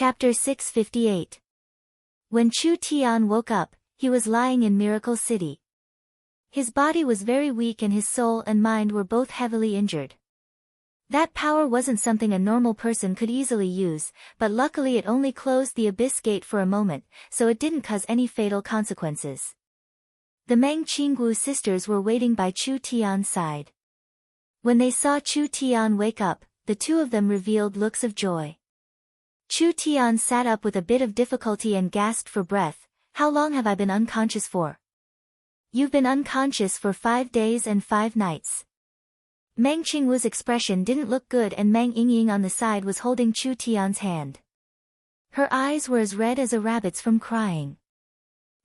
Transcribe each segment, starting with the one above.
Chapter 658. When Chu Tian woke up, he was lying in Miracle City. His body was very weak and his soul and mind were both heavily injured. That power wasn't something a normal person could easily use, but luckily it only closed the abyss gate for a moment, so it didn't cause any fatal consequences. The Meng Qinggu sisters were waiting by Chu Tian's side. When they saw Chu Tian wake up, the two of them revealed looks of joy. Chu Tian sat up with a bit of difficulty and gasped for breath. "How long have I been unconscious for?" "You've been unconscious for 5 days and 5 nights. Meng Qingwu's expression didn't look good and Meng Yingying on the side was holding Chu Tian's hand. Her eyes were as red as a rabbit's from crying.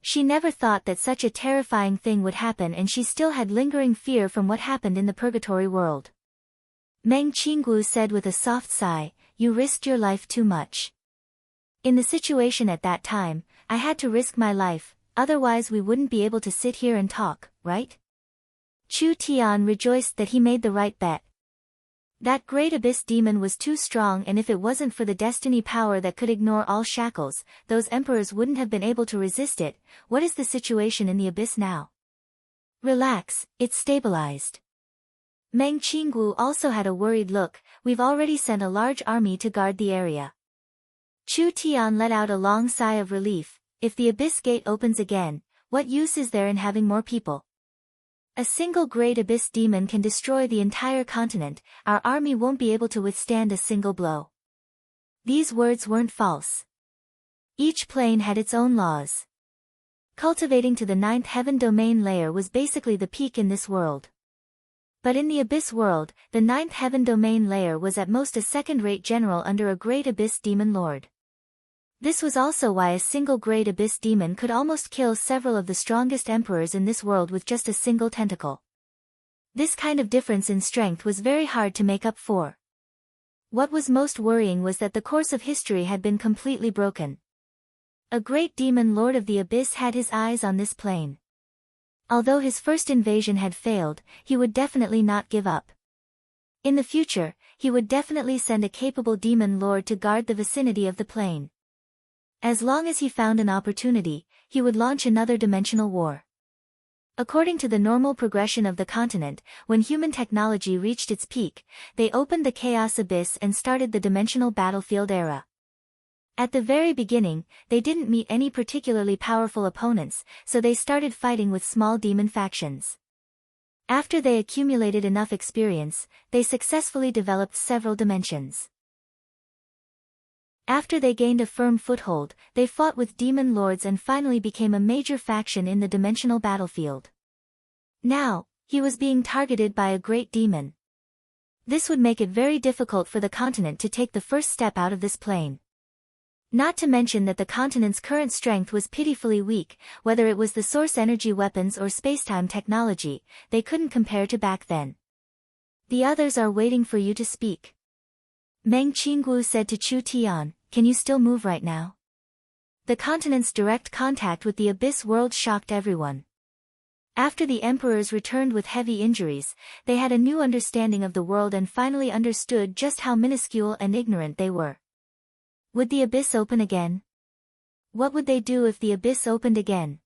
She never thought that such a terrifying thing would happen and she still had lingering fear from what happened in the purgatory world. Meng Qingwu said with a soft sigh, "You risked your life too much. In the situation at that time, I had to risk my life, otherwise we wouldn't be able to sit here and talk, right?" Chu Tian rejoiced that he made the right bet. That great abyss demon was too strong and if it wasn't for the destiny power that could ignore all shackles, those emperors wouldn't have been able to resist it. What is the situation in the abyss now? Relax, it's stabilized. Meng Qingwu also had a worried look. "We've already sent a large army to guard the area." Chu Tian let out a long sigh of relief. "If the abyss gate opens again, what use is there in having more people? A single great abyss demon can destroy the entire continent, our army won't be able to withstand a single blow." These words weren't false. Each plane had its own laws. Cultivating to the 9th heaven domain layer was basically the peak in this world. But in the abyss world, the 9th heaven domain layer was at most a second-rate general under a great abyss demon lord. This was also why a single great abyss demon could almost kill several of the strongest emperors in this world with just a single tentacle. This kind of difference in strength was very hard to make up for. What was most worrying was that the course of history had been completely broken. A great demon lord of the abyss had his eyes on this plane. Although his first invasion had failed, he would definitely not give up. In the future, he would definitely send a capable demon lord to guard the vicinity of the plane. As long as he found an opportunity, he would launch another dimensional war. According to the normal progression of the continent, when human technology reached its peak, they opened the chaos abyss and started the dimensional battlefield era. At the very beginning, they didn't meet any particularly powerful opponents, so they started fighting with small demon factions. After they accumulated enough experience, they successfully developed several dimensions. After they gained a firm foothold, they fought with demon lords and finally became a major faction in the dimensional battlefield. Now, he was being targeted by a great demon. This would make it very difficult for the continent to take the first step out of this plane. Not to mention that the continent's current strength was pitifully weak, whether it was the source energy weapons or spacetime technology, they couldn't compare to back then. "The others are waiting for you to speak." Meng Qingwu said to Chu Tian, "Can you still move right now?" The continent's direct contact with the abyss world shocked everyone. After the emperors returned with heavy injuries, they had a new understanding of the world and finally understood just how minuscule and ignorant they were. Would the abyss open again? What would they do if the abyss opened again?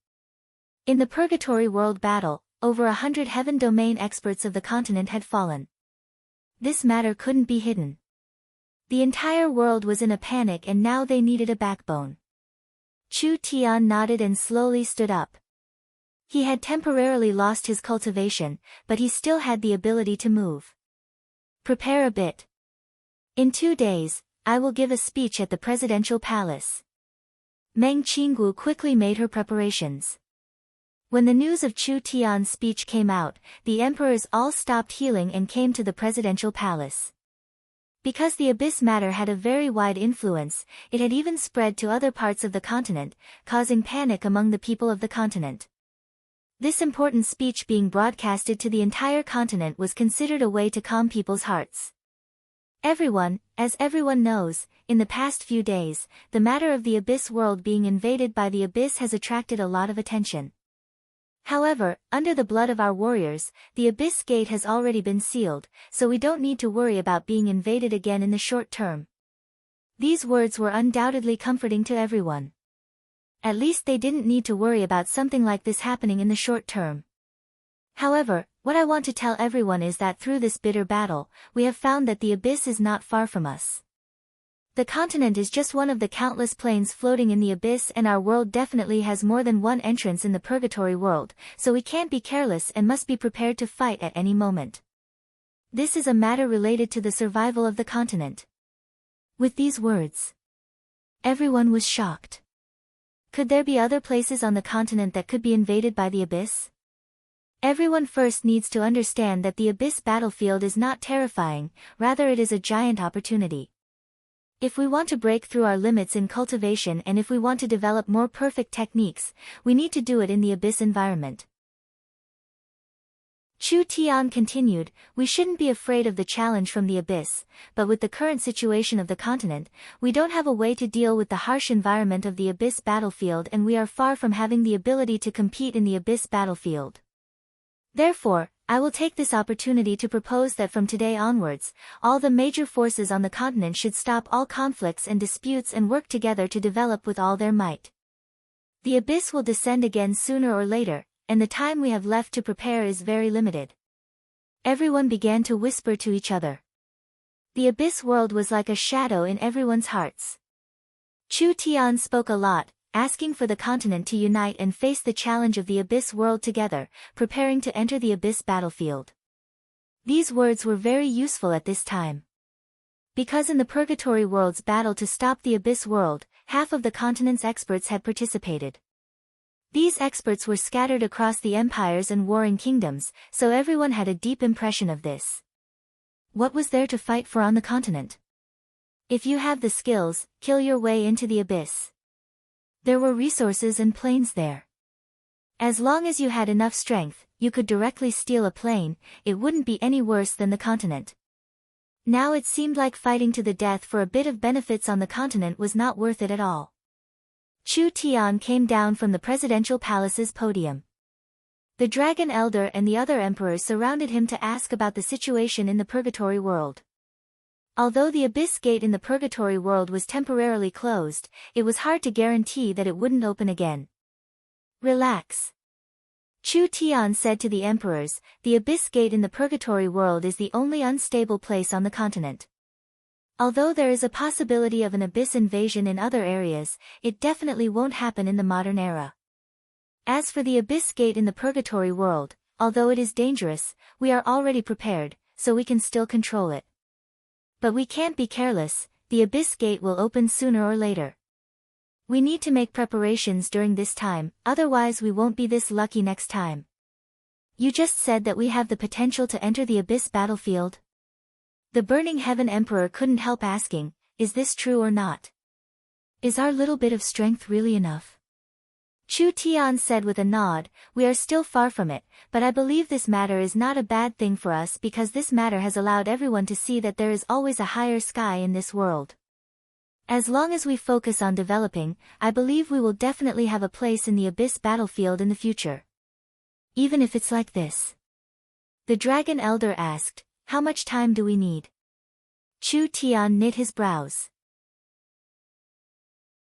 In the purgatory world battle, over 100 heaven domain experts of the continent had fallen. This matter couldn't be hidden. The entire world was in a panic and now they needed a backbone. Chu Tian nodded and slowly stood up. He had temporarily lost his cultivation, but he still had the ability to move. "Prepare a bit. In 2 days, I will give a speech at the presidential palace." Meng Qingwu quickly made her preparations. When the news of Chu Tian's speech came out, the emperors all stopped healing and came to the presidential palace. Because the abyss matter had a very wide influence, it had even spread to other parts of the continent, causing panic among the people of the continent. This important speech being broadcasted to the entire continent was considered a way to calm people's hearts. As everyone knows, in the past few days, the matter of the abyss world being invaded by the abyss has attracted a lot of attention. However, under the blood of our warriors, the abyss gate has already been sealed, so we don't need to worry about being invaded again in the short term. These words were undoubtedly comforting to everyone. At least they didn't need to worry about something like this happening in the short term. However, what I want to tell everyone is that through this bitter battle, we have found that the abyss is not far from us. The continent is just one of the countless planes floating in the abyss, and our world definitely has more than one entrance in the purgatory world, so we can't be careless and must be prepared to fight at any moment. This is a matter related to the survival of the continent. With these words, everyone was shocked. Could there be other places on the continent that could be invaded by the abyss? Everyone first needs to understand that the abyss battlefield is not terrifying, rather it is a giant opportunity. If we want to break through our limits in cultivation and if we want to develop more perfect techniques, we need to do it in the abyss environment. Chu Tian continued, we shouldn't be afraid of the challenge from the abyss, but with the current situation of the continent, we don't have a way to deal with the harsh environment of the abyss battlefield, and we are far from having the ability to compete in the abyss battlefield. Therefore, I will take this opportunity to propose that from today onwards, all the major forces on the continent should stop all conflicts and disputes and work together to develop with all their might. The abyss will descend again sooner or later, and the time we have left to prepare is very limited. Everyone began to whisper to each other. The abyss world was like a shadow in everyone's hearts. Chu Tian spoke a lot, asking for the continent to unite and face the challenge of the abyss world together, preparing to enter the abyss battlefield. These words were very useful at this time. Because in the purgatory world's battle to stop the abyss world, half of the continent's experts had participated. These experts were scattered across the empires and warring kingdoms, so everyone had a deep impression of this. What was there to fight for on the continent? If you have the skills, kill your way into the abyss. There were resources and planes there. As long as you had enough strength, you could directly steal a plane, it wouldn't be any worse than the continent. Now it seemed like fighting to the death for a bit of benefits on the continent was not worth it at all. Chu Tian came down from the presidential palace's podium. The Dragon Elder and the other emperors surrounded him to ask about the situation in the purgatory world. Although the abyss gate in the purgatory world was temporarily closed, it was hard to guarantee that it wouldn't open again. Relax. Chu Tian said to the emperors, the abyss gate in the purgatory world is the only unstable place on the continent. Although there is a possibility of an abyss invasion in other areas, it definitely won't happen in the modern era. As for the abyss gate in the purgatory world, although it is dangerous, we are already prepared, so we can still control it. But we can't be careless, the abyss gate will open sooner or later. We need to make preparations during this time, otherwise we won't be this lucky next time. You just said that we have the potential to enter the abyss battlefield? The Burning Heaven Emperor couldn't help asking, is this true or not? Is our little bit of strength really enough? Chu Tian said with a nod, we are still far from it, but I believe this matter is not a bad thing for us because this matter has allowed everyone to see that there is always a higher sky in this world. As long as we focus on developing, I believe we will definitely have a place in the abyss battlefield in the future. Even if it's like this. The Dragon Elder asked, how much time do we need? Chu Tian knit his brows.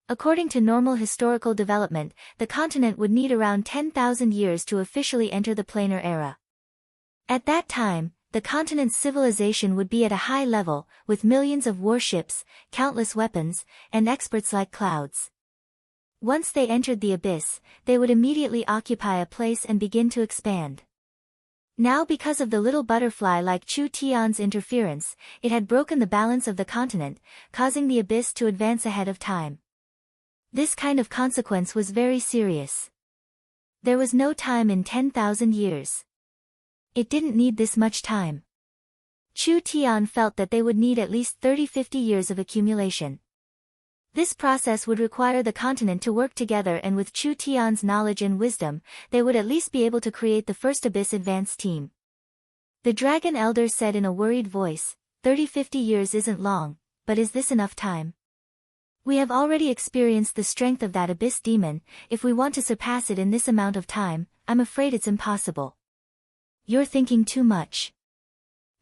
According to normal historical development, the continent would need around 10,000 years to officially enter the planar era. At that time, the continent's civilization would be at a high level, with millions of warships, countless weapons, and experts like clouds. Once they entered the abyss, they would immediately occupy a place and begin to expand. Now because of the little butterfly like Chu Tian's interference, it had broken the balance of the continent, causing the abyss to advance ahead of time. This kind of consequence was very serious. There was no time in 10,000 years. It didn't need this much time. Chu Tian felt that they would need at least 30-50 years of accumulation. This process would require the continent to work together, and with Chu Tian's knowledge and wisdom, they would at least be able to create the first Abyss Advance team. The Dragon Elder said in a worried voice, 30-50 years isn't long, but is this enough time? We have already experienced the strength of that Abyss Demon, if we want to surpass it in this amount of time, I'm afraid it's impossible. You're thinking too much.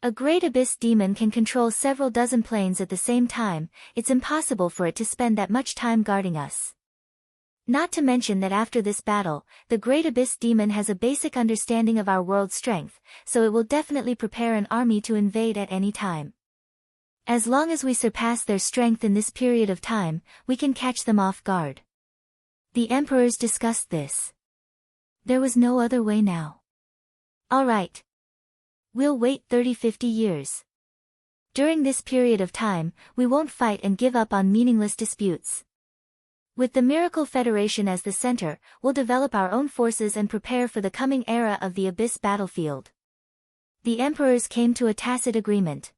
A great abyss demon can control several dozen planes at the same time. It's impossible for it to spend that much time guarding us. Not to mention that after this battle, the great abyss demon has a basic understanding of our world's strength, so it will definitely prepare an army to invade at any time. As long as we surpass their strength in this period of time, we can catch them off guard. The emperors discussed this. There was no other way now. All right. We'll wait 30-50 years. During this period of time, we won't fight and give up on meaningless disputes. With the Miracle Federation as the center, we'll develop our own forces and prepare for the coming era of the Abyss battlefield. The emperors came to a tacit agreement.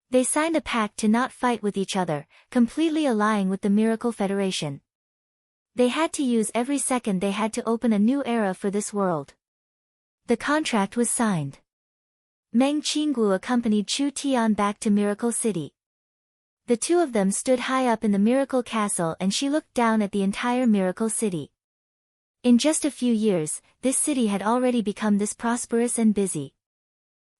They signed a pact to not fight with each other, completely allying with the Miracle Federation. They had to use every second they had to open a new era for this world. The contract was signed. Meng Qinggu accompanied Chu Tian back to Miracle City. The two of them stood high up in the Miracle Castle and she looked down at the entire Miracle City. In just a few years, this city had already become this prosperous and busy.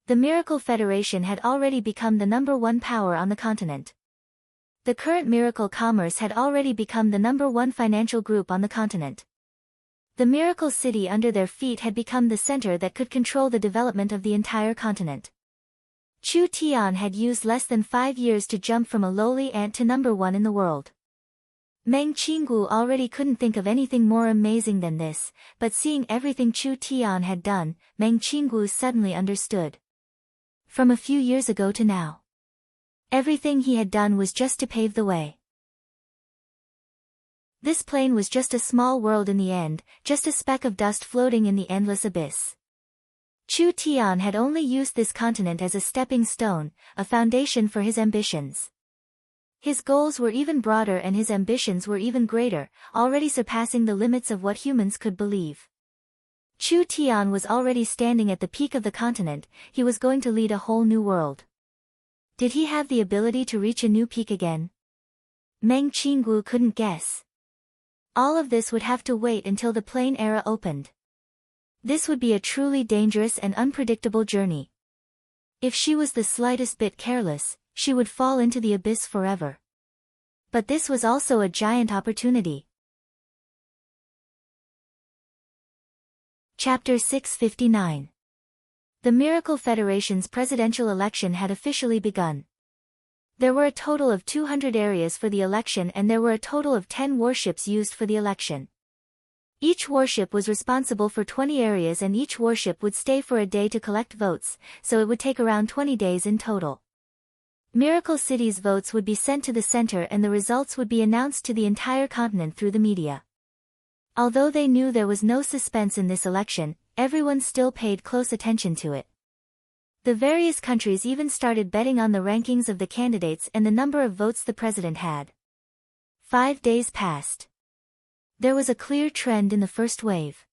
The Miracle Federation had already become the #1 power on the continent. The current Miracle Commerce had already become the #1 financial group on the continent. The Miracle City under their feet had become the center that could control the development of the entire continent. Chu Tian had used less than 5 years to jump from a lowly ant to #1 in the world. Meng Qinggu already couldn't think of anything more amazing than this, but seeing everything Chu Tian had done, Meng Qinggu suddenly understood. From a few years ago to now, everything he had done was just to pave the way. This plane was just a small world in the end, just a speck of dust floating in the endless abyss. Chu Tian had only used this continent as a stepping stone, a foundation for his ambitions. His goals were even broader and his ambitions were even greater, already surpassing the limits of what humans could believe. Chu Tian was already standing at the peak of the continent, he was going to lead a whole new world. Did he have the ability to reach a new peak again? Meng Qinggu couldn't guess. All of this would have to wait until the plane era opened. This would be a truly dangerous and unpredictable journey. If she was the slightest bit careless, she would fall into the abyss forever. But this was also a giant opportunity. Chapter 659. The Miracle Federation's presidential election had officially begun. There were a total of 200 areas for the election and there were a total of 10 warships used for the election. Each warship was responsible for 20 areas and each warship would stay for a day to collect votes, so it would take around 20 days in total. Miracle City's votes would be sent to the center and the results would be announced to the entire continent through the media. Although they knew there was no suspense in this election, everyone still paid close attention to it. The various countries even started betting on the rankings of the candidates and the number of votes the president had. 5 days passed. There was a clear trend in the first wave.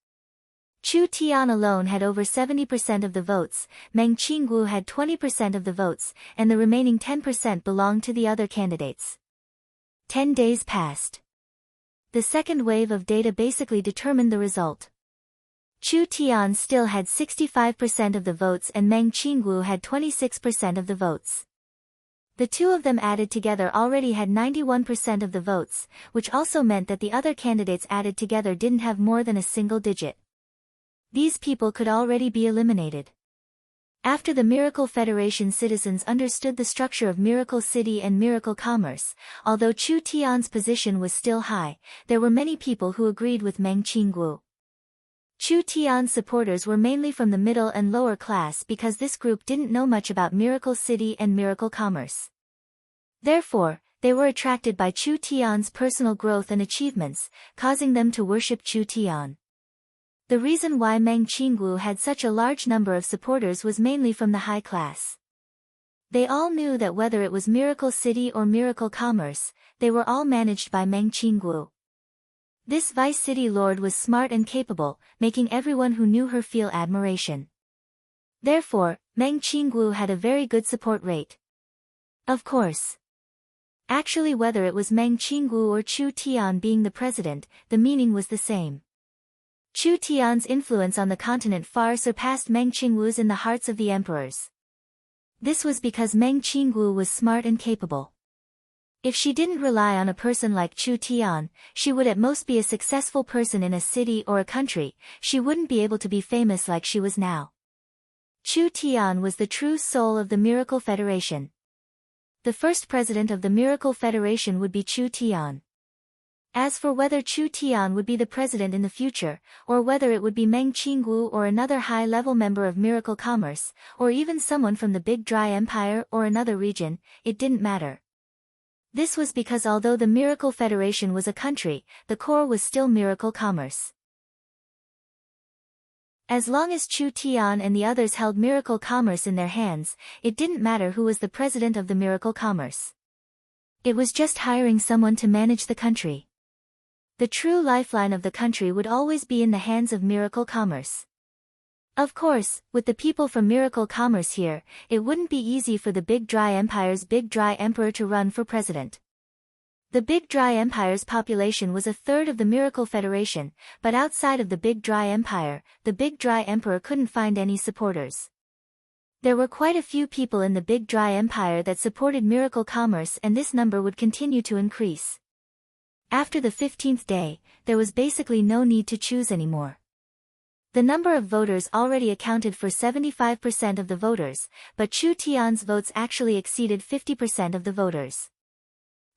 Chu Tian alone had over 70% of the votes, Meng Qinggu had 20% of the votes, and the remaining 10% belonged to the other candidates. 10 days passed. The second wave of data basically determined the result. Chu Tian still had 65% of the votes and Meng Qinggu had 26% of the votes. The two of them added together already had 91% of the votes, which also meant that the other candidates added together didn't have more than a single digit. These people could already be eliminated. After the Miracle Federation citizens understood the structure of Miracle City and Miracle Commerce, although Chu Tian's position was still high, there were many people who agreed with Meng Qinggu. Chu Tian's supporters were mainly from the middle and lower class because this group didn't know much about Miracle City and Miracle Commerce. Therefore, they were attracted by Chu Tian's personal growth and achievements, causing them to worship Chu Tian. The reason why Meng Qinggu had such a large number of supporters was mainly from the high class. They all knew that whether it was Miracle City or Miracle Commerce, they were all managed by Meng Qinggu. This Vice City Lord was smart and capable, making everyone who knew her feel admiration. Therefore, Meng Qinggu had a very good support rate. Of course. Actually, whether it was Meng Qinggu or Chu Tian being the president, the meaning was the same. Chu Tian's influence on the continent far surpassed Meng Qinggu's in the hearts of the emperors. This was because Meng Qinggu was smart and capable. If she didn't rely on a person like Chu Tian, she would at most be a successful person in a city or a country. She wouldn't be able to be famous like she was now. Chu Tian was the true soul of the Miracle Federation. The first president of the Miracle Federation would be Chu Tian. As for whether Chu Tian would be the president in the future, or whether it would be Meng Qinggu or another high-level member of Miracle Commerce, or even someone from the Big Dry Empire or another region, it didn't matter. This was because although the Miracle Federation was a country, the core was still Miracle Commerce. As long as Chu Tian and the others held Miracle Commerce in their hands, it didn't matter who was the president of the Miracle Commerce. It was just hiring someone to manage the country. The true lifeline of the country would always be in the hands of Miracle Commerce. Of course, with the people from Miracle Commerce here, it wouldn't be easy for the Big Dry Empire's Big Dry Emperor to run for president. The Big Dry Empire's population was a third of the Miracle Federation, but outside of the Big Dry Empire, the Big Dry Emperor couldn't find any supporters. There were quite a few people in the Big Dry Empire that supported Miracle Commerce, and this number would continue to increase. After the 15th day, there was basically no need to choose anymore. The number of voters already accounted for 75% of the voters, but Chu Tian's votes actually exceeded 50% of the voters.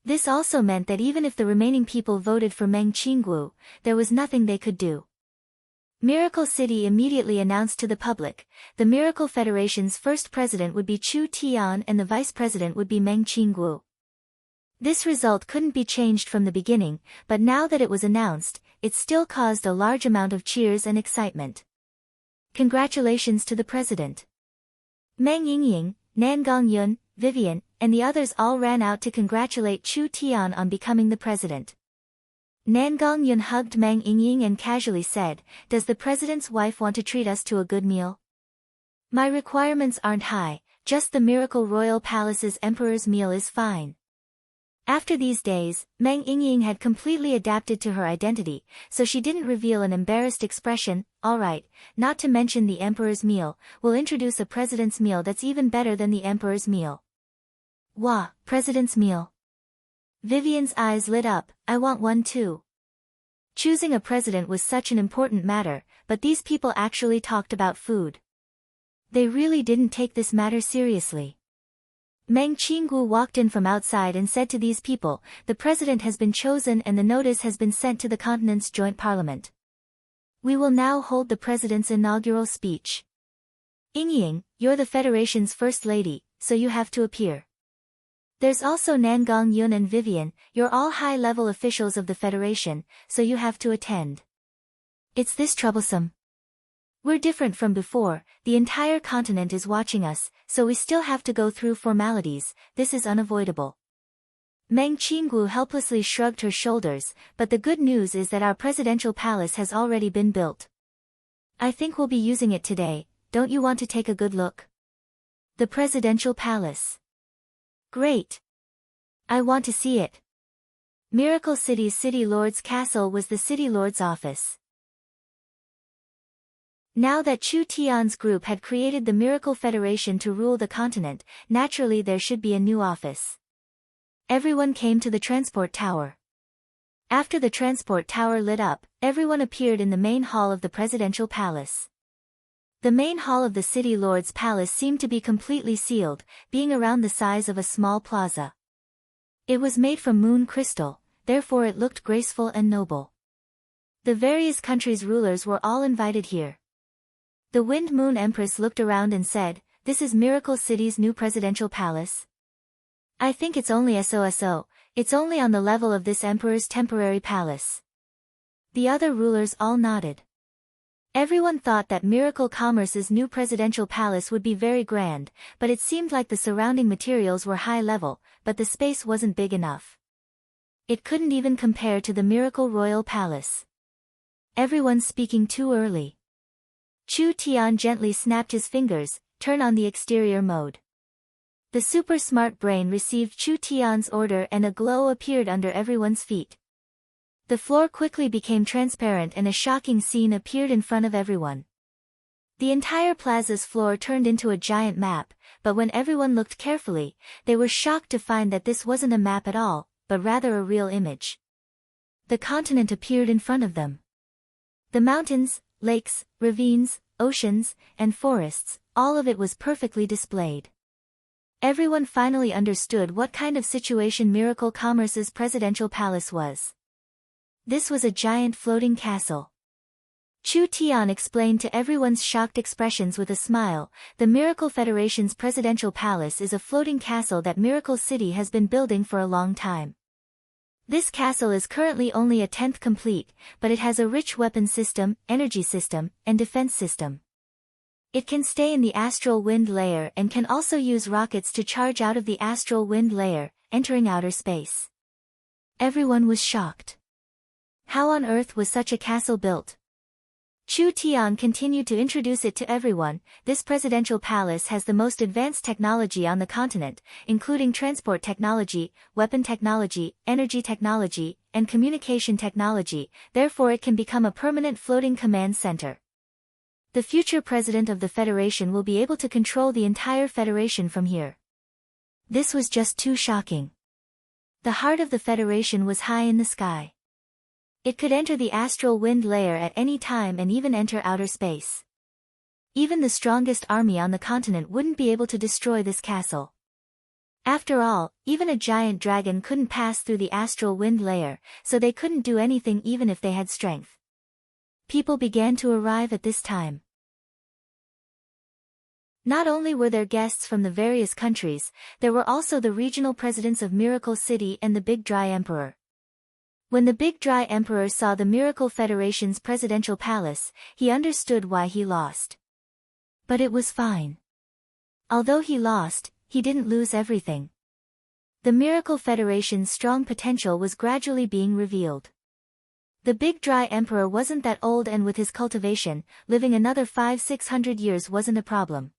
This also meant that even if the remaining people voted for Meng Qinggu, there was nothing they could do. Miracle City immediately announced to the public, the Miracle Federation's first president would be Chu Tian and the vice president would be Meng Qinggu. This result couldn't be changed from the beginning, but now that it was announced, it still caused a large amount of cheers and excitement. Congratulations to the president. Meng Yingying, Nan Gongyun, Vivian, and the others all ran out to congratulate Chu Tian on becoming the president. Nan Gongyun hugged Meng Yingying and casually said, "Does the president's wife want to treat us to a good meal? My requirements aren't high, just the Miracle Royal Palace's emperor's meal is fine." After these days, Meng Yingying had completely adapted to her identity, so she didn't reveal an embarrassed expression. "All right, not to mention the emperor's meal, we'll introduce a president's meal that's even better than the emperor's meal." "Wah, president's meal." Vivian's eyes lit up. "I want one too." Choosing a president was such an important matter, but these people actually talked about food. They really didn't take this matter seriously. Meng Qinggu walked in from outside and said to these people, "The president has been chosen and the notice has been sent to the continent's joint parliament. We will now hold the president's inaugural speech. Yingying, you're the federation's first lady, so you have to appear. There's also Nan Gongyun and Vivian, you're all high-level officials of the federation, so you have to attend. It's this troublesome. We're different from before, the entire continent is watching us, so we still have to go through formalities, this is unavoidable." Meng Qinggu helplessly shrugged her shoulders, "But the good news is that our presidential palace has already been built. I think we'll be using it today, don't you want to take a good look? The presidential palace. Great. I want to see it." Miracle City's City Lord's castle was the City Lord's office. Now that Chu Tian's group had created the Miracle Federation to rule the continent, naturally there should be a new office. Everyone came to the transport tower. After the transport tower lit up, everyone appeared in the main hall of the presidential palace. The main hall of the City Lord's palace seemed to be completely sealed, being around the size of a small plaza. It was made from moon crystal, therefore it looked graceful and noble. The various countries' rulers were all invited here. The Wind Moon Empress looked around and said, "This is Miracle City's new presidential palace? I think it's only so, it's only on the level of this emperor's temporary palace." The other rulers all nodded. Everyone thought that Miracle Commerce's new presidential palace would be very grand, but it seemed like the surrounding materials were high level, but the space wasn't big enough. It couldn't even compare to the Miracle Royal Palace. Everyone's speaking too early. Chu Tian gently snapped his fingers, "Turn on the exterior mode." The super smart brain received Chu Tian's order and a glow appeared under everyone's feet. The floor quickly became transparent and a shocking scene appeared in front of everyone. The entire plaza's floor turned into a giant map, but when everyone looked carefully, they were shocked to find that this wasn't a map at all, but rather a real image. The continent appeared in front of them. The mountains, lakes, ravines, oceans, and forests, all of it was perfectly displayed. Everyone finally understood what kind of situation Miracle Commerce's presidential palace was. This was a giant floating castle. Chu Tian explained to everyone's shocked expressions with a smile, the Miracle Federation's presidential palace is a floating castle that Miracle City has been building for a long time. This castle is currently only a tenth complete, but it has a rich weapon system, energy system, and defense system. It can stay in the astral wind layer and can also use rockets to charge out of the astral wind layer, entering outer space. Everyone was shocked. How on earth was such a castle built? Chu Tian continued to introduce it to everyone. This presidential palace has the most advanced technology on the continent, including transport technology, weapon technology, energy technology, and communication technology, therefore it can become a permanent floating command center. The future president of the Federation will be able to control the entire Federation from here. This was just too shocking. The heart of the Federation was high in the sky. It could enter the astral wind layer at any time and even enter outer space. Even the strongest army on the continent wouldn't be able to destroy this castle. After all, even a giant dragon couldn't pass through the astral wind layer, so they couldn't do anything even if they had strength. People began to arrive at this time. Not only were there guests from the various countries, there were also the regional presidents of Miracle City and the Big Dry Emperor. When the Big Dry Emperor saw the Miracle Federation's presidential palace, he understood why he lost. But it was fine. Although he lost, he didn't lose everything. The Miracle Federation's strong potential was gradually being revealed. The Big Dry Emperor wasn't that old, and with his cultivation, living another 500-600 years wasn't a problem.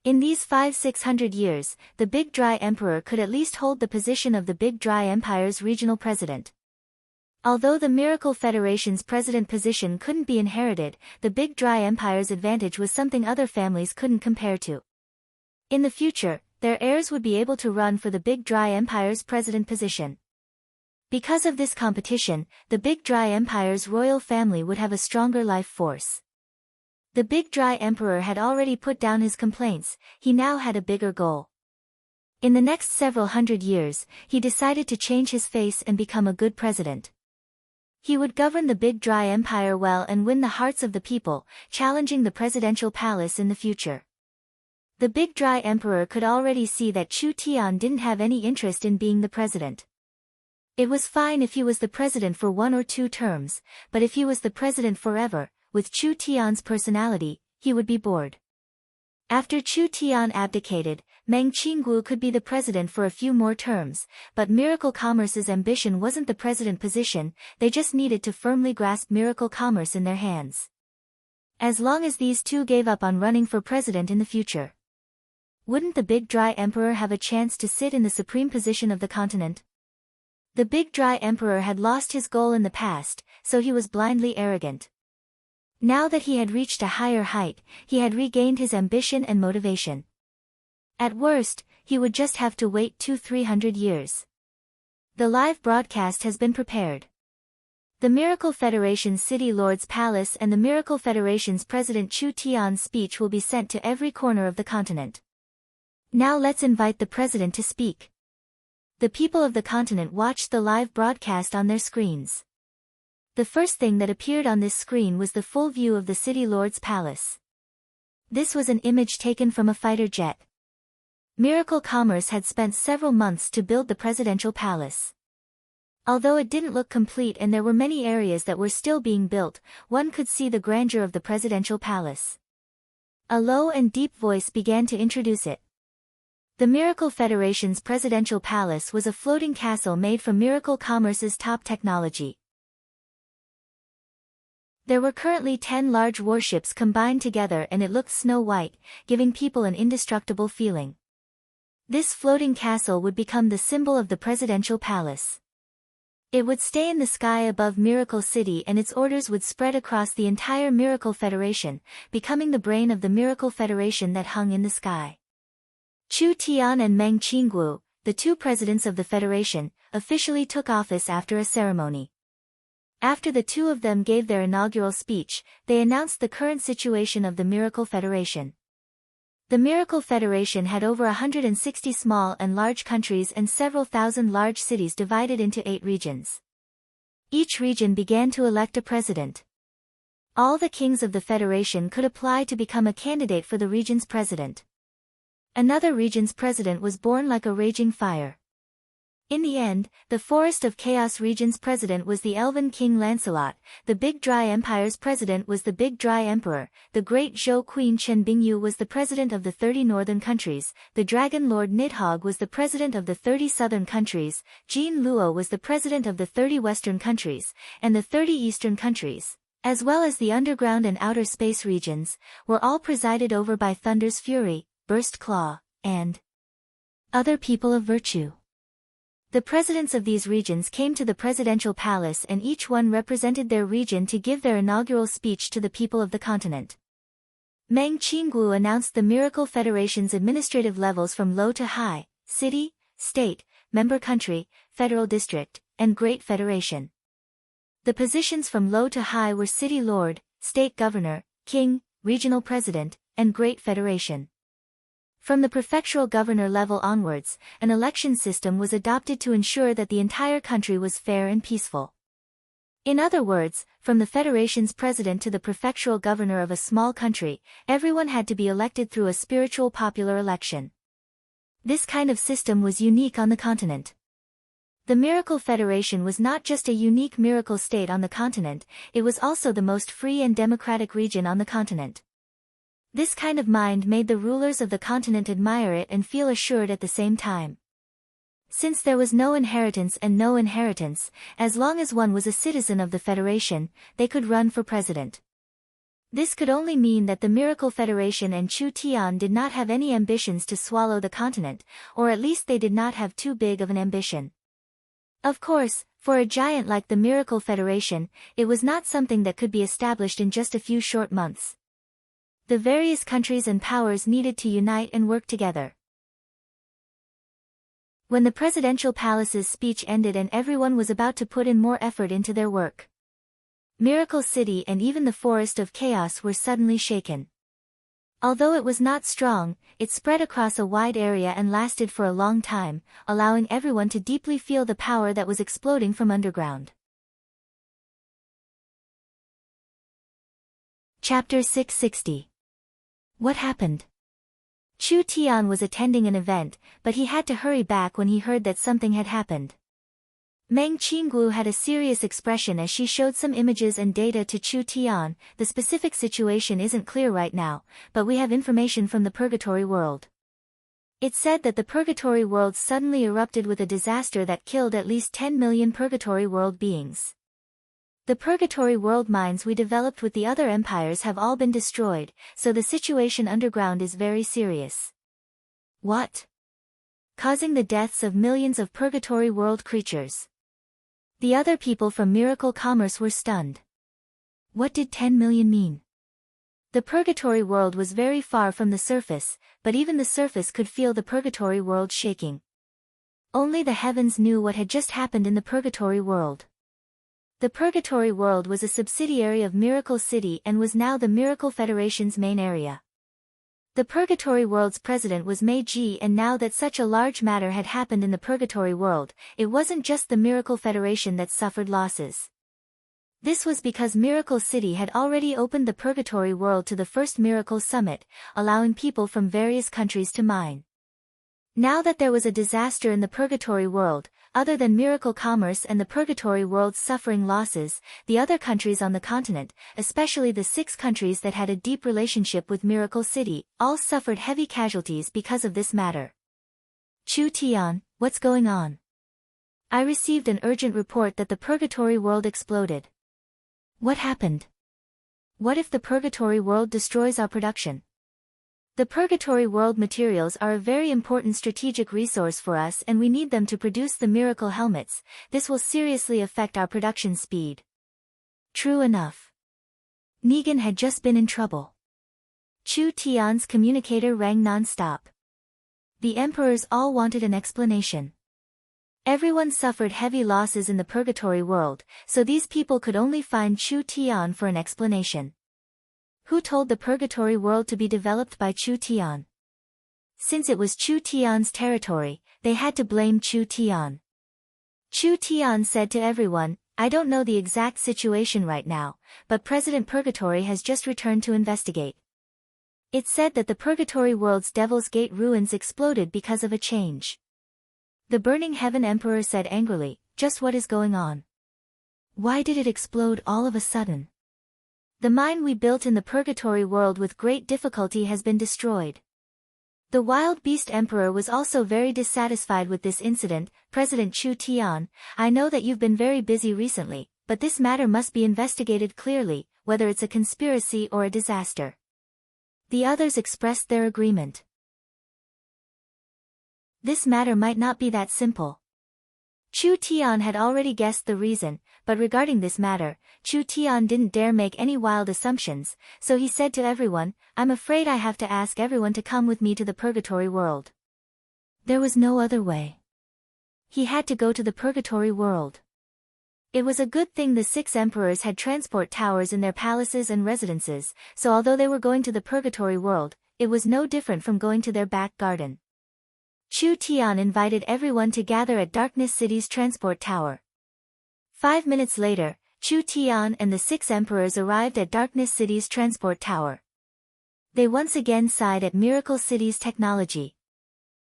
In these 500-600 years, the Big Dry Emperor could at least hold the position of the Big Dry Empire's regional president. Although the Miracle Federation's president position couldn't be inherited, the Big Dry Empire's advantage was something other families couldn't compare to. In the future, their heirs would be able to run for the Big Dry Empire's president position. Because of this competition, the Big Dry Empire's royal family would have a stronger life force. The Big Dry Emperor had already put down his complaints, he now had a bigger goal. In the next several hundred years, he decided to change his face and become a good president. He would govern the Big Dry Empire well and win the hearts of the people, challenging the presidential palace in the future. The Big Dry Emperor could already see that Chu Tian didn't have any interest in being the president. It was fine if he was the president for 1 or 2 terms, but if he was the president forever, with Chu Tian's personality, he would be bored. After Chu Tian abdicated, Meng Qingguo could be the president for a few more terms, but Miracle Commerce's ambition wasn't the president position, they just needed to firmly grasp Miracle Commerce in their hands. As long as these two gave up on running for president in the future, wouldn't the Big Dry Emperor have a chance to sit in the supreme position of the continent? The Big Dry Emperor had lost his goal in the past, so he was blindly arrogant. Now that he had reached a higher height, he had regained his ambition and motivation. At worst, he would just have to wait 200-300 years. The live broadcast has been prepared. The Miracle Federation's City Lord's Palace and the Miracle Federation's President Chu Tian's speech will be sent to every corner of the continent. Now let's invite the president to speak. The people of the continent watched the live broadcast on their screens. The first thing that appeared on this screen was the full view of the City Lord's Palace. This was an image taken from a fighter jet. Miracle Commerce had spent several months to build the presidential palace. Although it didn't look complete and there were many areas that were still being built, one could see the grandeur of the presidential palace. A low and deep voice began to introduce it. The Miracle Federation's presidential palace was a floating castle made from Miracle Commerce's top technology. There were currently 10 large warships combined together and it looked snow-white, giving people an indestructible feeling. This floating castle would become the symbol of the presidential palace. It would stay in the sky above Miracle City and its orders would spread across the entire Miracle Federation, becoming the brain of the Miracle Federation that hung in the sky. Chu Tian and Meng Qingguo, the two presidents of the Federation, officially took office after a ceremony. After the two of them gave their inaugural speech, they announced the current situation of the Miracle Federation. The Miracle Federation had over 160 small and large countries and several thousand large cities divided into 8 regions. Each region began to elect a president. All the kings of the Federation could apply to become a candidate for the region's president. Another region's president was born like a raging fire. In the end, the Forest of Chaos region's president was the Elven King Lancelot, the Big Dry Empire's president was the Big Dry Emperor, the Great Zhou Queen Chen Bingyu was the president of the 30 northern countries, the Dragon Lord Nidhogg was the president of the 30 southern countries, Jean Luo was the president of the 30 western countries, and the 30 eastern countries, as well as the underground and outer space regions, were all presided over by Thunder's Fury, Burst Claw, and other people of virtue. The presidents of these regions came to the presidential palace and each one represented their region to give their inaugural speech to the people of the continent. Meng Qingguo announced the Miracle Federation's administrative levels from low to high, city, state, member country, federal district, and Great Federation. The positions from low to high were City Lord, State Governor, King, Regional President, and Great Federation. From the prefectural governor level onwards, an election system was adopted to ensure that the entire country was fair and peaceful. In other words, from the federation's president to the prefectural governor of a small country, everyone had to be elected through a spiritual popular election. This kind of system was unique on the continent. The Miracle Federation was not just a unique miracle state on the continent, it was also the most free and democratic region on the continent. This kind of mind made the rulers of the continent admire it and feel assured at the same time. Since there was no inheritance, as long as one was a citizen of the Federation, they could run for president. This could only mean that the Miracle Federation and Chu Tian did not have any ambitions to swallow the continent, or at least they did not have too big of an ambition. Of course, for a giant like the Miracle Federation, it was not something that could be established in just a few short months. The various countries and powers needed to unite and work together. When the presidential palace's speech ended and everyone was about to put in more effort into their work, Miracle City and even the Forest of Chaos were suddenly shaken. Although it was not strong, it spread across a wide area and lasted for a long time, allowing everyone to deeply feel the power that was exploding from underground. Chapter 660. What happened? Chu Tian was attending an event, but he had to hurry back when he heard that something had happened. Meng Qingguo had a serious expression as she showed some images and data to Chu Tian. The specific situation isn't clear right now, but we have information from the Purgatory world. It said that the Purgatory world suddenly erupted with a disaster that killed at least 10 million Purgatory world beings. The Purgatory world mines we developed with the other empires have all been destroyed, so the situation underground is very serious. What? Causing the deaths of millions of Purgatory world creatures. The other people from Miracle Commerce were stunned. What did 10 million mean? The Purgatory world was very far from the surface, but even the surface could feel the Purgatory world shaking. Only the heavens knew what had just happened in the Purgatory world. The Purgatory world was a subsidiary of Miracle City and was now the Miracle Federation's main area. The Purgatory world's president was Meiji, and now that such a large matter had happened in the Purgatory world, it wasn't just the Miracle Federation that suffered losses. This was because Miracle City had already opened the Purgatory world to the first Miracle Summit, allowing people from various countries to mine. Now that there was a disaster in the Purgatory world, other than Miracle Commerce and the Purgatory world suffering losses, the other countries on the continent, especially the 6 countries that had a deep relationship with Miracle City, all suffered heavy casualties because of this matter. Chu Tian, what's going on? I received an urgent report that the Purgatory world exploded. What happened? What if the Purgatory world destroys our production? The Purgatory world materials are a very important strategic resource for us and we need them to produce the miracle helmets. This will seriously affect our production speed. True enough. Negan had just been in trouble. Chu Tian's communicator rang non-stop. The emperors all wanted an explanation. Everyone suffered heavy losses in the purgatory world, so these people could only find Chu Tian for an explanation. Who told the purgatory world to be developed by Chu Tian? Since it was Chu Tian's territory, they had to blame Chu Tian. Chu Tian said to everyone, "I don't know the exact situation right now, but President Purgatory has just returned to investigate. It said that the Purgatory World's Devil's Gate ruins exploded because of a change." The Burning Heaven Emperor said angrily, "Just what is going on? Why did it explode all of a sudden? The mine we built in the Purgatory World with great difficulty has been destroyed." The Wild Beast Emperor was also very dissatisfied with this incident. "President Chu Tian, I know that you've been very busy recently, but this matter must be investigated clearly, whether it's a conspiracy or a disaster." The others expressed their agreement. This matter might not be that simple. Chu Tian had already guessed the reason, but regarding this matter, Chu Tian didn't dare make any wild assumptions, so he said to everyone, "I'm afraid I have to ask everyone to come with me to the Purgatory World." There was no other way. He had to go to the Purgatory World. It was a good thing the 6 emperors had transport towers in their palaces and residences, so although they were going to the Purgatory World, it was no different from going to their back garden. Chu Tian invited everyone to gather at Darkness City's transport tower. 5 minutes later, Chu Tian and the 6 emperors arrived at Darkness City's transport tower. They once again sighed at Miracle City's technology.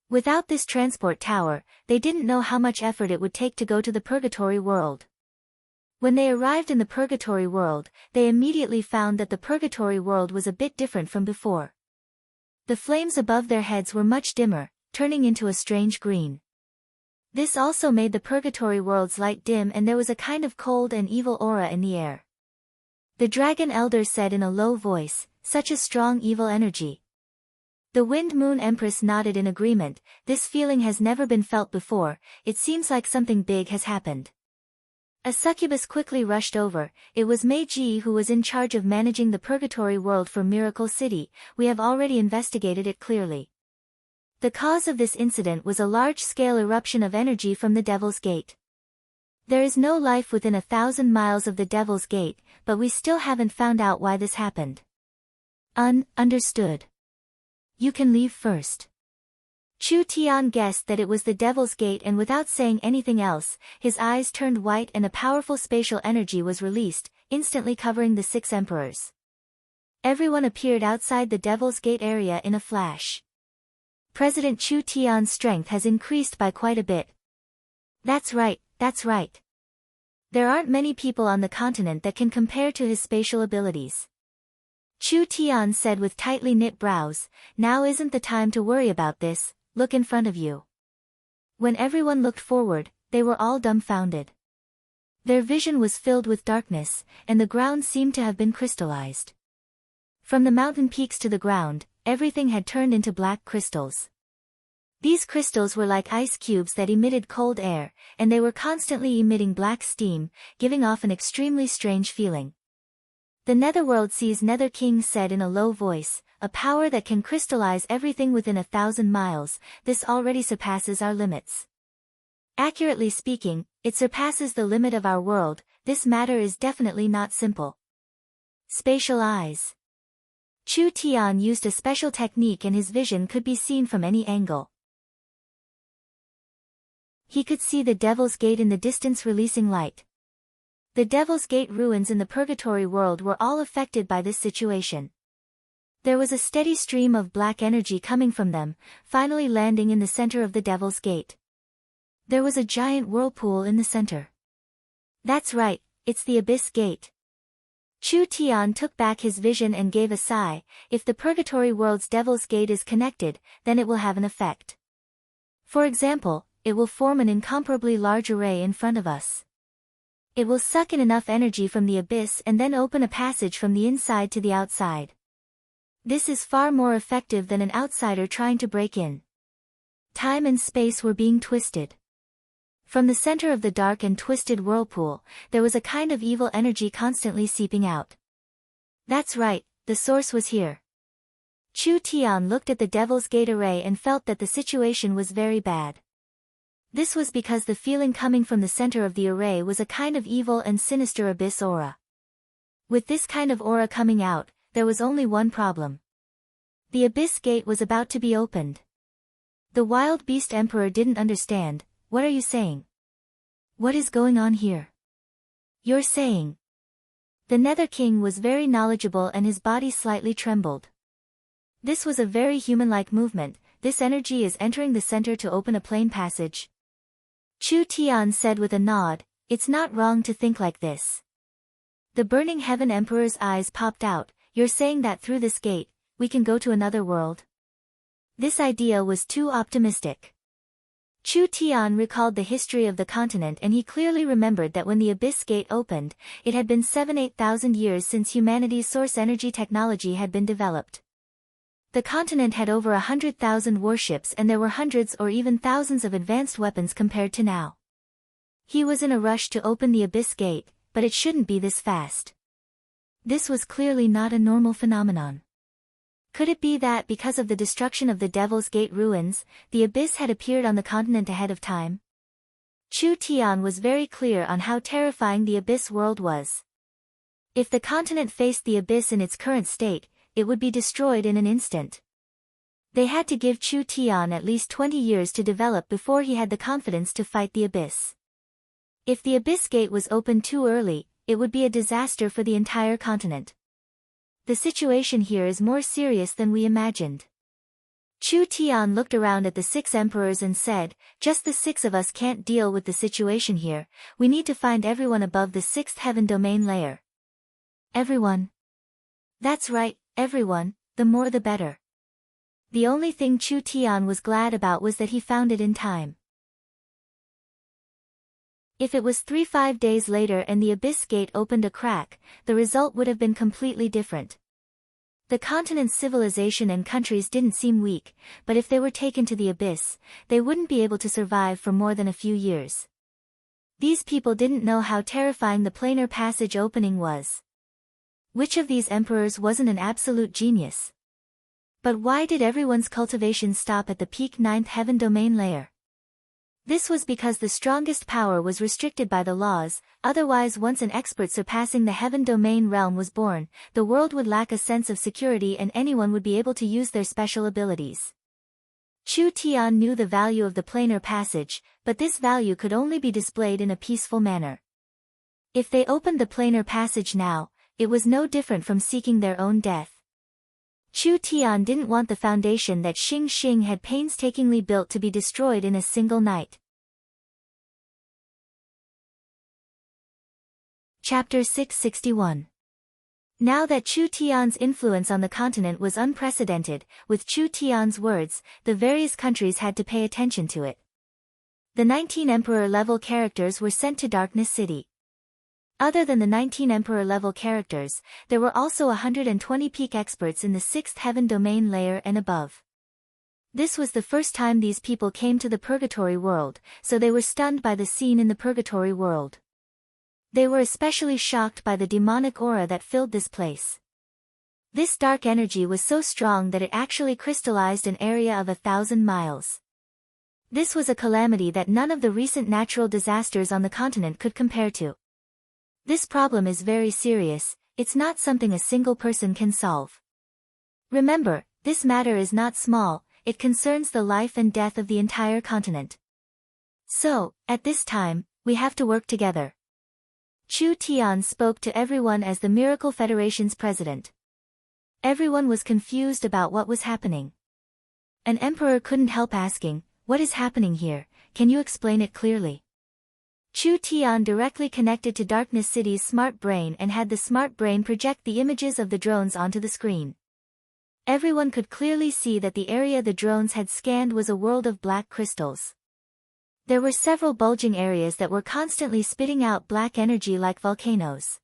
Without this transport tower, they didn't know how much effort it would take to go to the Purgatory World. When they arrived in the Purgatory World, they immediately found that the Purgatory World was a bit different from before. The flames above their heads were much dimmer, turning into a strange green. This also made the Purgatory World's light dim, and there was a kind of cold and evil aura in the air. The Dragon Elder said in a low voice, "Such a strong evil energy." The Wind Moon Empress nodded in agreement. "This feeling has never been felt before, it seems like something big has happened." A succubus quickly rushed over. "It was Mei Ji who was in charge of managing the Purgatory World for Miracle City. We have already investigated it clearly. The cause of this incident was a large-scale eruption of energy from the Devil's Gate. There is no life within 1,000 miles of the Devil's Gate, but we still haven't found out why this happened." Understood. You can leave first." Chu Tian guessed that it was the Devil's Gate, and without saying anything else, his eyes turned white and a powerful spatial energy was released, instantly covering the 6 emperors. Everyone appeared outside the Devil's Gate area in a flash. President Chu Tian's strength has increased by quite a bit. That's right. There aren't many people on the continent that can compare to his spatial abilities. Chu Tian said with tightly knit brows, "Now isn't the time to worry about this, look in front of you." When everyone looked forward, they were all dumbfounded. Their vision was filled with darkness, and the ground seemed to have been crystallized. From the mountain peaks to the ground, everything had turned into black crystals. These crystals were like ice cubes that emitted cold air, and they were constantly emitting black steam, giving off an extremely strange feeling. The Netherworld Sea's Nether King said in a low voice, "A power that can crystallize everything within 1,000 miles, this already surpasses our limits. Accurately speaking, it surpasses the limit of our world. This matter is definitely not simple." Spatial eyes. Chu Tian used a special technique, and his vision could be seen from any angle. He could see the Devil's Gate in the distance releasing light. The Devil's Gate ruins in the Purgatory World were all affected by this situation. There was a steady stream of black energy coming from them, finally landing in the center of the Devil's Gate. There was a giant whirlpool in the center. That's right, it's the Abyss Gate. Chu Tian took back his vision and gave a sigh. If the Purgatory World's Devil's Gate is connected, then it will have an effect. For example, it will form an incomparably large array in front of us. It will suck in enough energy from the abyss and then open a passage from the inside to the outside. This is far more effective than an outsider trying to break in. Time and space were being twisted. From the center of the dark and twisted whirlpool, there was a kind of evil energy constantly seeping out. That's right, the source was here. Chu Tian looked at the Devil's Gate array and felt that the situation was very bad. This was because the feeling coming from the center of the array was a kind of evil and sinister abyss aura. With this kind of aura coming out, there was only one problem. The abyss gate was about to be opened. The wild beast emperor didn't understand. What are you saying? What is going on here? You're saying. The Nether King was very knowledgeable and his body slightly trembled. This was a very human-like movement. This energy is entering the center to open a plain passage. Chu Tian said with a nod, it's not wrong to think like this. The Burning Heaven Emperor's eyes popped out. You're saying that through this gate, we can go to another world? This idea was too optimistic. Chu Tian recalled the history of the continent and he clearly remembered that when the Abyss Gate opened, it had been 7,000–8,000 years since humanity's source energy technology had been developed. The continent had over 100,000 warships and there were hundreds or even thousands of advanced weapons compared to now. He was in a rush to open the Abyss Gate, but it shouldn't be this fast. This was clearly not a normal phenomenon. Could it be that because of the destruction of the Devil's Gate ruins, the abyss had appeared on the continent ahead of time? Chu Tian was very clear on how terrifying the abyss world was. If the continent faced the abyss in its current state, it would be destroyed in an instant. They had to give Chu Tian at least 20 years to develop before he had the confidence to fight the abyss. If the abyss gate was opened too early, it would be a disaster for the entire continent. The situation here is more serious than we imagined. Chu Tian looked around at the 6 emperors and said, just the 6 of us can't deal with the situation here, we need to find everyone above the 6th heaven domain layer. Everyone? That's right, everyone, the more the better. The only thing Chu Tian was glad about was that he found it in time. If it was 3–5 days later and the abyss gate opened a crack, the result would have been completely different. The continent's civilization and countries didn't seem weak, but if they were taken to the abyss, they wouldn't be able to survive for more than a few years. These people didn't know how terrifying the planar passage opening was. Which of these emperors wasn't an absolute genius? But why did everyone's cultivation stop at the peak 9th heaven domain layer? This was because the strongest power was restricted by the laws, otherwise once an expert surpassing the heaven domain realm was born, the world would lack a sense of security and anyone would be able to use their special abilities. Chu Tian knew the value of the planar passage, but this value could only be displayed in a peaceful manner. If they opened the planar passage now, it was no different from seeking their own death. Chu Tian didn't want the foundation that Xing Xing had painstakingly built to be destroyed in a single night. Chapter 661. Now that Chu Tian's influence on the continent was unprecedented, with Chu Tian's words, the various countries had to pay attention to it. The 19 Emperor-level characters were sent to Darkness City. Other than the 19 Emperor-level characters, there were also 120 peak experts in the 6th heaven domain layer and above. This was the first time these people came to the Purgatory world, so they were stunned by the scene in the Purgatory world. They were especially shocked by the demonic aura that filled this place. This dark energy was so strong that it actually crystallized an area of 1,000 miles. This was a calamity that none of the recent natural disasters on the continent could compare to. This problem is very serious, it's not something a single person can solve. Remember, this matter is not small, it concerns the life and death of the entire continent. So, at this time, we have to work together. Chu Tian spoke to everyone as the Miracle Federation's president. Everyone was confused about what was happening. An emperor couldn't help asking, what is happening here, can you explain it clearly? Chu Tian directly connected to Darkness City's smart brain and had the smart brain project the images of the drones onto the screen. Everyone could clearly see that the area the drones had scanned was a world of black crystals. There were several bulging areas that were constantly spitting out black energy like volcanoes.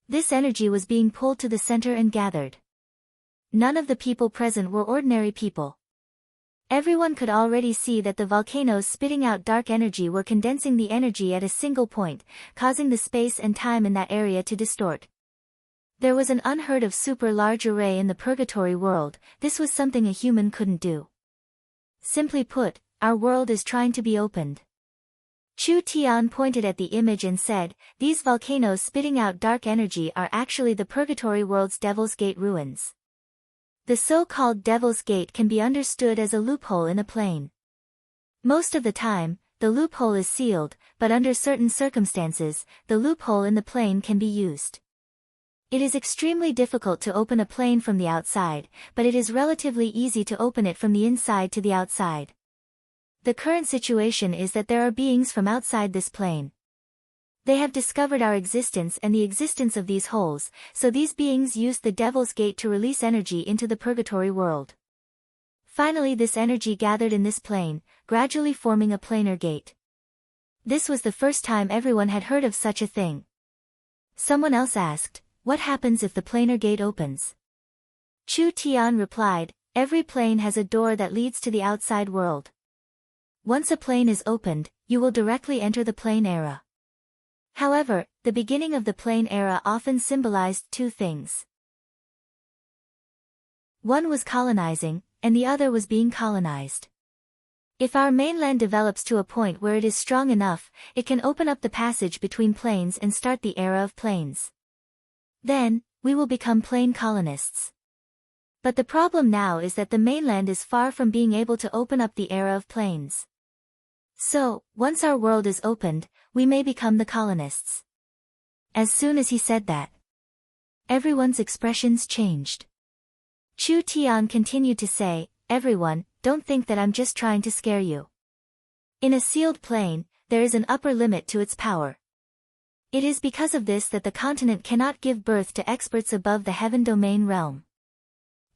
This energy was being pulled to the center and gathered. None of the people present were ordinary people. Everyone could already see that the volcanoes spitting out dark energy were condensing the energy at a single point, causing the space and time in that area to distort. There was an unheard of super large array in the purgatory world. This was something a human couldn't do. Simply put, our world is trying to be opened. Chu Tian pointed at the image and said, these volcanoes spitting out dark energy are actually the purgatory world's Devil's Gate ruins. The so-called Devil's Gate can be understood as a loophole in a plane. Most of the time, the loophole is sealed, but under certain circumstances, the loophole in the plane can be used. It is extremely difficult to open a plane from the outside, but it is relatively easy to open it from the inside to the outside. The current situation is that there are beings from outside this plane. They have discovered our existence and the existence of these holes, so these beings used the Devil's Gate to release energy into the purgatory world. Finally, this energy gathered in this plane, gradually forming a planar gate. This was the first time everyone had heard of such a thing. Someone else asked, what happens if the planar gate opens? Chu Tian replied, every plane has a door that leads to the outside world. Once a plane is opened, you will directly enter the plane era. However, the beginning of the plane era often symbolized two things. One was colonizing, and the other was being colonized. If our mainland develops to a point where it is strong enough, it can open up the passage between planes and start the era of planes. Then, we will become plane colonists. But the problem now is that the mainland is far from being able to open up the era of planes. So, once our world is opened, we may become the colonists. As soon as he said that, everyone's expressions changed. Chu Tian continued to say, everyone, don't think that I'm just trying to scare you. In a sealed plane, there is an upper limit to its power. It is because of this that the continent cannot give birth to experts above the heaven domain realm.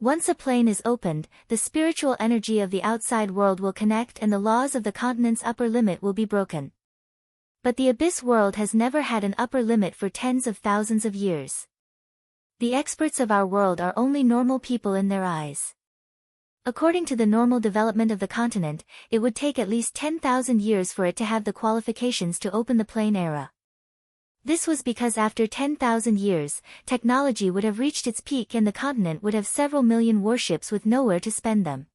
Once a plane is opened, the spiritual energy of the outside world will connect and the laws of the continent's upper limit will be broken. But the abyss world has never had an upper limit for tens of thousands of years. The experts of our world are only normal people in their eyes. According to the normal development of the continent, it would take at least 10,000 years for it to have the qualifications to open the plane era. This was because after 10,000 years, technology would have reached its peak and the continent would have several million warships with nowhere to spend them.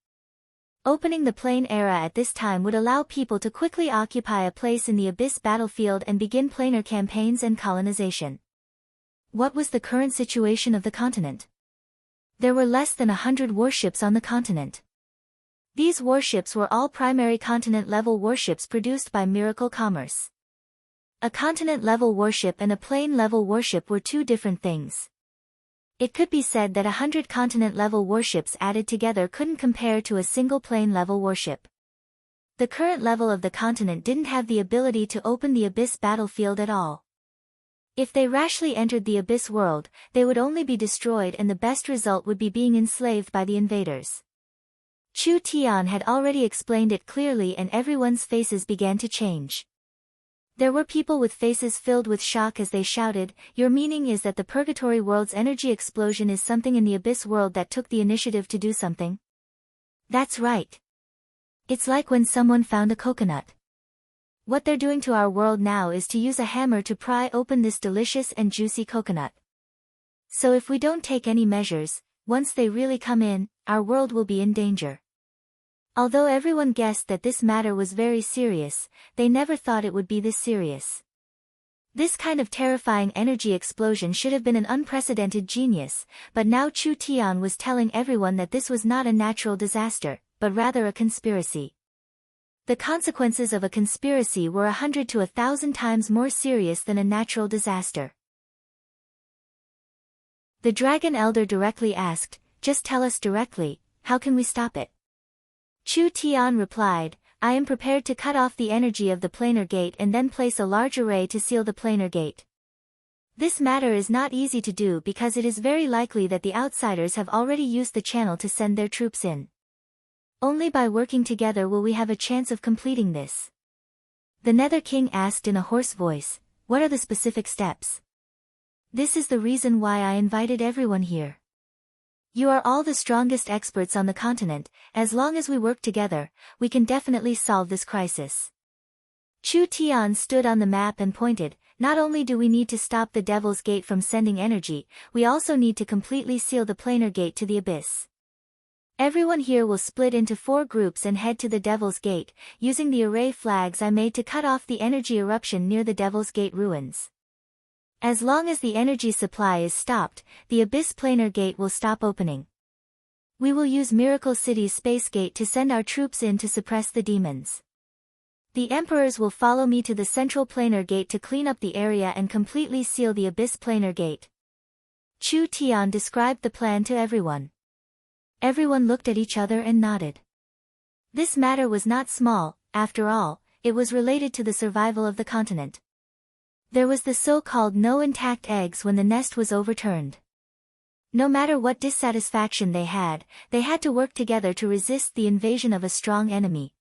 Opening the plane era at this time would allow people to quickly occupy a place in the abyss battlefield and begin planar campaigns and colonization. What was the current situation of the continent? There were less than 100 warships on the continent. These warships were all primary continent-level warships produced by Miracle Commerce. A continent-level warship and a plane-level warship were two different things. It could be said that 100 continent-level warships added together couldn't compare to a single plane-level warship. The current level of the continent didn't have the ability to open the abyss battlefield at all. If they rashly entered the abyss world, they would only be destroyed and the best result would be being enslaved by the invaders. Chu Tian had already explained it clearly and everyone's faces began to change. There were people with faces filled with shock as they shouted, your meaning is that the purgatory world's energy explosion is something in the abyss world that took the initiative to do something? That's right. It's like when someone found a coconut. What they're doing to our world now is to use a hammer to pry open this delicious and juicy coconut. So if we don't take any measures, once they really come in, our world will be in danger. Although everyone guessed that this matter was very serious, they never thought it would be this serious. This kind of terrifying energy explosion should have been an unprecedented genius, but now Chu Tian was telling everyone that this was not a natural disaster, but rather a conspiracy. The consequences of a conspiracy were 100 to 1,000 times more serious than a natural disaster. The Dragon Elder directly asked, just tell us directly, how can we stop it? Chu Tian replied, I am prepared to cut off the energy of the planar gate and then place a large array to seal the planar gate. This matter is not easy to do because it is very likely that the outsiders have already used the channel to send their troops in. Only by working together will we have a chance of completing this. The Nether King asked in a hoarse voice, what are the specific steps? This is the reason why I invited everyone here. You are all the strongest experts on the continent, as long as we work together, we can definitely solve this crisis. Chu Tian stood on the map and pointed, not only do we need to stop the Devil's Gate from sending energy, we also need to completely seal the planar gate to the abyss. Everyone here will split into 4 groups and head to the Devil's Gate, using the array flags I made to cut off the energy eruption near the Devil's Gate ruins. As long as the energy supply is stopped, the Abyss Planar Gate will stop opening. We will use Miracle City's Space Gate to send our troops in to suppress the demons. The Emperors will follow me to the Central Planar Gate to clean up the area and completely seal the Abyss Planar Gate. Chu Tian described the plan to everyone. Everyone looked at each other and nodded. This matter was not small, after all, it was related to the survival of the continent. There was the so-called no intact eggs when the nest was overturned. No matter what dissatisfaction they had to work together to resist the invasion of a strong enemy.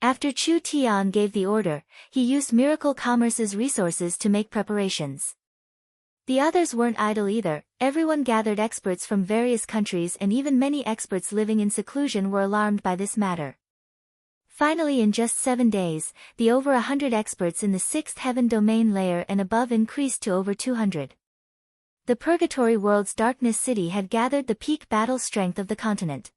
After Chu Tian gave the order, he used Miracle Commerce's resources to make preparations. The others weren't idle either, everyone gathered experts from various countries and even many experts living in seclusion were alarmed by this matter. Finally, in just 7 days, the over 100 experts in the 6th heaven domain layer and above increased to over 200. The Purgatory World's Darkness City had gathered the peak battle strength of the continent.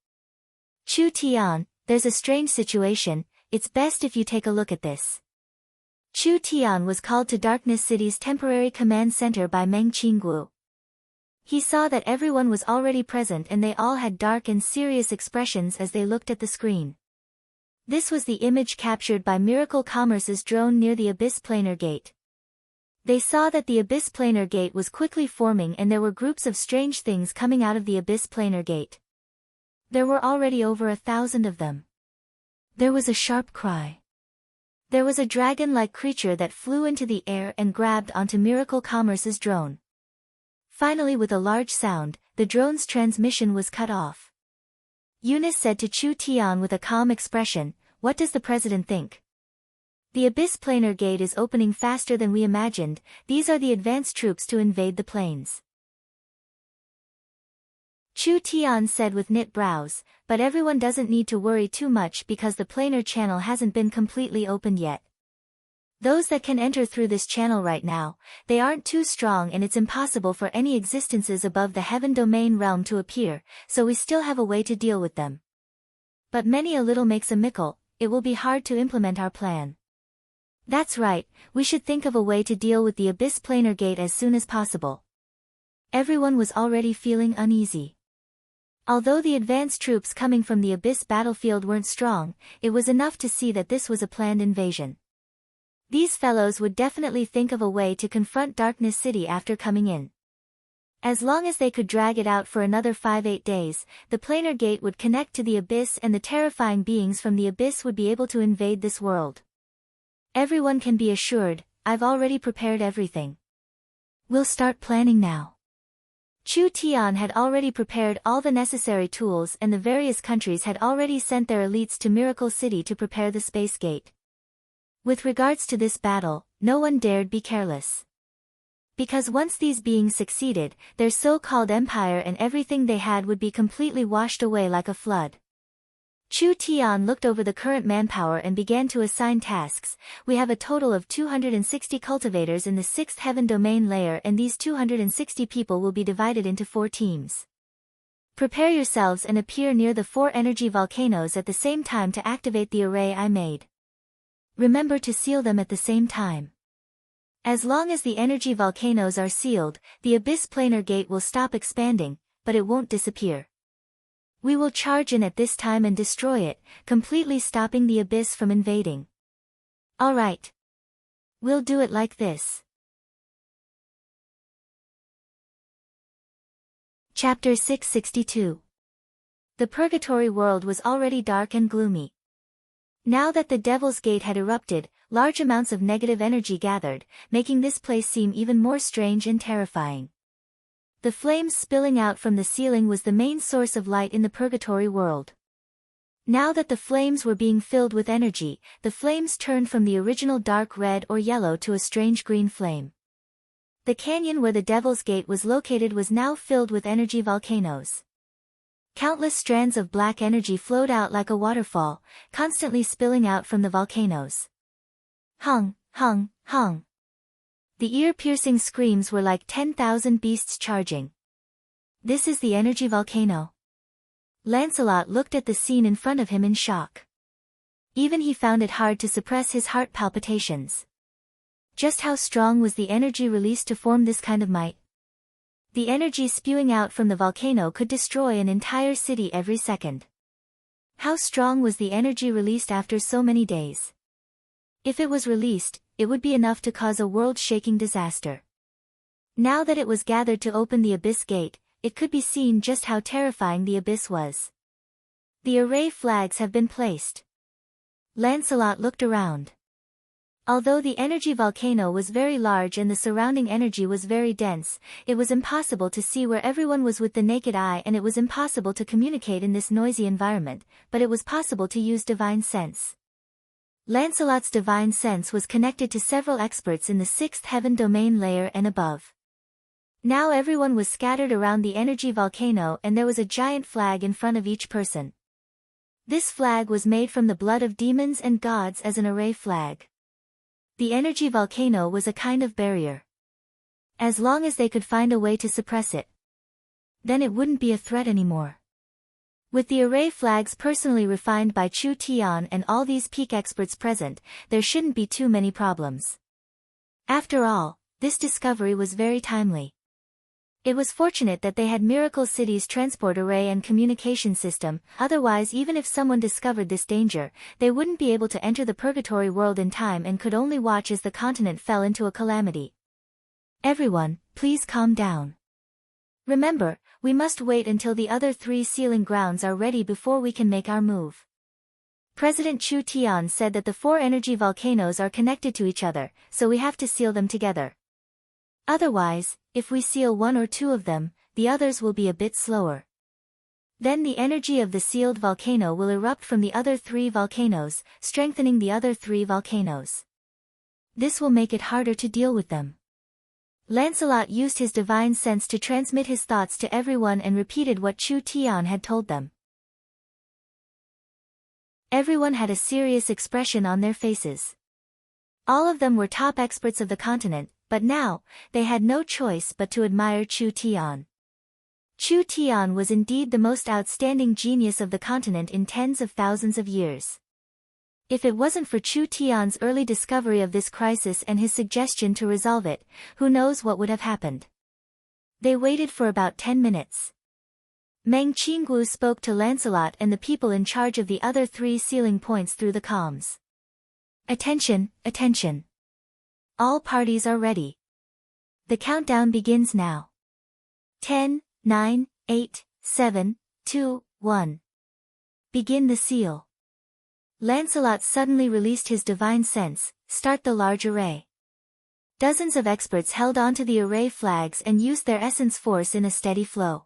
Chu Tian, there's a strange situation, it's best if you take a look at this. Chu Tian was called to Darkness City's temporary command center by Meng Qingguo. He saw that everyone was already present and they all had dark and serious expressions as they looked at the screen. This was the image captured by Miracle Commerce's drone near the Abyss Planar Gate. They saw that the Abyss Planar Gate was quickly forming and there were groups of strange things coming out of the Abyss Planar Gate. There were already over 1,000 of them. There was a sharp cry. There was a dragon-like creature that flew into the air and grabbed onto Miracle Commerce's drone. Finally, with a large sound, the drone's transmission was cut off. Eunice said to Chu Tian with a calm expression, "What does the president think?" "The Abyss Planar Gate is opening faster than we imagined, these are the advanced troops to invade the plains." Chu Tian said with knit brows, "But everyone doesn't need to worry too much because the planar channel hasn't been completely opened yet. Those that can enter through this channel right now, they aren't too strong and it's impossible for any existences above the heaven domain realm to appear, so we still have a way to deal with them. But many a little makes a mickle, it will be hard to implement our plan." "That's right, we should think of a way to deal with the Abyss Planar Gate as soon as possible." Everyone was already feeling uneasy. Although the advanced troops coming from the Abyss battlefield weren't strong, it was enough to see that this was a planned invasion. These fellows would definitely think of a way to confront Darkness City after coming in. As long as they could drag it out for another 5-8 days, the planar gate would connect to the Abyss and the terrifying beings from the Abyss would be able to invade this world. Everyone can be assured, I've already prepared everything. We'll start planning now. Chu Tian had already prepared all the necessary tools and the various countries had already sent their elites to Miracle City to prepare the space gate. With regards to this battle, no one dared be careless. Because once these beings succeeded, their so-called empire and everything they had would be completely washed away like a flood. Chu Tian looked over the current manpower and began to assign tasks. We have a total of 260 cultivators in the 6th heaven domain layer and these 260 people will be divided into 4 teams. Prepare yourselves and appear near the 4 energy volcanoes at the same time to activate the array I made. Remember to seal them at the same time. As long as the energy volcanoes are sealed, the Abyss Planar Gate will stop expanding, but it won't disappear. We will charge in at this time and destroy it, completely stopping the Abyss from invading. Alright. We'll do it like this. Chapter 662. The Purgatory world was already dark and gloomy. Now that the Devil's Gate had erupted, large amounts of negative energy gathered, making this place seem even more strange and terrifying. The flames spilling out from the ceiling was the main source of light in the Purgatory world. Now that the flames were being filled with energy, the flames turned from the original dark red or yellow to a strange green flame. The canyon where the Devil's Gate was located was now filled with energy volcanoes. Countless strands of black energy flowed out like a waterfall, constantly spilling out from the volcanoes. Hung, hung, hung. The ear-piercing screams were like 10,000 beasts charging. This is the energy volcano. Lancelot looked at the scene in front of him in shock. Even he found it hard to suppress his heart palpitations. Just how strong was the energy released to form this kind of might? The energy spewing out from the volcano could destroy an entire city every second. How strong was the energy released after so many days? If it was released, it would be enough to cause a world-shaking disaster. Now that it was gathered to open the Abyss Gate, it could be seen just how terrifying the abyss was. The array flags have been placed. Lancelot looked around. Although the energy volcano was very large and the surrounding energy was very dense, it was impossible to see where everyone was with the naked eye, and it was impossible to communicate in this noisy environment, but it was possible to use divine sense. Lancelot's divine sense was connected to several experts in the 6th heaven domain layer and above. Now everyone was scattered around the energy volcano, and there was a giant flag in front of each person. This flag was made from the blood of demons and gods as an array flag. The energy volcano was a kind of barrier. As long as they could find a way to suppress it, then it wouldn't be a threat anymore. With the array flags personally refined by Chu Tian and all these peak experts present, there shouldn't be too many problems. After all, this discovery was very timely. It was fortunate that they had Miracle City's transport array and communication system, otherwise even if someone discovered this danger, they wouldn't be able to enter the purgatory world in time and could only watch as the continent fell into a calamity. Everyone, please calm down. Remember, we must wait until the other 3 sealing grounds are ready before we can make our move. President Chu Tian said that the 4 energy volcanoes are connected to each other, so we have to seal them together. Otherwise, if we seal 1 or 2 of them, the others will be a bit slower. Then the energy of the sealed volcano will erupt from the other 3 volcanoes, strengthening the other 3 volcanoes. This will make it harder to deal with them. Lancelot used his divine sense to transmit his thoughts to everyone and repeated what Chu Tian had told them. Everyone had a serious expression on their faces. All of them were top experts of the continent, but now, they had no choice but to admire Chu Tian. Chu Tian was indeed the most outstanding genius of the continent in tens of thousands of years. If it wasn't for Chu Tian's early discovery of this crisis and his suggestion to resolve it, who knows what would have happened. They waited for about 10 minutes. Meng Qinggu spoke to Lancelot and the people in charge of the other 3 sealing points through the comms. Attention, attention. All parties are ready. The countdown begins now. 10, 9, 8, 7, 2, 1. Begin the seal. Lancelot suddenly released his divine sense, start the large array. Dozens of experts held onto the array flags and used their essence force in a steady flow.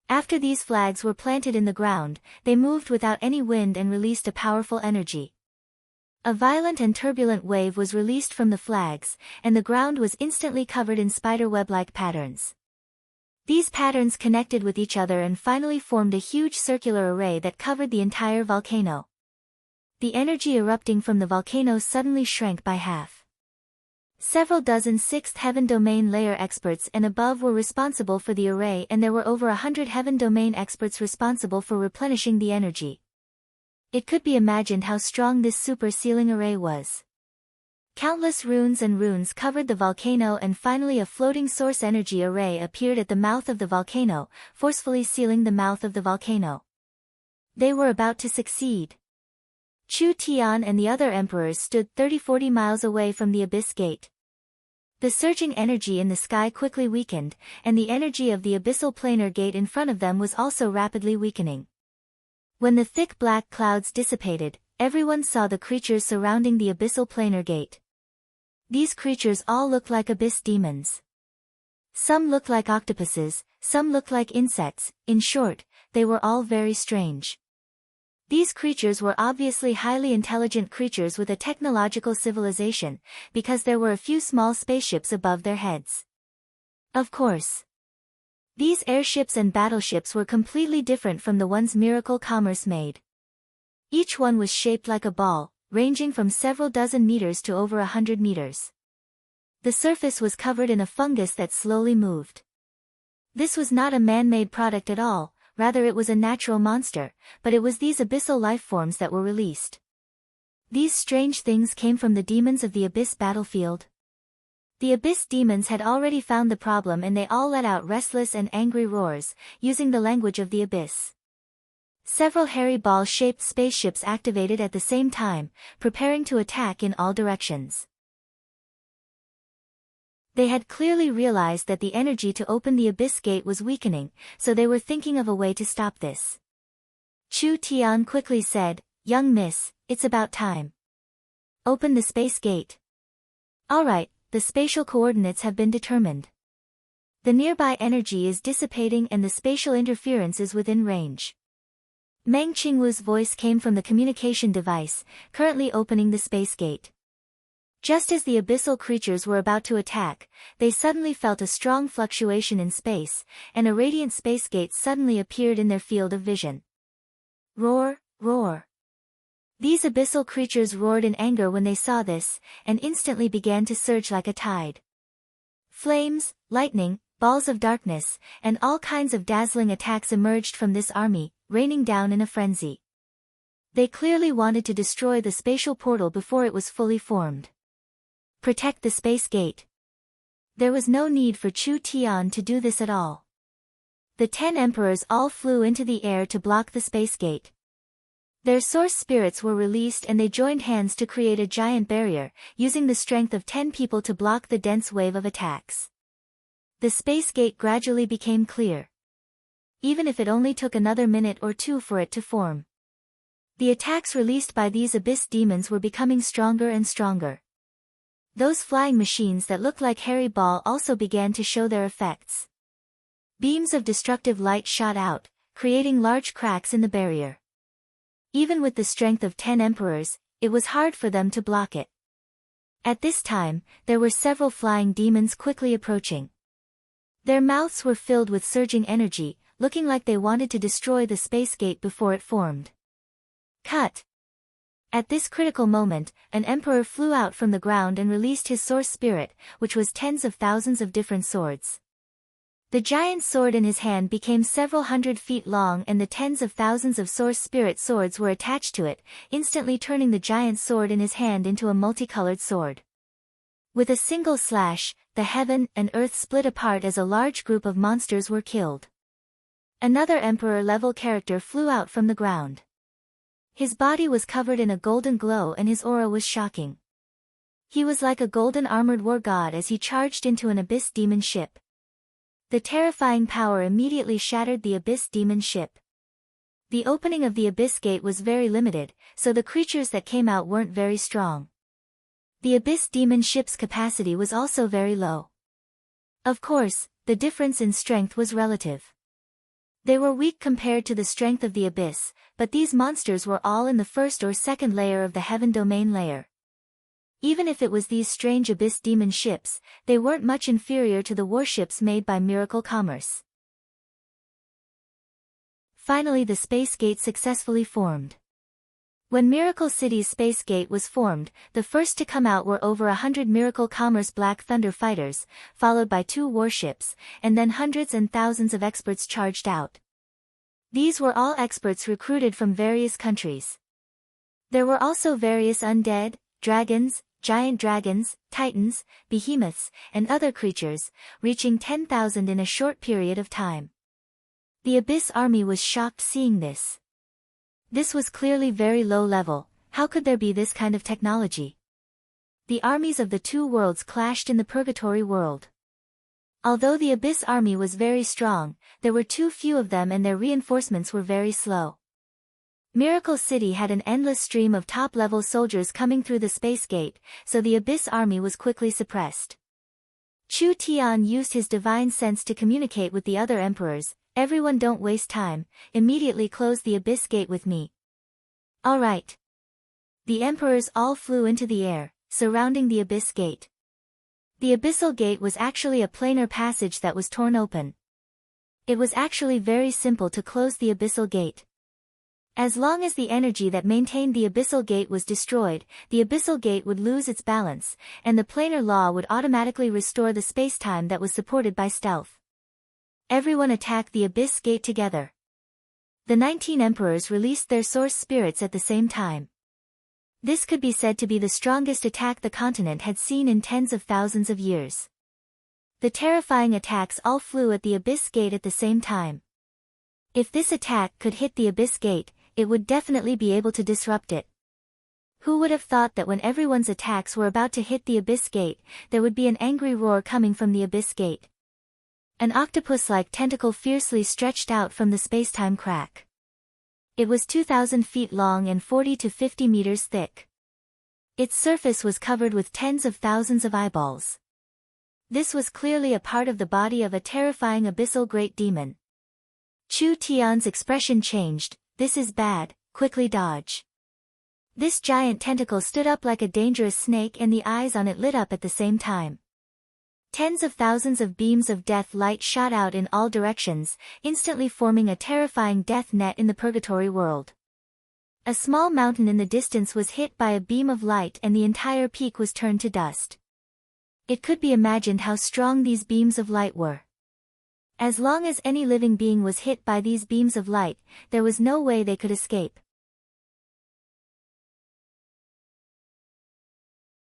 After these flags were planted in the ground, they moved without any wind and released a powerful energy. A violent and turbulent wave was released from the flags, and the ground was instantly covered in spiderweb-like patterns. These patterns connected with each other and finally formed a huge circular array that covered the entire volcano. The energy erupting from the volcano suddenly shrank by half. Several dozen 6th heaven domain layer experts and above were responsible for the array, and there were over 100 heaven domain experts responsible for replenishing the energy. It could be imagined how strong this super sealing array was. Countless runes and runes covered the volcano, and finally a floating source energy array appeared at the mouth of the volcano, forcefully sealing the mouth of the volcano. They were about to succeed. Chu Tian and the other emperors stood 30-40 miles away from the Abyss Gate. The surging energy in the sky quickly weakened, and the energy of the abyssal planar gate in front of them was also rapidly weakening. When the thick black clouds dissipated, everyone saw the creatures surrounding the abyssal planar gate. These creatures all looked like abyss demons. Some looked like octopuses, some looked like insects. In short, they were all very strange. These creatures were obviously highly intelligent creatures with a technological civilization, because there were a few small spaceships above their heads. Of course, these airships and battleships were completely different from the ones Miracle Commerce made. Each one was shaped like a ball, ranging from several dozen meters to over 100 meters. The surface was covered in a fungus that slowly moved. This was not a man-made product at all, rather it was a natural monster, but it was these abyssal life forms that were released. These strange things came from the demons of the Abyss battlefield. The Abyss demons had already found the problem and they all let out restless and angry roars, using the language of the Abyss. Several hairy ball-shaped spaceships activated at the same time, preparing to attack in all directions. They had clearly realized that the energy to open the Abyss gate was weakening, so they were thinking of a way to stop this. Chu Tian quickly said, "Young miss, it's about time. Open the space gate." "Alright, the spatial coordinates have been determined. The nearby energy is dissipating and the spatial interference is within range." Meng Qingwu's voice came from the communication device, currently opening the space gate. Just as the abyssal creatures were about to attack, they suddenly felt a strong fluctuation in space, and a radiant space gate suddenly appeared in their field of vision. Roar, roar. These abyssal creatures roared in anger when they saw this, and instantly began to surge like a tide. Flames, lightning, balls of darkness, and all kinds of dazzling attacks emerged from this army, raining down in a frenzy. They clearly wanted to destroy the spatial portal before it was fully formed. Protect the space gate. There was no need for Chu Tian to do this at all. The 10 emperors all flew into the air to block the space gate. Their source spirits were released and they joined hands to create a giant barrier, using the strength of 10 people to block the dense wave of attacks. The space gate gradually became clear. Even if it only took another minute or two for it to form. The attacks released by these abyss demons were becoming stronger and stronger. Those flying machines that looked like hairy ball also began to show their effects. Beams of destructive light shot out, creating large cracks in the barrier. Even with the strength of 10 emperors, it was hard for them to block it. At this time, there were several flying demons quickly approaching. Their mouths were filled with surging energy, looking like they wanted to destroy the space gate before it formed. Cut! At this critical moment, an emperor flew out from the ground and released his source spirit, which was tens of thousands of different swords. The giant sword in his hand became several hundred feet long and the tens of thousands of source spirit swords were attached to it, instantly turning the giant sword in his hand into a multicolored sword. With a single slash, the heaven and earth split apart as a large group of monsters were killed. Another emperor-level character flew out from the ground. His body was covered in a golden glow and his aura was shocking. He was like a golden armored war god as he charged into an abyss demon ship. The terrifying power immediately shattered the abyss demon ship. The opening of the abyss gate was very limited, so the creatures that came out weren't very strong. The abyss demon ship's capacity was also very low. Of course, the difference in strength was relative. They were weak compared to the strength of the abyss, but these monsters were all in the first or second layer of the heaven domain layer. Even if it was these strange abyss demon ships, they weren't much inferior to the warships made by Miracle Commerce. Finally the space gate successfully formed. When Miracle City's space gate was formed, the first to come out were over 100 Miracle Commerce Black Thunder fighters, followed by 2 warships, and then hundreds and thousands of experts charged out. These were all experts recruited from various countries. There were also various undead, dragons, giant dragons, titans, behemoths, and other creatures, reaching 10,000 in a short period of time. The Abyss army was shocked seeing this. This was clearly very low level. How could there be this kind of technology? The armies of the 2 worlds clashed in the Purgatory world. Although the Abyss army was very strong, there were too few of them and their reinforcements were very slow. Miracle City had an endless stream of top-level soldiers coming through the space gate, so the Abyss army was quickly suppressed. Chu Tian used his divine sense to communicate with the other emperors. "Everyone, don't waste time, immediately close the Abyss gate with me." "All right." The emperors all flew into the air, surrounding the Abyss gate. The abyssal gate was actually a planar passage that was torn open. It was actually very simple to close the abyssal gate. As long as the energy that maintained the abyssal gate was destroyed, the abyssal gate would lose its balance, and the planar law would automatically restore the spacetime that was supported by stealth. Everyone attacked the abyss gate together. The 19 emperors released their source spirits at the same time. This could be said to be the strongest attack the continent had seen in tens of thousands of years. The terrifying attacks all flew at the abyss gate at the same time. If this attack could hit the abyss gate, it would definitely be able to disrupt it. Who would have thought that when everyone's attacks were about to hit the abyss gate, there would be an angry roar coming from the abyss gate? An octopus-like tentacle fiercely stretched out from the spacetime crack. It was 2,000 feet long and 40 to 50 meters thick. Its surface was covered with tens of thousands of eyeballs. This was clearly a part of the body of a terrifying abyssal great demon. Chu Tian's expression changed. "This is bad, quickly dodge." This giant tentacle stood up like a dangerous snake and the eyes on it lit up at the same time. Tens of thousands of beams of death light shot out in all directions, instantly forming a terrifying death net in the purgatory world. A small mountain in the distance was hit by a beam of light and the entire peak was turned to dust. It could be imagined how strong these beams of light were. As long as any living being was hit by these beams of light, there was no way they could escape.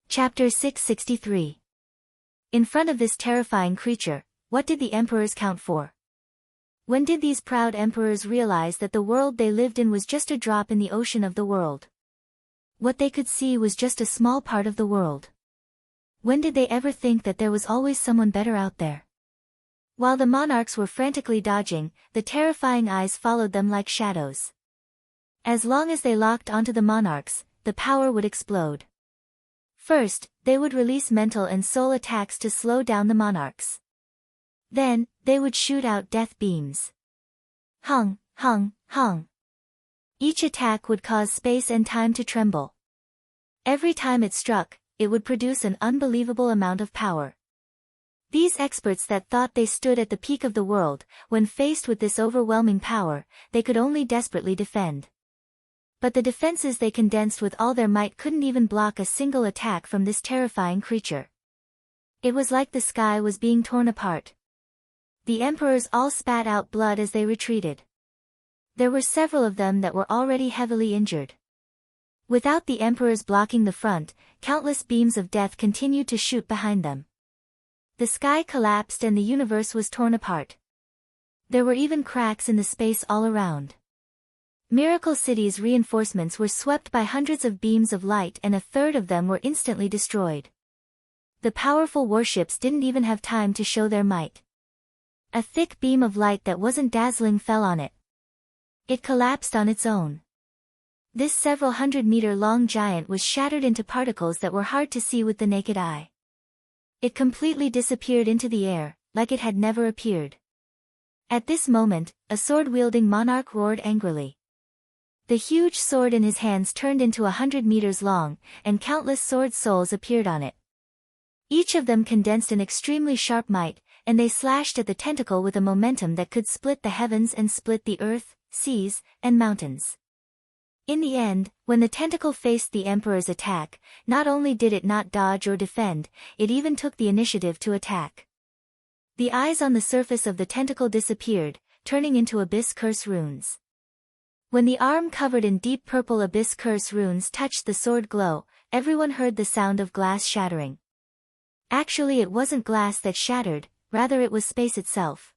Chapter 663. In front of this terrifying creature, what did the emperors count for? When did these proud emperors realize that the world they lived in was just a drop in the ocean of the world? What they could see was just a small part of the world. When did they ever think that there was always someone better out there? While the monarchs were frantically dodging, the terrifying eyes followed them like shadows. As long as they locked onto the monarchs, the power would explode. First, they would release mental and soul attacks to slow down the monarchs. Then, they would shoot out death beams. Hung, hung, hung. Each attack would cause space and time to tremble. Every time it struck, it would produce an unbelievable amount of power. These experts that thought they stood at the peak of the world, when faced with this overwhelming power, they could only desperately defend. But the defenses they condensed with all their might couldn't even block a single attack from this terrifying creature. It was like the sky was being torn apart. The emperors all spat out blood as they retreated. There were several of them that were already heavily injured. Without the emperors blocking the front, countless beams of death continued to shoot behind them. The sky collapsed and the universe was torn apart. There were even cracks in the space all around. Miracle City's reinforcements were swept by hundreds of beams of light and a third of them were instantly destroyed. The powerful warships didn't even have time to show their might. A thick beam of light that wasn't dazzling fell on it. It collapsed on its own. This several hundred-meter-long giant was shattered into particles that were hard to see with the naked eye. It completely disappeared into the air, like it had never appeared. At this moment, a sword-wielding monarch roared angrily. The huge sword in his hands turned into 100 meters long, and countless sword souls appeared on it. Each of them condensed an extremely sharp might, and they slashed at the tentacle with a momentum that could split the heavens and split the earth, seas, and mountains. In the end, when the tentacle faced the Emperor's attack, not only did it not dodge or defend, it even took the initiative to attack. The eyes on the surface of the tentacle disappeared, turning into abyss curse runes. When the arm covered in deep purple abyss curse runes touched the sword glow, everyone heard the sound of glass shattering. Actually, it wasn't glass that shattered, rather it was space itself.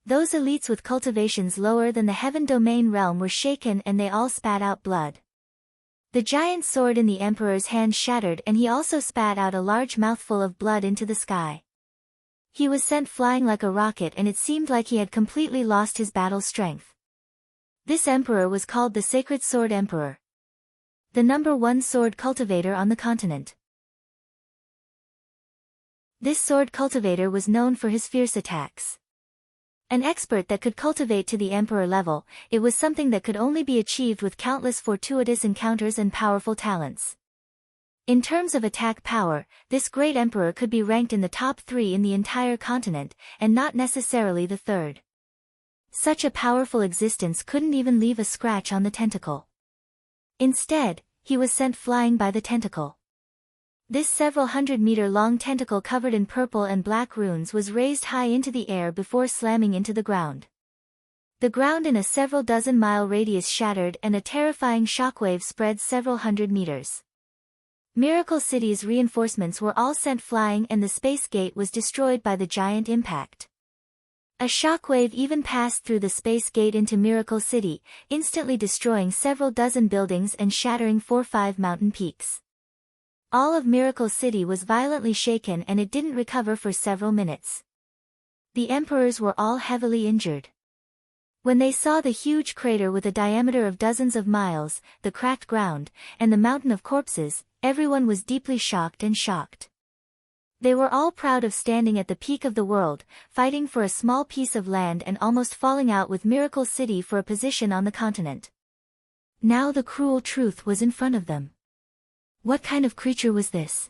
Those elites with cultivations lower than the heaven domain realm were shaken and they all spat out blood. The giant sword in the Emperor's hand shattered and he also spat out a large mouthful of blood into the sky. He was sent flying like a rocket and it seemed like he had completely lost his battle strength. This emperor was called the Sacred Sword Emperor, the #1 sword cultivator on the continent. This sword cultivator was known for his fierce attacks. An expert that could cultivate to the emperor level, it was something that could only be achieved with countless fortuitous encounters and powerful talents. In terms of attack power, this great emperor could be ranked in the top 3 in the entire continent, and not necessarily the third. Such a powerful existence couldn't even leave a scratch on the tentacle. Instead, he was sent flying by the tentacle. This several hundred-meter-long tentacle covered in purple and black runes was raised high into the air before slamming into the ground. The ground in a several dozen-mile radius shattered and a terrifying shockwave spread several hundred meters. Miracle City's reinforcements were all sent flying and the space gate was destroyed by the giant impact. A shockwave even passed through the space gate into Miracle City, instantly destroying several dozen buildings and shattering 4-5 mountain peaks. All of Miracle City was violently shaken and it didn't recover for several minutes. The emperors were all heavily injured. When they saw the huge crater with a diameter of dozens of miles, the cracked ground, and the mountain of corpses, everyone was deeply shocked and shocked. They were all proud of standing at the peak of the world, fighting for a small piece of land and almost falling out with Miracle City for a position on the continent. Now the cruel truth was in front of them. What kind of creature was this?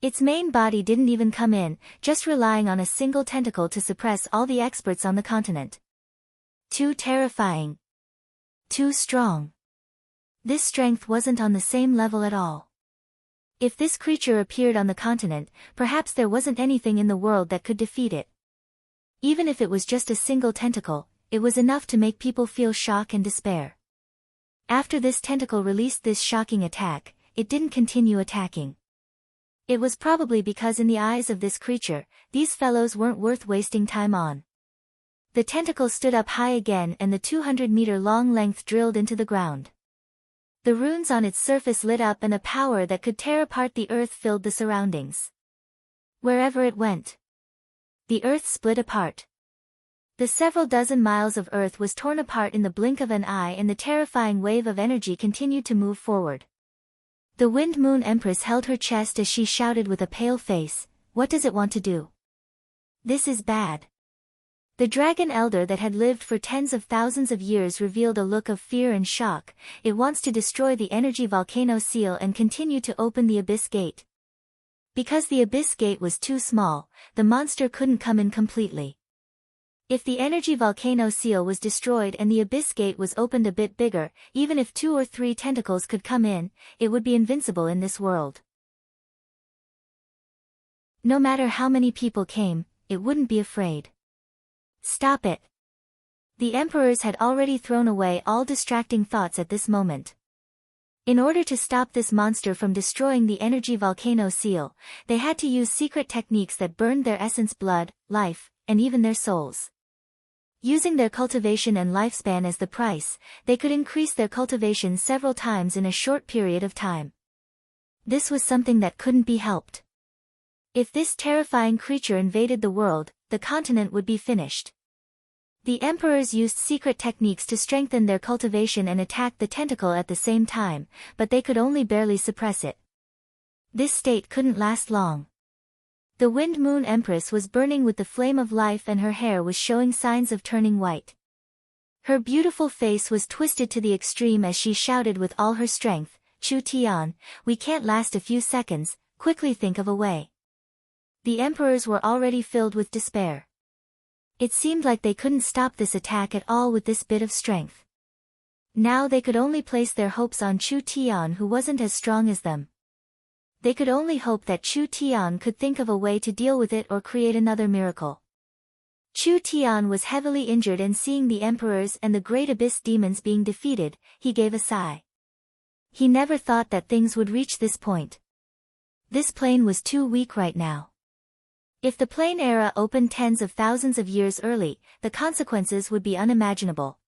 Its main body didn't even come in, just relying on a single tentacle to suppress all the experts on the continent. Too terrifying. Too strong. This strength wasn't on the same level at all. If this creature appeared on the continent, perhaps there wasn't anything in the world that could defeat it. Even if it was just a single tentacle, it was enough to make people feel shock and despair. After this tentacle released this shocking attack, it didn't continue attacking. It was probably because in the eyes of this creature, these fellows weren't worth wasting time on. The tentacle stood up high again and the 200-meter-long length drilled into the ground. The runes on its surface lit up and a power that could tear apart the earth filled the surroundings. Wherever it went, the earth split apart. The several dozen miles of earth was torn apart in the blink of an eye and the terrifying wave of energy continued to move forward. The Wind Moon Empress held her chest as she shouted with a pale face, "What does it want to do? This is bad." The dragon elder that had lived for tens of thousands of years revealed a look of fear and shock. It wants to destroy the energy volcano seal and continue to open the abyss gate. Because the abyss gate was too small, the monster couldn't come in completely. If the energy volcano seal was destroyed and the abyss gate was opened a bit bigger, even if 2 or 3 tentacles could come in, it would be invincible in this world. No matter how many people came, it wouldn't be afraid. Stop it. The emperors had already thrown away all distracting thoughts at this moment. In order to stop this monster from destroying the energy volcano seal, they had to use secret techniques that burned their essence, blood, life, and even their souls. Using their cultivation and lifespan as the price, they could increase their cultivation several times in a short period of time. This was something that couldn't be helped. If this terrifying creature invaded the world, the continent would be finished. The emperors used secret techniques to strengthen their cultivation and attack the tentacle at the same time, but they could only barely suppress it. This state couldn't last long. The Wind Moon Empress was burning with the flame of life and her hair was showing signs of turning white. Her beautiful face was twisted to the extreme as she shouted with all her strength, "Chu Tian, we can't last a few seconds, quickly think of a way." The emperors were already filled with despair. It seemed like they couldn't stop this attack at all with this bit of strength. Now they could only place their hopes on Chu Tian, who wasn't as strong as them. They could only hope that Chu Tian could think of a way to deal with it or create another miracle. Chu Tian was heavily injured and seeing the emperors and the great abyss demons being defeated, he gave a sigh. He never thought that things would reach this point. This plane was too weak right now. If the plane era opened tens of thousands of years early, the consequences would be unimaginable.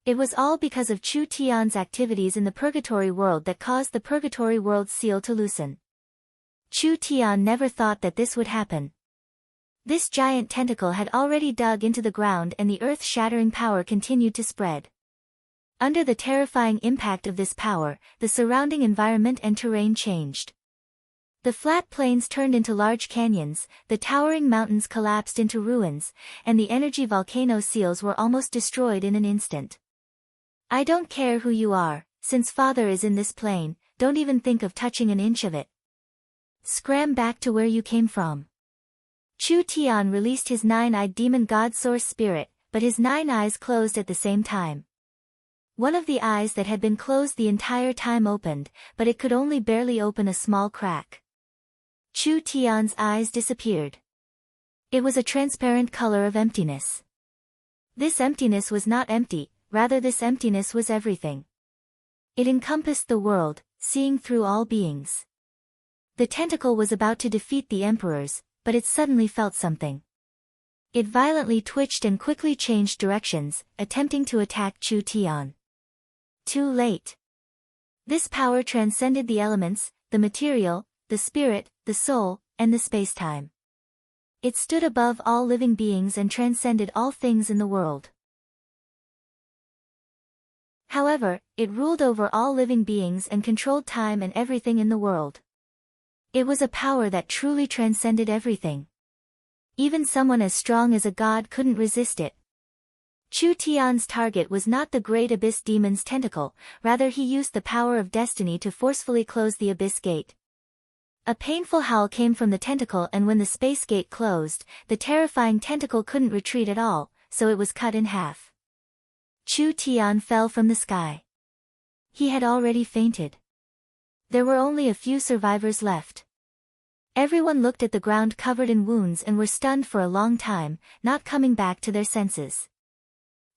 It was all because of Chu Tian's activities in the Purgatory world that caused the Purgatory world's seal to loosen. Chu Tian never thought that this would happen. This giant tentacle had already dug into the ground and the earth-shattering power continued to spread. Under the terrifying impact of this power, the surrounding environment and terrain changed. The flat plains turned into large canyons, the towering mountains collapsed into ruins, and the energy volcano seals were almost destroyed in an instant. "I don't care who you are, since Father is in this plane, don't even think of touching an inch of it. Scram back to where you came from." Chu Tian released his 9-eyed demon god Source Spirit, but his 9 eyes closed at the same time. One of the eyes that had been closed the entire time opened, but it could only barely open a small crack. Chu Tian's eyes disappeared. It was a transparent color of emptiness. This emptiness was not empty, rather this emptiness was everything. It encompassed the world, seeing through all beings. The tentacle was about to defeat the emperors, but it suddenly felt something. It violently twitched and quickly changed directions, attempting to attack Chu Tian. Too late. This power transcended the elements, the material, the spirit, the soul, and the space-time. It stood above all living beings and transcended all things in the world. However, it ruled over all living beings and controlled time and everything in the world. It was a power that truly transcended everything. Even someone as strong as a god couldn't resist it. Chu Tian's target was not the great abyss demon's tentacle, rather he used the power of destiny to forcefully close the abyss gate. A painful howl came from the tentacle, and when the space gate closed, the terrifying tentacle couldn't retreat at all, so it was cut in half. Chu Tian fell from the sky. He had already fainted. There were only a few survivors left. Everyone looked at the ground covered in wounds and were stunned for a long time, not coming back to their senses.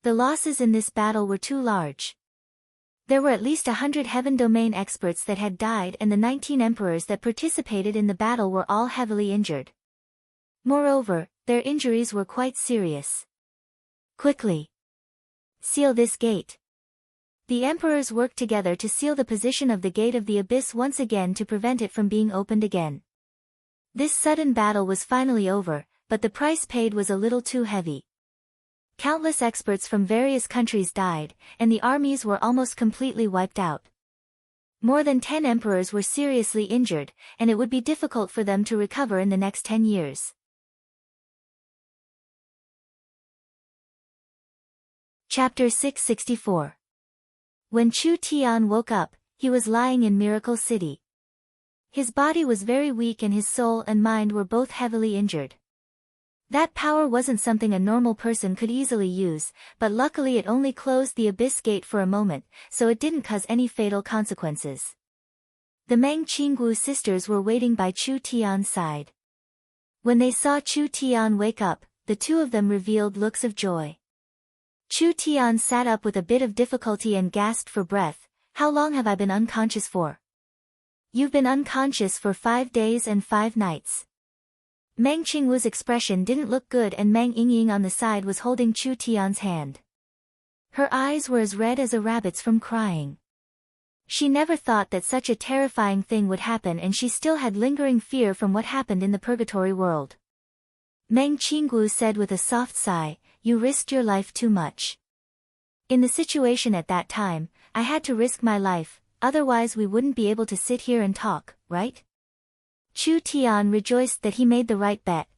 The losses in this battle were too large. There were at least 100 Heaven Domain experts that had died, and the 19 emperors that participated in the battle were all heavily injured. Moreover, their injuries were quite serious. Quickly! Seal this gate. The emperors worked together to seal the position of the gate of the abyss once again to prevent it from being opened again. This sudden battle was finally over, but the price paid was a little too heavy. Countless experts from various countries died, and the armies were almost completely wiped out. More than 10 emperors were seriously injured, and it would be difficult for them to recover in the next 10 years. Chapter 664. When Chu Tian woke up, he was lying in Miracle City. His body was very weak and his soul and mind were both heavily injured. That power wasn't something a normal person could easily use, but luckily it only closed the abyss gate for a moment, so it didn't cause any fatal consequences. The Meng Qinggu sisters were waiting by Chu Tian's side. When they saw Chu Tian wake up, the two of them revealed looks of joy. Chu Tian sat up with a bit of difficulty and gasped for breath. "How long have I been unconscious for?" "You've been unconscious for 5 days and 5 nights. Meng Qingwu's expression didn't look good, and Meng Yingying on the side was holding Chu Tian's hand. Her eyes were as red as a rabbit's from crying. She never thought that such a terrifying thing would happen, and she still had lingering fear from what happened in the purgatory world. Meng Qingwu said with a soft sigh, "You risked your life too much." "In the situation at that time, I had to risk my life, otherwise we wouldn't be able to sit here and talk, right?" Chu Tian rejoiced that he made the right bet.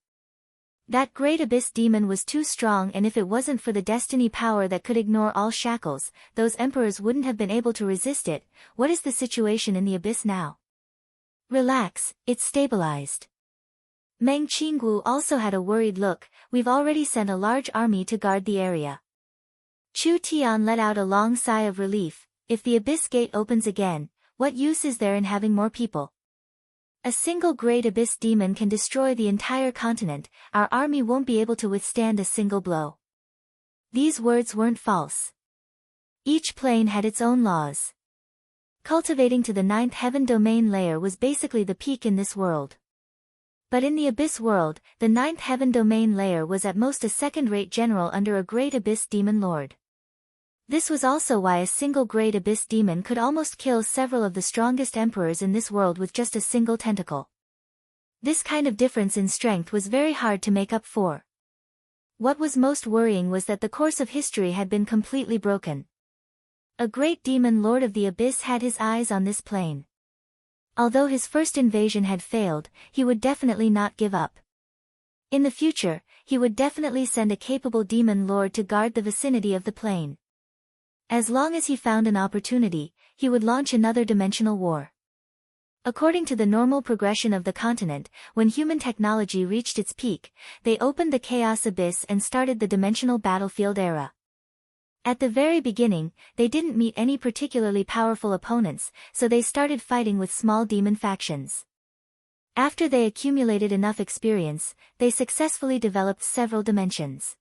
That great abyss demon was too strong, and if it wasn't for the destiny power that could ignore all shackles, those emperors wouldn't have been able to resist it. What is the situation in the abyss now? Relax, it's stabilized. Meng Qinggu also had a worried look. We've already sent a large army to guard the area. Chu Tian let out a long sigh of relief. If the abyss gate opens again, what use is there in having more people? A single great abyss demon can destroy the entire continent. Our army won't be able to withstand a single blow. These words weren't false. Each plane had its own laws. Cultivating to the 9th heaven domain layer was basically the peak in this world. But in the abyss world, the 9th heaven domain layer was at most a second-rate general under a great abyss demon lord. This was also why a single great abyss demon could almost kill several of the strongest emperors in this world with just a single tentacle. This kind of difference in strength was very hard to make up for. What was most worrying was that the course of history had been completely broken. A great demon lord of the abyss had his eyes on this plane. Although his first invasion had failed, he would definitely not give up. In the future, he would definitely send a capable demon lord to guard the vicinity of the plane. As long as he found an opportunity, he would launch another dimensional war. According to the normal progression of the continent, when human technology reached its peak, they opened the Chaos Abyss and started the dimensional battlefield era. At the very beginning, they didn't meet any particularly powerful opponents, so they started fighting with small demon factions. After they accumulated enough experience, they successfully developed several dimensions.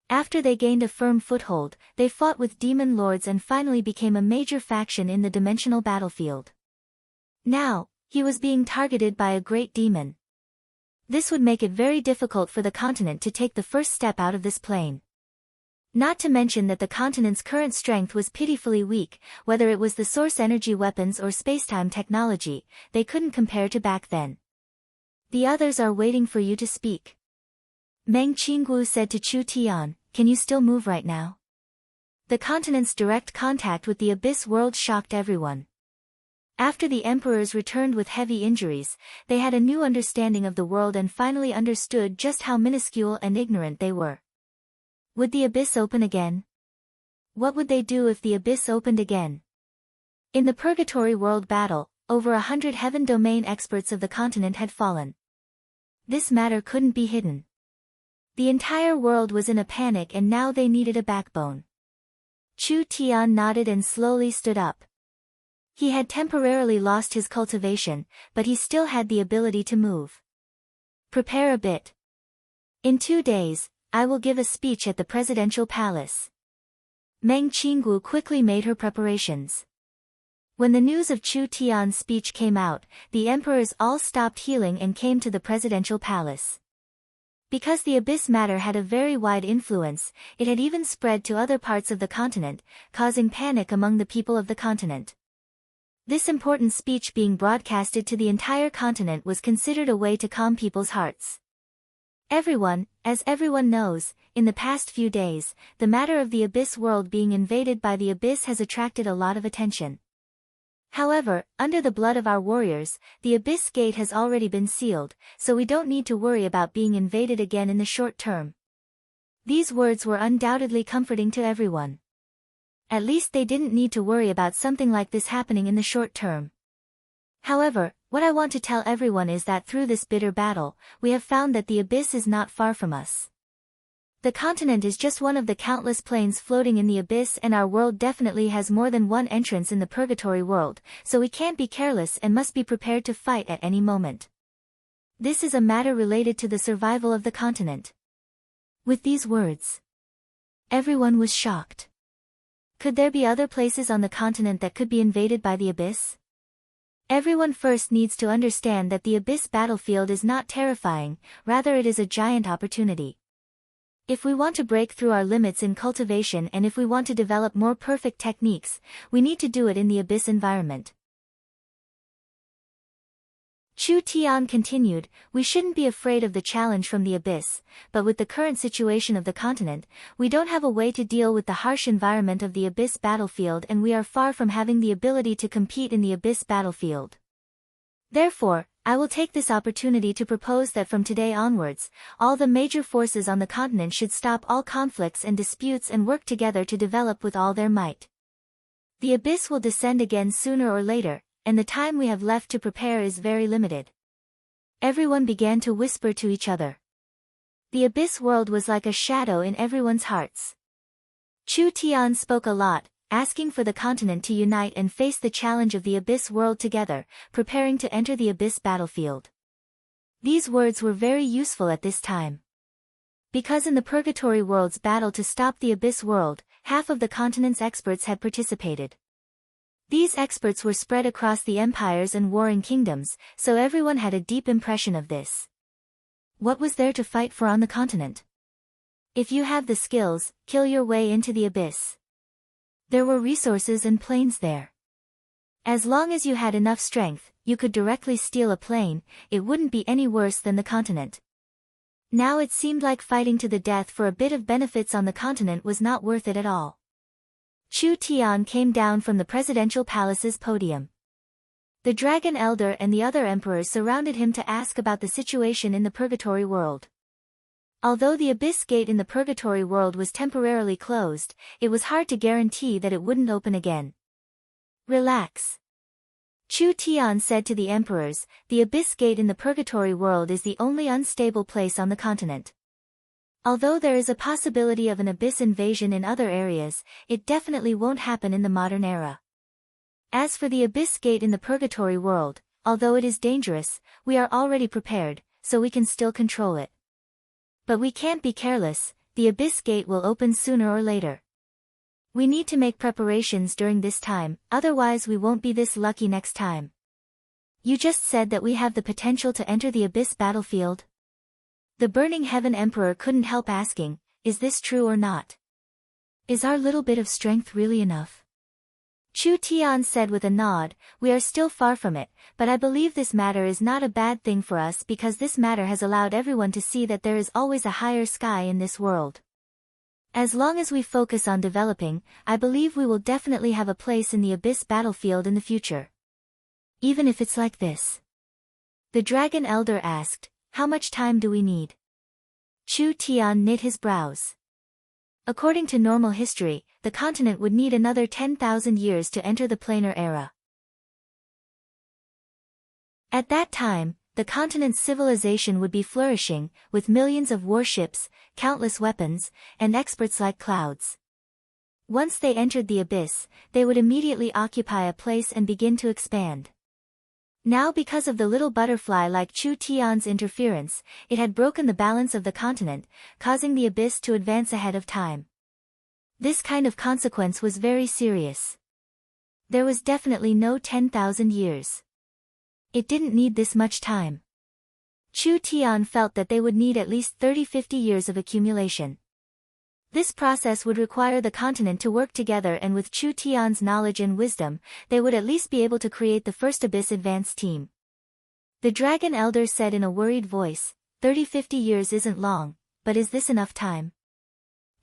After they gained a firm foothold, they fought with demon lords and finally became a major faction in the dimensional battlefield. Now, he was being targeted by a great demon. This would make it very difficult for the continent to take the first step out of this plane. Not to mention that the continent's current strength was pitifully weak, whether it was the source energy weapons or spacetime technology, they couldn't compare to back then. The others are waiting for you to speak. Meng Qinggu said to Chu Tian, "Can you still move right now?" The continent's direct contact with the Abyss world shocked everyone. After the emperors returned with heavy injuries, they had a new understanding of the world and finally understood just how minuscule and ignorant they were. Would the Abyss open again? What would they do if the Abyss opened again? In the Purgatory World battle, over 100 Heaven Domain experts of the continent had fallen. This matter couldn't be hidden. The entire world was in a panic and now they needed a backbone. Chu Tian nodded and slowly stood up. He had temporarily lost his cultivation, but he still had the ability to move. Prepare a bit. In 2 days, I will give a speech at the presidential palace. Meng Qinggu quickly made her preparations. When the news of Chu Tian's speech came out, the emperors all stopped healing and came to the presidential palace. Because the Abyss matter had a very wide influence, it had even spread to other parts of the continent, causing panic among the people of the continent. This important speech being broadcasted to the entire continent was considered a way to calm people's hearts. As everyone knows, in the past few days, the matter of the Abyss world being invaded by the Abyss has attracted a lot of attention. However, under the blood of our warriors, the Abyss Gate has already been sealed, so we don't need to worry about being invaded again in the short term. These words were undoubtedly comforting to everyone. At least they didn't need to worry about something like this happening in the short term. However, what I want to tell everyone is that through this bitter battle, we have found that the Abyss is not far from us. The continent is just one of the countless planes floating in the Abyss, and our world definitely has more than one entrance in the Purgatory world, so we can't be careless and must be prepared to fight at any moment. This is a matter related to the survival of the continent. With these words, everyone was shocked. Could there be other places on the continent that could be invaded by the Abyss? Everyone first needs to understand that the Abyss battlefield is not terrifying, rather it is a giant opportunity. If we want to break through our limits in cultivation and if we want to develop more perfect techniques, we need to do it in the Abyss environment. Chu Tian continued, we shouldn't be afraid of the challenge from the Abyss, but with the current situation of the continent, we don't have a way to deal with the harsh environment of the Abyss battlefield and we are far from having the ability to compete in the Abyss battlefield. Therefore, I will take this opportunity to propose that from today onwards, all the major forces on the continent should stop all conflicts and disputes and work together to develop with all their might. The Abyss will descend again sooner or later, and the time we have left to prepare is very limited. Everyone began to whisper to each other. The Abyss world was like a shadow in everyone's hearts. Chu Tian spoke a lot, asking for the continent to unite and face the challenge of the Abyss world together, preparing to enter the Abyss battlefield. These words were very useful at this time. Because in the Purgatory world's battle to stop the Abyss world, half of the continent's experts had participated. These experts were spread across the empires and warring kingdoms, so everyone had a deep impression of this. What was there to fight for on the continent? If you have the skills, kill your way into the Abyss. There were resources and planes there. As long as you had enough strength, you could directly steal a plane, it wouldn't be any worse than the continent. Now it seemed like fighting to the death for a bit of benefits on the continent was not worth it at all. Chu Tian came down from the presidential palace's podium. The Dragon Elder and the other emperors surrounded him to ask about the situation in the Purgatory world. Although the Abyss Gate in the Purgatory world was temporarily closed, it was hard to guarantee that it wouldn't open again. Relax. Chu Tian said to the emperors, the abyss gate in the purgatory world is the only unstable place on the continent. Although there is a possibility of an abyss invasion in other areas, it definitely won't happen in the modern era. As for the abyss gate in the purgatory world, although it is dangerous, we are already prepared, so we can still control it. But we can't be careless, the abyss gate will open sooner or later. We need to make preparations during this time, otherwise we won't be this lucky next time. You just said that we have the potential to enter the abyss battlefield? The Burning Heaven Emperor couldn't help asking, is this true or not? Is our little bit of strength really enough? Chu Tian said with a nod, we are still far from it, but I believe this matter is not a bad thing for us because this matter has allowed everyone to see that there is always a higher sky in this world. As long as we focus on developing, I believe we will definitely have a place in the abyss battlefield in the future. Even if it's like this. The Dragon Elder asked, how much time do we need? Chu Tian knit his brows. According to normal history, the continent would need another 10,000 years to enter the planar era. At that time, the continent's civilization would be flourishing, with millions of warships, countless weapons, and experts like clouds. Once they entered the abyss, they would immediately occupy a place and begin to expand. Now because of the little butterfly like Chu Tian's interference, it had broken the balance of the continent, causing the abyss to advance ahead of time. This kind of consequence was very serious. There was definitely no 10,000 years. It didn't need this much time. Chu Tian felt that they would need at least 30-50 years of accumulation. This process would require the continent to work together, and with Chu Tian's knowledge and wisdom, they would at least be able to create the first Abyss Advance team. The Dragon Elder said in a worried voice, 30-50 years isn't long, but is this enough time?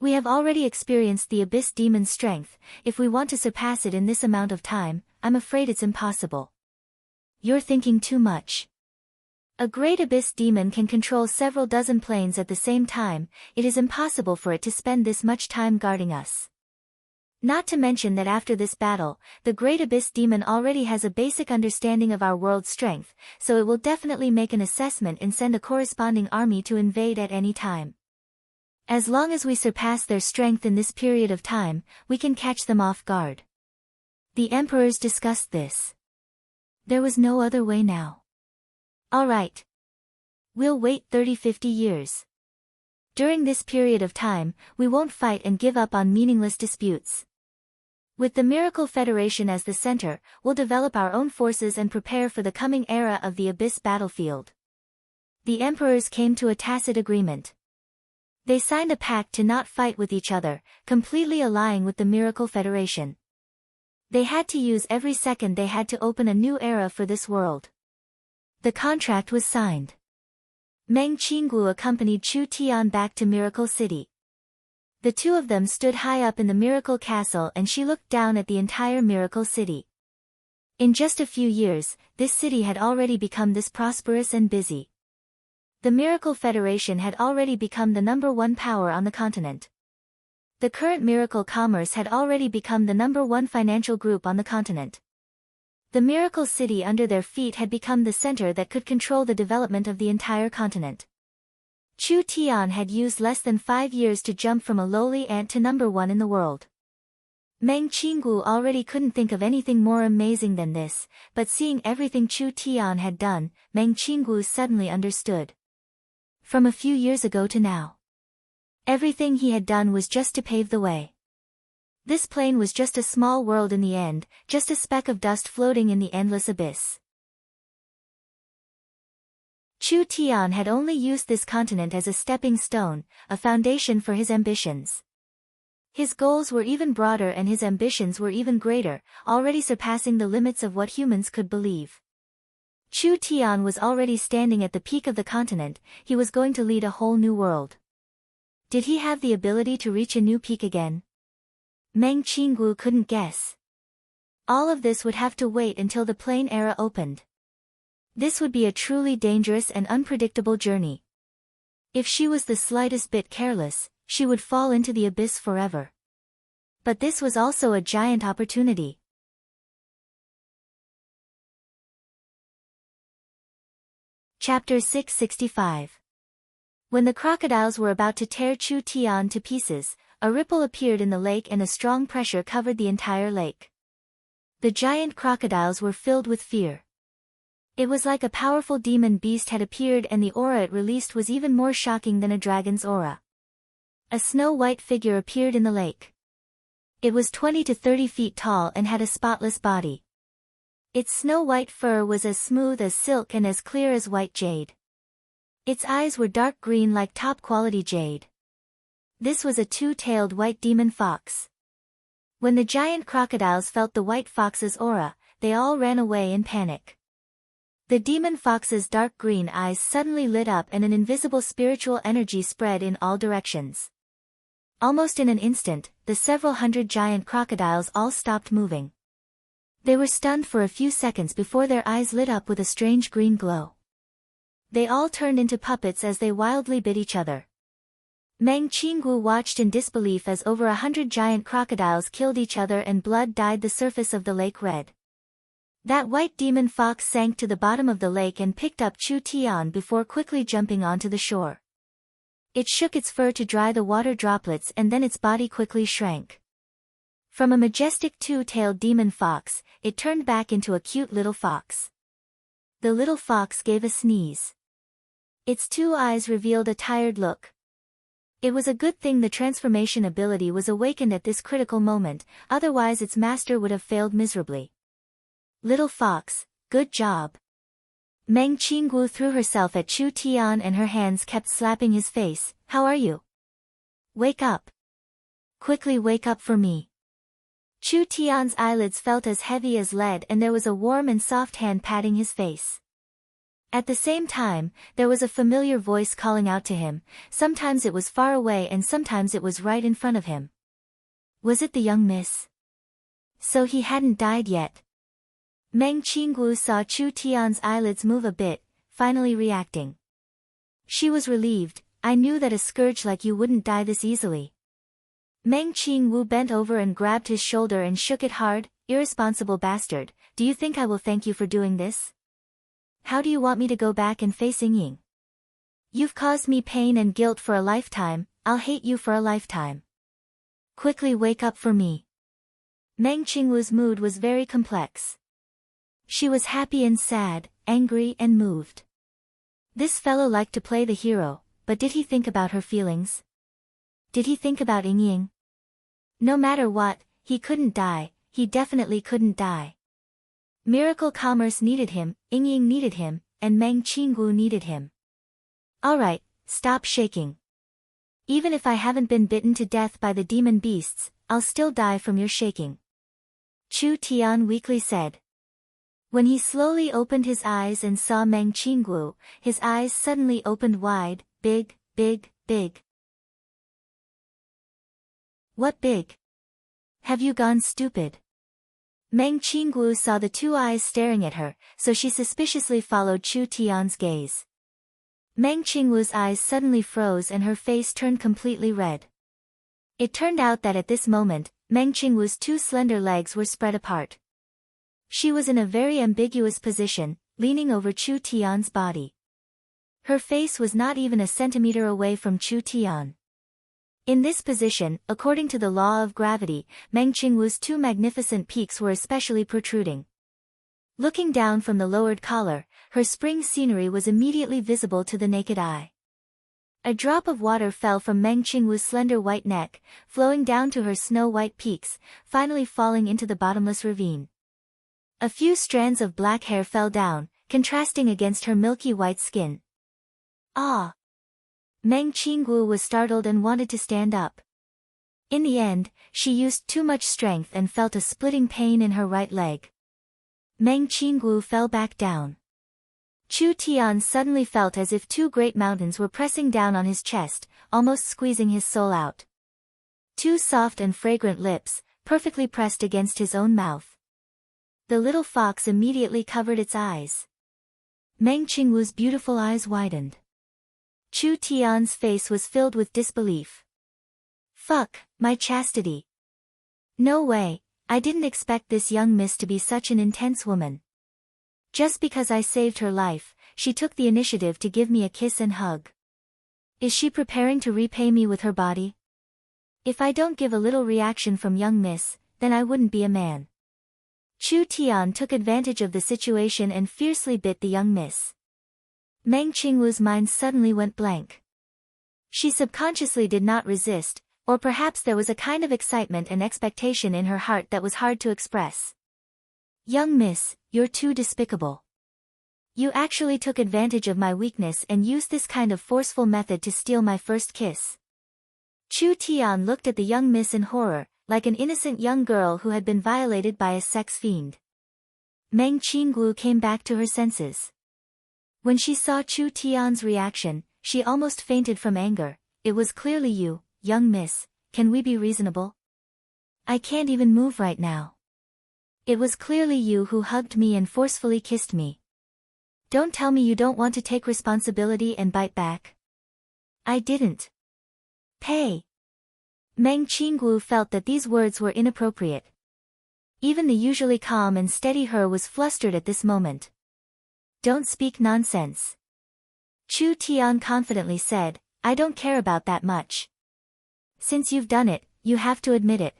We have already experienced the Abyss Demon's strength. If we want to surpass it in this amount of time, I'm afraid it's impossible. You're thinking too much. A great abyss demon can control several dozen planes at the same time. It is impossible for it to spend this much time guarding us. Not to mention that after this battle, the great abyss demon already has a basic understanding of our world's strength, so it will definitely make an assessment and send a corresponding army to invade at any time. As long as we surpass their strength in this period of time, we can catch them off guard. The emperors discussed this. There was no other way now. All right. We'll wait 30-50 years. During this period of time, we won't fight and give up on meaningless disputes. With the Miracle Federation as the center, we'll develop our own forces and prepare for the coming era of the Abyss battlefield. The emperors came to a tacit agreement. They signed a pact to not fight with each other, completely allying with the Miracle Federation. They had to use every second they had to open a new era for this world. The contract was signed. Meng Qinggu accompanied Chu Tian back to Miracle City. The two of them stood high up in the Miracle Castle and she looked down at the entire Miracle City. In just a few years, this city had already become this prosperous and busy. The Miracle Federation had already become the #1 power on the continent. The current Miracle Commerce had already become the #1 financial group on the continent. The Miracle City under their feet had become the center that could control the development of the entire continent. Chu Tian had used less than 5 years to jump from a lowly ant to #1 in the world. Meng Qinggu already couldn't think of anything more amazing than this, but seeing everything Chu Tian had done, Meng Qinggu suddenly understood. From a few years ago to now, everything he had done was just to pave the way. This plane was just a small world in the end, just a speck of dust floating in the endless abyss. Chu Tian had only used this continent as a stepping stone, a foundation for his ambitions. His goals were even broader and his ambitions were even greater, already surpassing the limits of what humans could believe. Chu Tian was already standing at the peak of the continent. He was going to lead a whole new world. Did he have the ability to reach a new peak again? Meng Qinggu couldn't guess. All of this would have to wait until the plane era opened. This would be a truly dangerous and unpredictable journey. If she was the slightest bit careless, she would fall into the abyss forever. But this was also a giant opportunity. Chapter 665. When the crocodiles were about to tear Chu Tian to pieces, a ripple appeared in the lake and a strong pressure covered the entire lake. The giant crocodiles were filled with fear. It was like a powerful demon beast had appeared, and the aura it released was even more shocking than a dragon's aura. A snow-white figure appeared in the lake. It was 20 to 30 feet tall and had a spotless body. Its snow-white fur was as smooth as silk and as clear as white jade. Its eyes were dark green like top-quality jade. This was a two-tailed white demon fox. When the giant crocodiles felt the white fox's aura, they all ran away in panic. The demon fox's dark green eyes suddenly lit up and an invisible spiritual energy spread in all directions. Almost in an instant, the several hundred giant crocodiles all stopped moving. They were stunned for a few seconds before their eyes lit up with a strange green glow. They all turned into puppets as they wildly bit each other. Meng Qinggu watched in disbelief as over 100 giant crocodiles killed each other and blood dyed the surface of the lake red. That white demon fox sank to the bottom of the lake and picked up Chu Tian before quickly jumping onto the shore. It shook its fur to dry the water droplets and then its body quickly shrank. From a majestic two-tailed demon fox, it turned back into a cute little fox. The little fox gave a sneeze. Its two eyes revealed a tired look. It was a good thing the transformation ability was awakened at this critical moment, otherwise its master would have failed miserably. Little fox, good job. Meng Qinggu threw herself at Chu Tian and her hands kept slapping his face. How are you? Wake up. Quickly wake up for me. Chu Tian's eyelids felt as heavy as lead and there was a warm and soft hand patting his face. At the same time, there was a familiar voice calling out to him, sometimes it was far away and sometimes it was right in front of him. Was it the young miss? So he hadn't died yet. Meng Qinggu saw Chu Tian's eyelids move a bit, finally reacting. She was relieved. I knew that a scourge like you wouldn't die this easily. Meng Qinggu bent over and grabbed his shoulder and shook it hard. Irresponsible bastard, do you think I will thank you for doing this? How do you want me to go back and face Yingying? You've caused me pain and guilt for a lifetime, I'll hate you for a lifetime. Quickly wake up for me. Meng Qinggu's mood was very complex. She was happy and sad, angry and moved. This fellow liked to play the hero, but did he think about her feelings? Did he think about Yingying? No matter what, he couldn't die, he definitely couldn't die. Miracle Commerce needed him, Yingying needed him, and Meng Qinggu needed him. Alright, stop shaking. Even if I haven't been bitten to death by the demon beasts, I'll still die from your shaking. Chu Tian weakly said. When he slowly opened his eyes and saw Meng Qinggu, his eyes suddenly opened wide, big, big, big. What big? Have you gone stupid? Meng Qinggu saw the two eyes staring at her, so she suspiciously followed Chu Tian's gaze. Meng Qinggu's eyes suddenly froze and her face turned completely red. It turned out that at this moment, Meng Qinggu's two slender legs were spread apart. She was in a very ambiguous position, leaning over Chu Tian's body. Her face was not even a centimeter away from Chu Tian. In this position, according to the law of gravity, Meng Qinggu's two magnificent peaks were especially protruding. Looking down from the lowered collar, her spring scenery was immediately visible to the naked eye. A drop of water fell from Meng Qinggu's slender white neck, flowing down to her snow-white peaks, finally falling into the bottomless ravine. A few strands of black hair fell down, contrasting against her milky white skin. Ah! Meng Qinggu was startled and wanted to stand up. In the end, she used too much strength and felt a splitting pain in her right leg. Meng Qinggu fell back down. Chu Tian suddenly felt as if two great mountains were pressing down on his chest, almost squeezing his soul out. Two soft and fragrant lips, perfectly pressed against his own mouth. The little fox immediately covered its eyes. Meng Qinggu's beautiful eyes widened. Chu Tian's face was filled with disbelief. Fuck, my chastity. No way, I didn't expect this young miss to be such an intense woman. Just because I saved her life, she took the initiative to give me a kiss and hug. Is she preparing to repay me with her body? If I don't give a little reaction from young miss, then I wouldn't be a man. Chu Tian took advantage of the situation and fiercely bit the young miss. Meng Qingwu's mind suddenly went blank. She subconsciously did not resist, or perhaps there was a kind of excitement and expectation in her heart that was hard to express. Young miss, you're too despicable. You actually took advantage of my weakness and used this kind of forceful method to steal my first kiss. Chu Tian looked at the young miss in horror, like an innocent young girl who had been violated by a sex fiend. Meng Qingwu came back to her senses. When she saw Chu Tian's reaction, she almost fainted from anger. It was clearly you, young miss, can we be reasonable? I can't even move right now. It was clearly you who hugged me and forcefully kissed me. Don't tell me you don't want to take responsibility and bite back. I didn't. Pay. Meng Qingwu felt that these words were inappropriate. Even the usually calm and steady her was flustered at this moment. Don't speak nonsense. Chu Tian confidently said, I don't care about that much. Since you've done it, you have to admit it.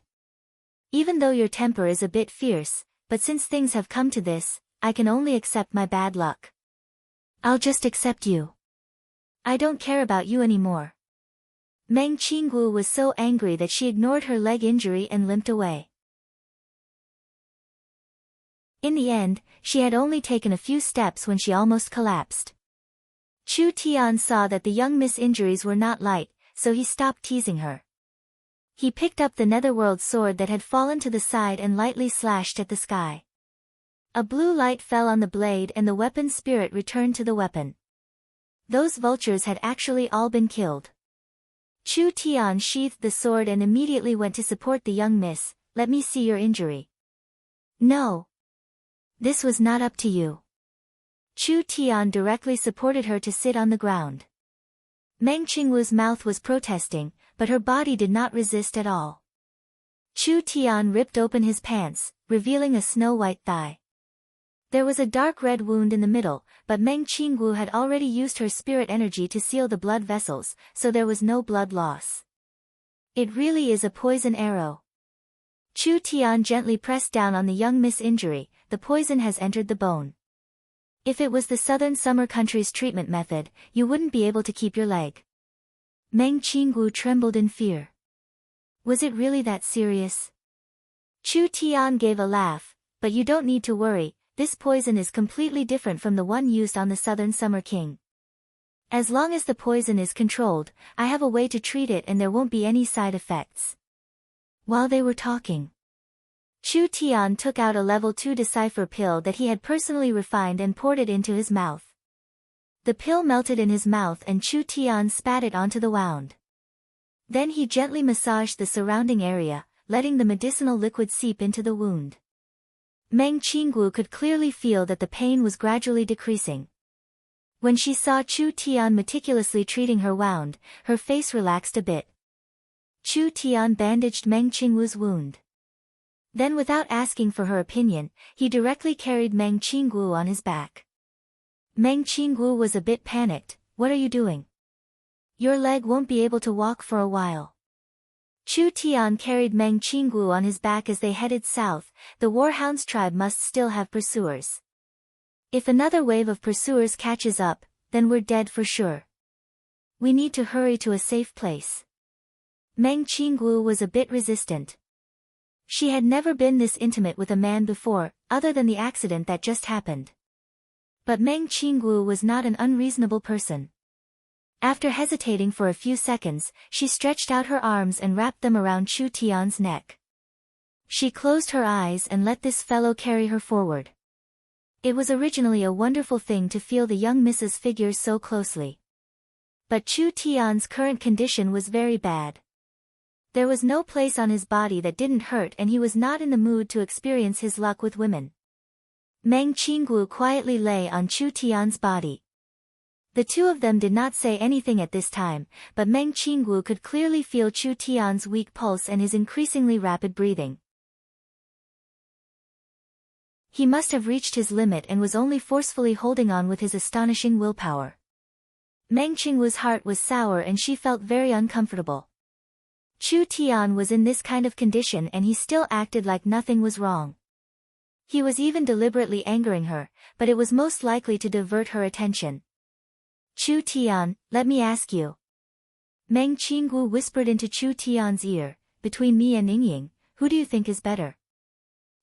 Even though your temper is a bit fierce, but since things have come to this, I can only accept my bad luck. I'll just accept you. I don't care about you anymore. Meng Qingwu was so angry that she ignored her leg injury and limped away. In the end, she had only taken a few steps when she almost collapsed. Chu Tian saw that the young miss injuries were not light, so he stopped teasing her. He picked up the netherworld sword that had fallen to the side and lightly slashed at the sky. A blue light fell on the blade and the weapon's spirit returned to the weapon. Those vultures had actually all been killed. Chu Tian sheathed the sword and immediately went to support the young miss. Let me see your injury. No. This was not up to you. Chu Tian directly supported her to sit on the ground. Meng Qingwu's mouth was protesting, but her body did not resist at all. Chu Tian ripped open his pants, revealing a snow-white thigh. There was a dark red wound in the middle, but Meng Qingwu had already used her spirit energy to seal the blood vessels, so there was no blood loss. It really is a poison arrow. Chu Tian gently pressed down on the young miss injury. The poison has entered the bone. If it was the southern summer country's treatment method, you wouldn't be able to keep your leg. Meng Qingwu trembled in fear. Was it really that serious? Chu Tian gave a laugh, but you don't need to worry, this poison is completely different from the one used on the southern summer king. As long as the poison is controlled, I have a way to treat it and there won't be any side effects. While they were talking, Chu Tian took out a level 2 decipher pill that he had personally refined and poured it into his mouth. The pill melted in his mouth and Chu Tian spat it onto the wound. Then he gently massaged the surrounding area, letting the medicinal liquid seep into the wound. Meng Qingwu could clearly feel that the pain was gradually decreasing. When she saw Chu Tian meticulously treating her wound, her face relaxed a bit. Chu Tian bandaged Meng Qingwu's wound. Then without asking for her opinion, he directly carried Meng Qingwu on his back. Meng Qingwu was a bit panicked. What are you doing? Your leg won't be able to walk for a while. Chu Tian carried Meng Qingwu on his back as they headed south. The Warhound's tribe must still have pursuers. If another wave of pursuers catches up, then we're dead for sure. We need to hurry to a safe place. Meng Qingwu was a bit resistant. She had never been this intimate with a man before, other than the accident that just happened. But Meng Qingwu was not an unreasonable person. After hesitating for a few seconds, she stretched out her arms and wrapped them around Chu Tian's neck. She closed her eyes and let this fellow carry her forward. It was originally a wonderful thing to feel the young Mrs. figure so closely. But Chu Tian's current condition was very bad. There was no place on his body that didn't hurt and he was not in the mood to experience his luck with women. Meng Qingwu quietly lay on Chu Tian's body. The two of them did not say anything at this time, but Meng Qingwu could clearly feel Chu Tian's weak pulse and his increasingly rapid breathing. He must have reached his limit and was only forcefully holding on with his astonishing willpower. Meng Qingwu's heart was sour and she felt very uncomfortable. Chu Tian was in this kind of condition and he still acted like nothing was wrong. He was even deliberately angering her, but it was most likely to divert her attention. Chu Tian, let me ask you. Meng Qingwu whispered into Chu Tian's ear, between me and Yingying, who do you think is better?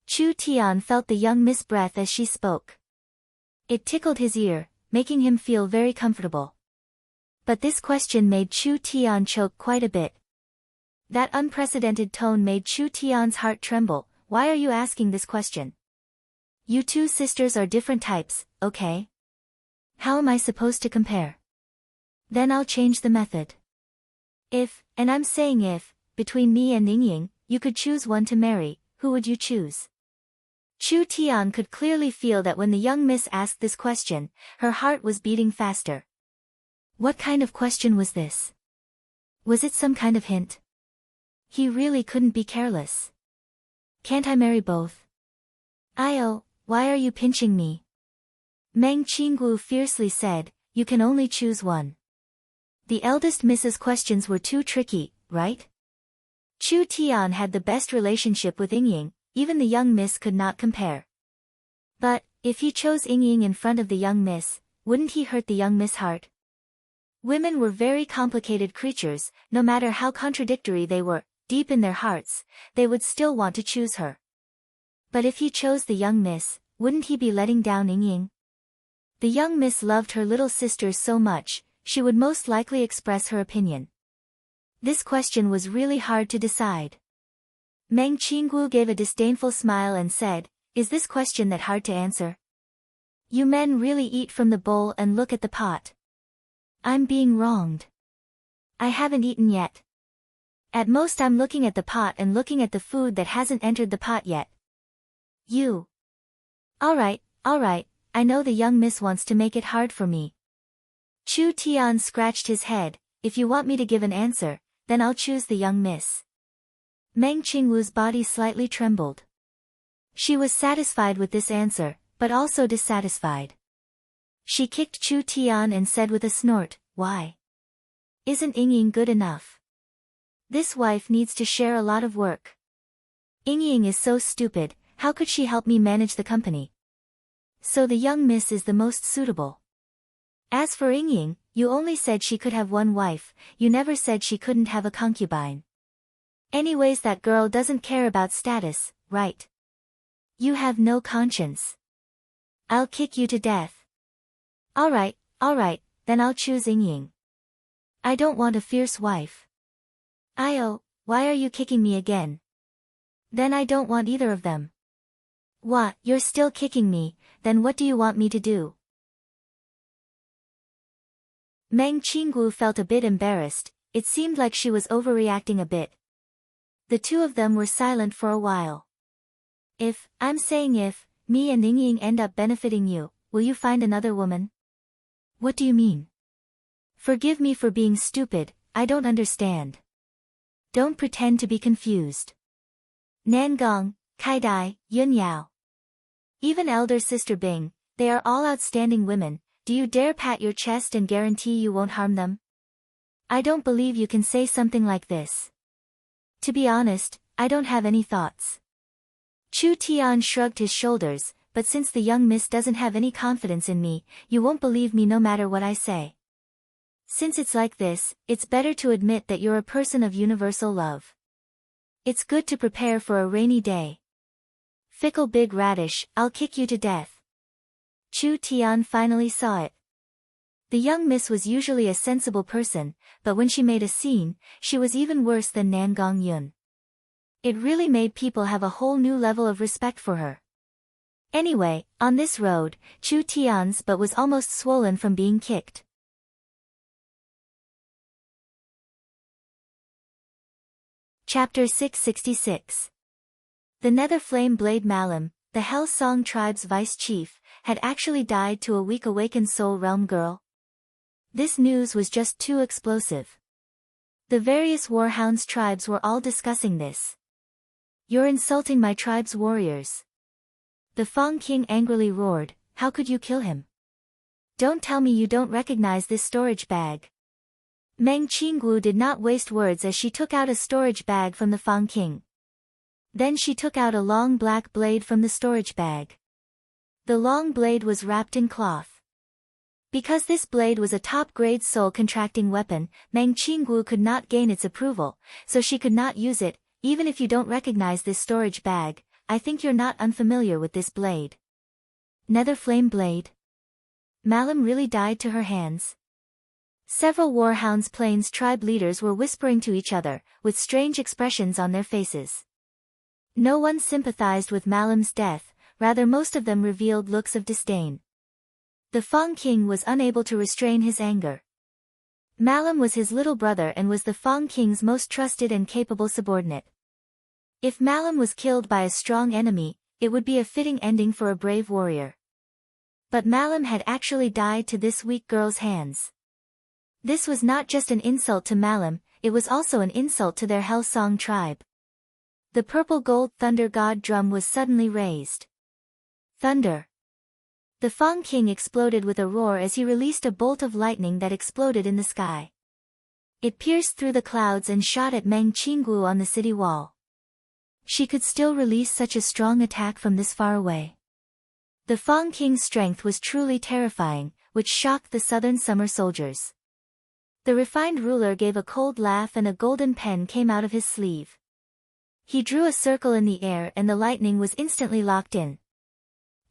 Chu Tian felt the young Miss' breath as she spoke. It tickled his ear, making him feel very comfortable. But this question made Chu Tian choke quite a bit. That unprecedented tone made Chu Tian's heart tremble. Why are you asking this question? You two sisters are different types, okay? How am I supposed to compare? Then I'll change the method. If, and I'm saying if, between me and Yingying, you could choose one to marry, who would you choose? Chu Tian could clearly feel that when the young miss asked this question, her heart was beating faster. What kind of question was this? Was it some kind of hint? He really couldn't be careless. Can't I marry both? Io, why are you pinching me? Meng Qingwu fiercely said, you can only choose one. The eldest Mrs. questions were too tricky, right? Chu Tian had the best relationship with Yingying, even the young miss could not compare. But, if he chose Yingying in front of the young miss, wouldn't he hurt the young miss' heart? Women were very complicated creatures, no matter how contradictory they were, deep in their hearts, they would still want to choose her. But if he chose the young miss, wouldn't he be letting down Yingying? The young miss loved her little sisters so much, she would most likely express her opinion. This question was really hard to decide. Meng Qingwu gave a disdainful smile and said, is this question that hard to answer? You men really eat from the bowl and look at the pot. I'm being wronged. I haven't eaten yet. At most I'm looking at the pot and looking at the food that hasn't entered the pot yet. You. Alright, I know the young miss wants to make it hard for me. Chu Tian scratched his head, if you want me to give an answer, then I'll choose the young miss. Meng Qingwu's body slightly trembled. She was satisfied with this answer, but also dissatisfied. She kicked Chu Tian and said with a snort, why? Isn't Yingying good enough? This wife needs to share a lot of work. Yingying is so stupid, how could she help me manage the company? So the young miss is the most suitable. As for Yingying, you only said she could have one wife, you never said she couldn't have a concubine. Anyways, that girl doesn't care about status, right? You have no conscience. I'll kick you to death. Alright, then I'll choose Yingying. I don't want a fierce wife. Io, why are you kicking me again? Then I don't want either of them. What, you're still kicking me, then what do you want me to do? Meng Qingwu felt a bit embarrassed, it seemed like she was overreacting a bit. The two of them were silent for a while. If, I'm saying if, me and Yingying end up benefiting you, will you find another woman? What do you mean? Forgive me for being stupid, I don't understand. Don't pretend to be confused. Nangong, Kaidai, Yunyao. Even elder sister Bing, they are all outstanding women, do you dare pat your chest and guarantee you won't harm them? I don't believe you can say something like this. To be honest, I don't have any thoughts. Chu Tian shrugged his shoulders, but since the young miss doesn't have any confidence in me, you won't believe me no matter what I say. Since it's like this, it's better to admit that you're a person of universal love. It's good to prepare for a rainy day. Fickle big radish, I'll kick you to death. Chu Tian finally saw it. The young miss was usually a sensible person, but when she made a scene, she was even worse than Nangong Yun. It really made people have a whole new level of respect for her. Anyway, on this road, Chu Tian's butt was almost swollen from being kicked. Chapter 666. The Netherflame Blade Malam, the Hell Song tribe's vice chief, had actually died to a weak awakened soul realm girl. This news was just too explosive. The various Warhounds tribes were all discussing this. You're insulting my tribe's warriors. The Fang King angrily roared, "How could you kill him? Don't tell me you don't recognize this storage bag." Meng Qingguo did not waste words as she took out a storage bag from the Fang King. Then she took out a long black blade from the storage bag. The long blade was wrapped in cloth. Because this blade was a top-grade soul-contracting weapon, Meng Qingguo could not gain its approval, so she could not use it. "Even if you don't recognize this storage bag, I think you're not unfamiliar with this blade." Nether Flame Blade. Malum really died to her hands. Several Warhounds Plains tribe leaders were whispering to each other, with strange expressions on their faces. No one sympathized with Malum's death, rather most of them revealed looks of disdain. The Fang King was unable to restrain his anger. Malum was his little brother and was the Fang King's most trusted and capable subordinate. If Malum was killed by a strong enemy, it would be a fitting ending for a brave warrior. But Malum had actually died to this weak girl's hands. This was not just an insult to Malum, it was also an insult to their Hellsong tribe. The purple-gold thunder god drum was suddenly raised. Thunder. The Fang King exploded with a roar as he released a bolt of lightning that exploded in the sky. It pierced through the clouds and shot at Meng Qingguo on the city wall. She could still release such a strong attack from this far away. The Fang King's strength was truly terrifying, which shocked the southern summer soldiers. The refined ruler gave a cold laugh and a golden pen came out of his sleeve. He drew a circle in the air and the lightning was instantly locked in.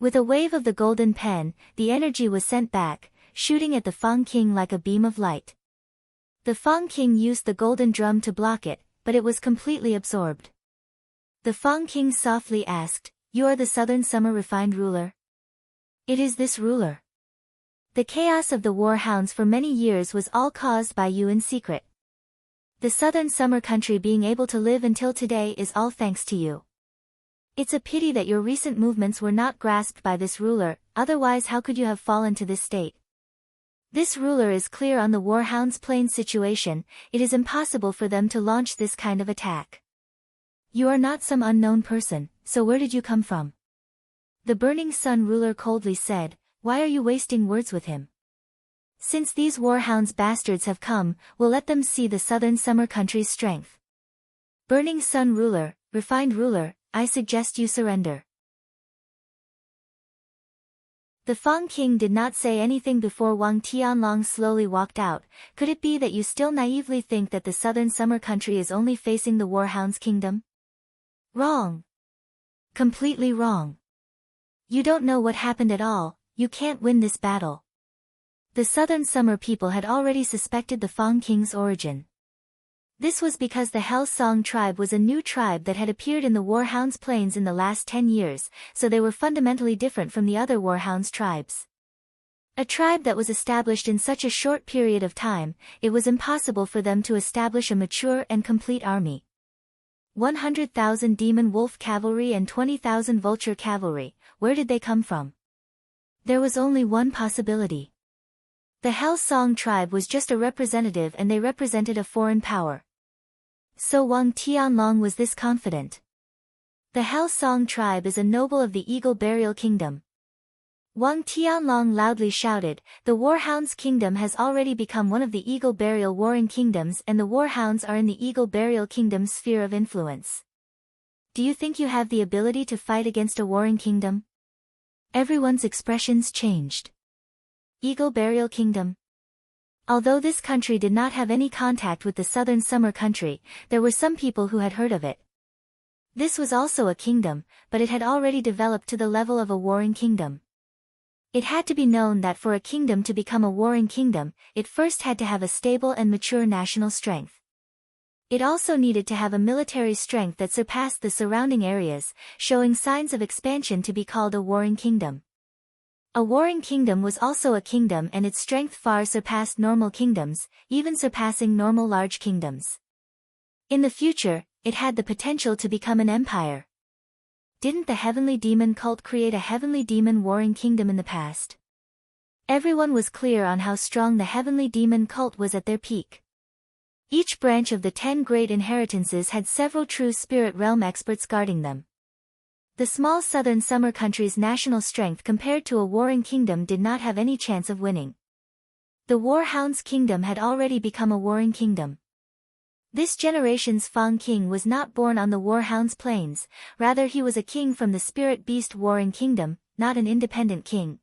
With a wave of the golden pen, the energy was sent back, shooting at the Fang King like a beam of light. The Fang King used the golden drum to block it, but it was completely absorbed. The Fang King softly asked, "You are the southern summer refined ruler?" "It is this ruler. The chaos of the Warhounds for many years was all caused by you in secret. The southern summer country being able to live until today is all thanks to you. It's a pity that your recent movements were not grasped by this ruler, otherwise how could you have fallen to this state? This ruler is clear on the Warhounds Plains situation, it is impossible for them to launch this kind of attack. You are not some unknown person, so where did you come from?" The Burning Sun ruler coldly said, "Why are you wasting words with him? Since these Warhounds bastards have come, we'll let them see the southern summer country's strength. Burning Sun ruler, refined ruler, I suggest you surrender." The Fang King did not say anything before Wang Tianlong slowly walked out. "Could it be that you still naively think that the southern summer country is only facing the Warhounds kingdom? Wrong. Completely wrong. You don't know what happened at all, you can't win this battle." The southern summer people had already suspected the Fang King's origin. This was because the Hellsong tribe was a new tribe that had appeared in the Warhounds Plains in the last 10 years, so they were fundamentally different from the other Warhounds tribes. A tribe that was established in such a short period of time, it was impossible for them to establish a mature and complete army. 100,000 demon wolf cavalry and 20,000 vulture cavalry, where did they come from? There was only one possibility. The Hellsong tribe was just a representative and they represented a foreign power. So Wang Tianlong was this confident. The Hellsong tribe is a noble of the Eagle Burial Kingdom. Wang Tianlong loudly shouted, "The Warhounds Kingdom has already become one of the Eagle Burial Warring Kingdoms and the Warhounds are in the Eagle Burial Kingdom's sphere of influence. Do you think you have the ability to fight against a warring kingdom?" Everyone's expressions changed. Eagle Burial Kingdom. Although this country did not have any contact with the southern summer country, there were some people who had heard of it. This was also a kingdom, but it had already developed to the level of a warring kingdom. It had to be known that for a kingdom to become a warring kingdom, it first had to have a stable and mature national strength. It also needed to have a military strength that surpassed the surrounding areas, showing signs of expansion to be called a warring kingdom. A warring kingdom was also a kingdom and its strength far surpassed normal kingdoms, even surpassing normal large kingdoms. In the future, it had the potential to become an empire. Didn't the heavenly demon cult create a heavenly demon warring kingdom in the past? Everyone was clear on how strong the heavenly demon cult was at their peak. Each branch of the 10 great inheritances had several true spirit realm experts guarding them. The small southern summer country's national strength compared to a warring kingdom did not have any chance of winning. The Warhound's kingdom had already become a warring kingdom. This generation's Fang king was not born on the Warhound's plains, rather he was a king from the spirit beast warring kingdom, not an independent king.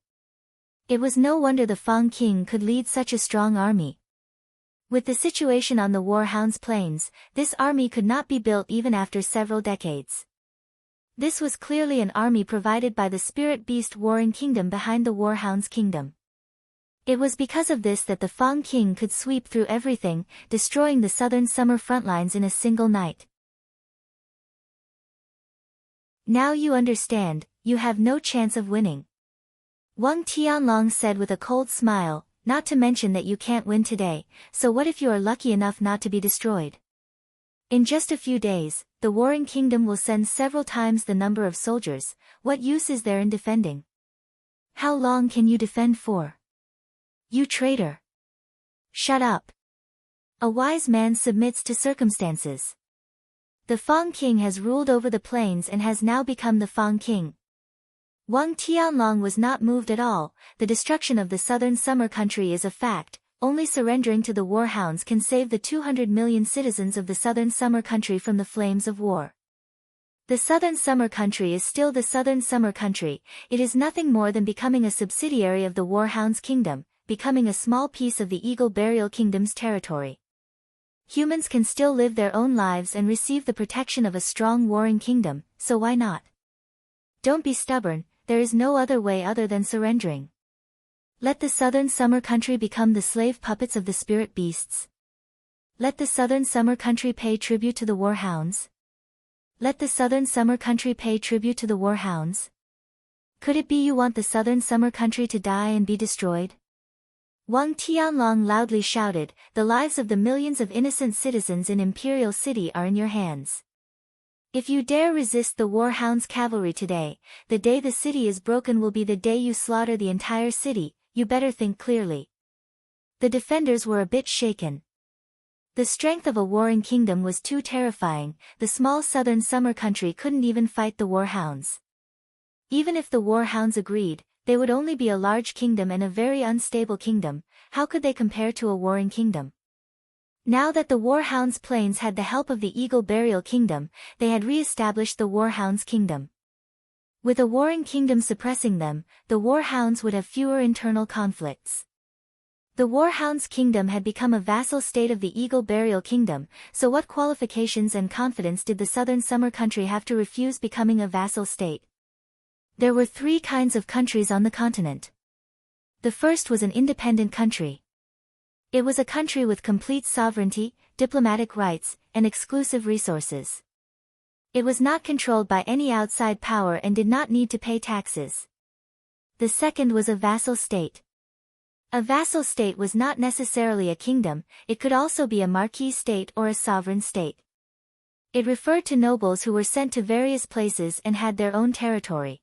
It was no wonder the Fang king could lead such a strong army. With the situation on the Warhound's plains, this army could not be built even after several decades. This was clearly an army provided by the spirit beast warring kingdom behind the Warhound's kingdom. It was because of this that the Fang king could sweep through everything, destroying the southern summer frontlines in a single night. Now you understand, you have no chance of winning. Wang Tianlong said with a cold smile, not to mention that you can't win today, so what if you are lucky enough not to be destroyed? In just a few days, the warring kingdom will send several times the number of soldiers. What use is there in defending? How long can you defend for? You traitor! Shut up! A wise man submits to circumstances. The Fang king has ruled over the plains and has now become the Fang king. Wang Tianlong was not moved at all. The destruction of the southern summer country is a fact. Only surrendering to the Warhounds can save the 200 million citizens of the southern summer country from the flames of war. The southern summer country is still the southern summer country. It is nothing more than becoming a subsidiary of the Warhounds' kingdom, becoming a small piece of the Eagle Burial Kingdom's territory. Humans can still live their own lives and receive the protection of a strong warring kingdom, so why not? Don't be stubborn, there is no other way other than surrendering. Let the southern summer country become the slave puppets of the spirit beasts. Let the southern summer country pay tribute to the Warhounds. Let the southern summer country pay tribute to the Warhounds. Could it be you want the southern summer country to die and be destroyed? Wang Tianlong loudly shouted, the lives of the millions of innocent citizens in Imperial City are in your hands. If you dare resist the Warhounds' cavalry today, the day the city is broken will be the day you slaughter the entire city. You better think clearly. The defenders were a bit shaken. The strength of a warring kingdom was too terrifying. The small southern summer country couldn't even fight the Warhounds. Even if the Warhounds agreed, they would only be a large kingdom and a very unstable kingdom. How could they compare to a warring kingdom? Now that the Warhounds' plains had the help of the Eagle Burial Kingdom, they had re-established the Warhounds' kingdom. With a warring kingdom suppressing them, the Warhounds would have fewer internal conflicts. The Warhounds' kingdom had become a vassal state of the Eagle Burial Kingdom, so what qualifications and confidence did the southern summer country have to refuse becoming a vassal state? There were three kinds of countries on the continent. The first was an independent country. It was a country with complete sovereignty, diplomatic rights, and exclusive resources. It was not controlled by any outside power and did not need to pay taxes. The second was a vassal state. A vassal state was not necessarily a kingdom, it could also be a marquis state or a sovereign state. It referred to nobles who were sent to various places and had their own territory.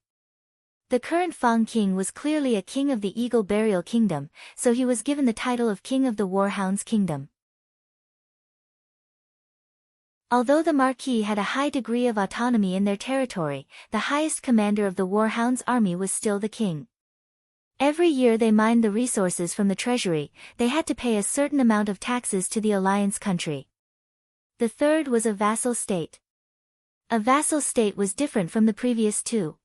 The current Fang king was clearly a king of the Eagle Burial Kingdom, so he was given the title of King of the Warhounds' Kingdom. Although the Marquis had a high degree of autonomy in their territory, the highest commander of the Warhounds' army was still the king. Every year they mined the resources from the treasury, they had to pay a certain amount of taxes to the alliance country. The third was a vassal state. A vassal state was different from the previous two.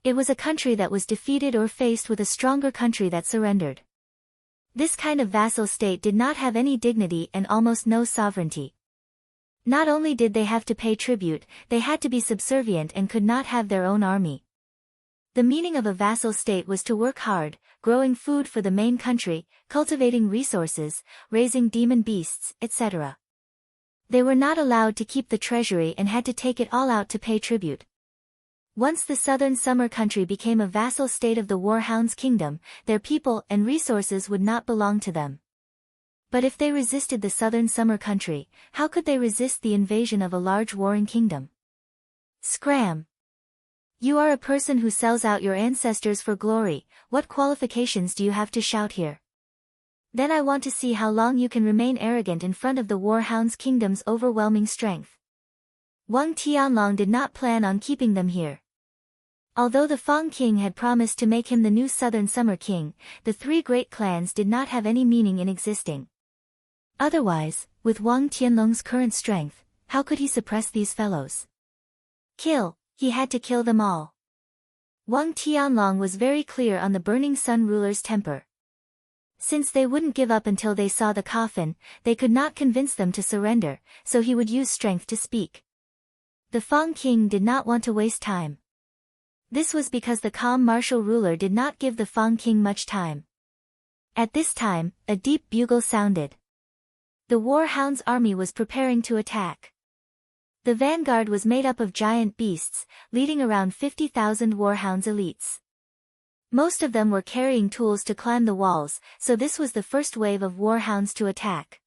It was a country that was defeated or faced with a stronger country that surrendered. This kind of vassal state did not have any dignity and almost no sovereignty. Not only did they have to pay tribute, they had to be subservient and could not have their own army. The meaning of a vassal state was to work hard, growing food for the main country, cultivating resources, raising demon beasts, etc. They were not allowed to keep the treasury and had to take it all out to pay tribute. Once the southern summer country became a vassal state of the Warhounds' kingdom, their people and resources would not belong to them. But if they resisted the southern summer country, how could they resist the invasion of a large warring kingdom? Scram! You are a person who sells out your ancestors for glory. What qualifications do you have to shout here? Then I want to see how long you can remain arrogant in front of the Warhounds' kingdom's overwhelming strength. Wang Tianlong did not plan on keeping them here. Although the Fang king had promised to make him the new southern summer king, the three great clans did not have any meaning in existing. Otherwise, with Wang Tianlong's current strength, how could he suppress these fellows? Kill, he had to kill them all. Wang Tianlong was very clear on the Burning Sun ruler's temper. Since they wouldn't give up until they saw the coffin, they could not convince them to surrender, so he would use strength to speak. The Fang king did not want to waste time. This was because the calm martial ruler did not give the Fang king much time. At this time, a deep bugle sounded. The war hound's army was preparing to attack. The vanguard was made up of giant beasts, leading around 50,000 warhounds elites. Most of them were carrying tools to climb the walls, so this was the first wave of warhounds to attack.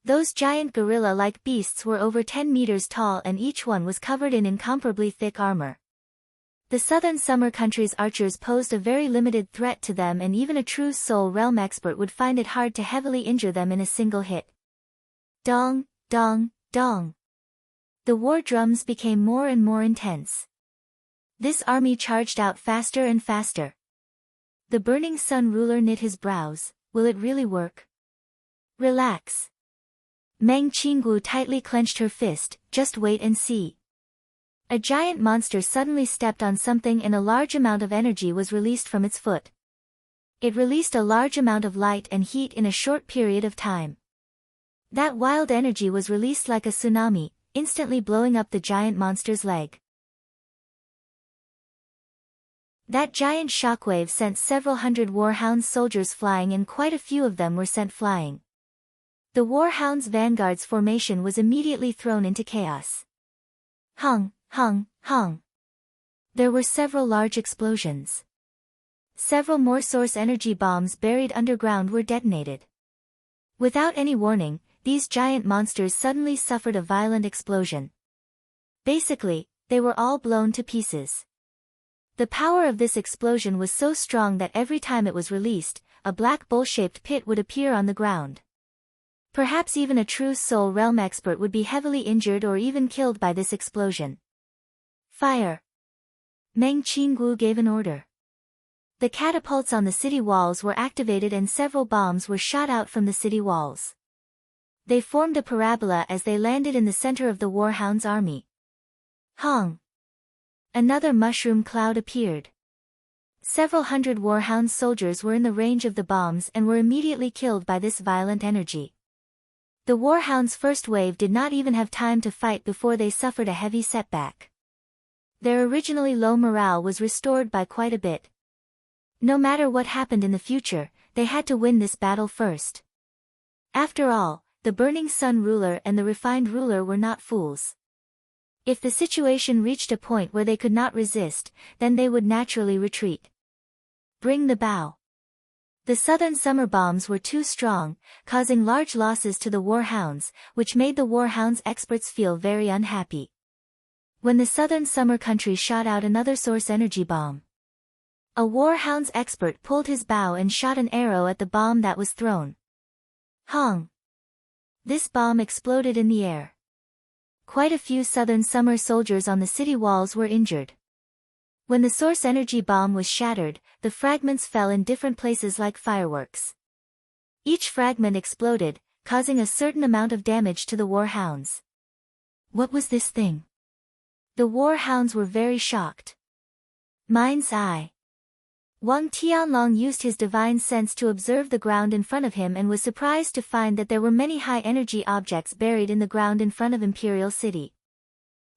Those giant gorilla-like beasts were over 10 meters tall and each one was covered in incomparably thick armor. The southern summer country's archers posed a very limited threat to them, and even a true soul realm expert would find it hard to heavily injure them in a single hit. Dong, dong, dong. The war drums became more and more intense. This army charged out faster and faster. The Burning Sun ruler knit his brows. Will it really work? Relax. Meng Qinggu tightly clenched her fist. Just wait and see. A giant monster suddenly stepped on something and a large amount of energy was released from its foot. It released a large amount of light and heat in a short period of time. That wild energy was released like a tsunami, instantly blowing up the giant monster's leg. That giant shockwave sent several hundred warhound soldiers flying, and quite a few of them were sent flying. The warhound's vanguard's formation was immediately thrown into chaos. Hung, hung, hung. There were several large explosions. Several more source energy bombs buried underground were detonated. Without any warning, these giant monsters suddenly suffered a violent explosion. Basically, they were all blown to pieces. The power of this explosion was so strong that every time it was released, a black bowl-shaped pit would appear on the ground. Perhaps even a true soul realm expert would be heavily injured or even killed by this explosion. Fire! Meng Qinggu gave an order. The catapults on the city walls were activated and several bombs were shot out from the city walls. They formed a parabola as they landed in the center of the warhound's army. Hong! Another mushroom cloud appeared. Several hundred warhound soldiers were in the range of the bombs and were immediately killed by this violent energy. The warhound's first wave did not even have time to fight before they suffered a heavy setback. Their originally low morale was restored by quite a bit. No matter what happened in the future, they had to win this battle first. After all, the Burning Sun ruler and the Refined ruler were not fools. If the situation reached a point where they could not resist, then they would naturally retreat. Bring the bow. The southern summer bombs were too strong, causing large losses to the warhounds, which made the warhounds experts feel very unhappy. When the southern summer country shot out another source energy bomb, a warhounds expert pulled his bow and shot an arrow at the bomb that was thrown. Hong! This bomb exploded in the air. Quite a few southern summer soldiers on the city walls were injured. When the source energy bomb was shattered, the fragments fell in different places like fireworks. Each fragment exploded, causing a certain amount of damage to the warhounds. What was this thing? The warhounds were very shocked. Mind's eye. Wang Tianlong used his divine sense to observe the ground in front of him and was surprised to find that there were many high-energy objects buried in the ground in front of Imperial City.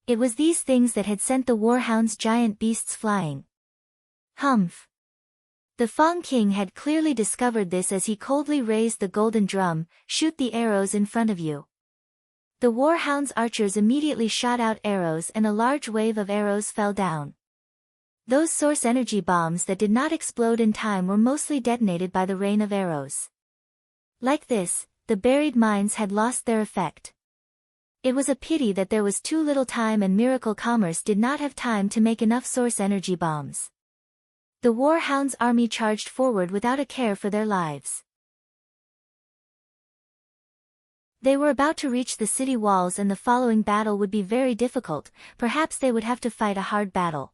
It was these things that had sent the warhounds' giant beasts flying. Humph! The Fang King had clearly discovered this as he coldly raised the golden drum. Shoot the arrows in front of you. The warhounds' archers immediately shot out arrows and a large wave of arrows fell down. Those source energy bombs that did not explode in time were mostly detonated by the rain of arrows. Like this, the buried mines had lost their effect. It was a pity that there was too little time and Miracle Commerce did not have time to make enough source energy bombs. The warhounds' army charged forward without a care for their lives. They were about to reach the city walls and the following battle would be very difficult. Perhaps they would have to fight a hard battle.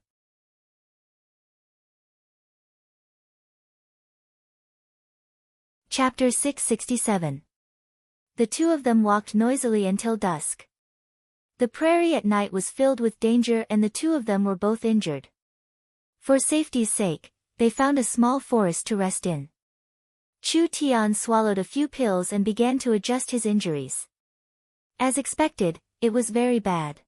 Chapter 667. The two of them walked noisily until dusk. The prairie at night was filled with danger and the two of them were both injured. For safety's sake, they found a small forest to rest in. Chu Tian swallowed a few pills and began to adjust his injuries. As expected, it was very bad.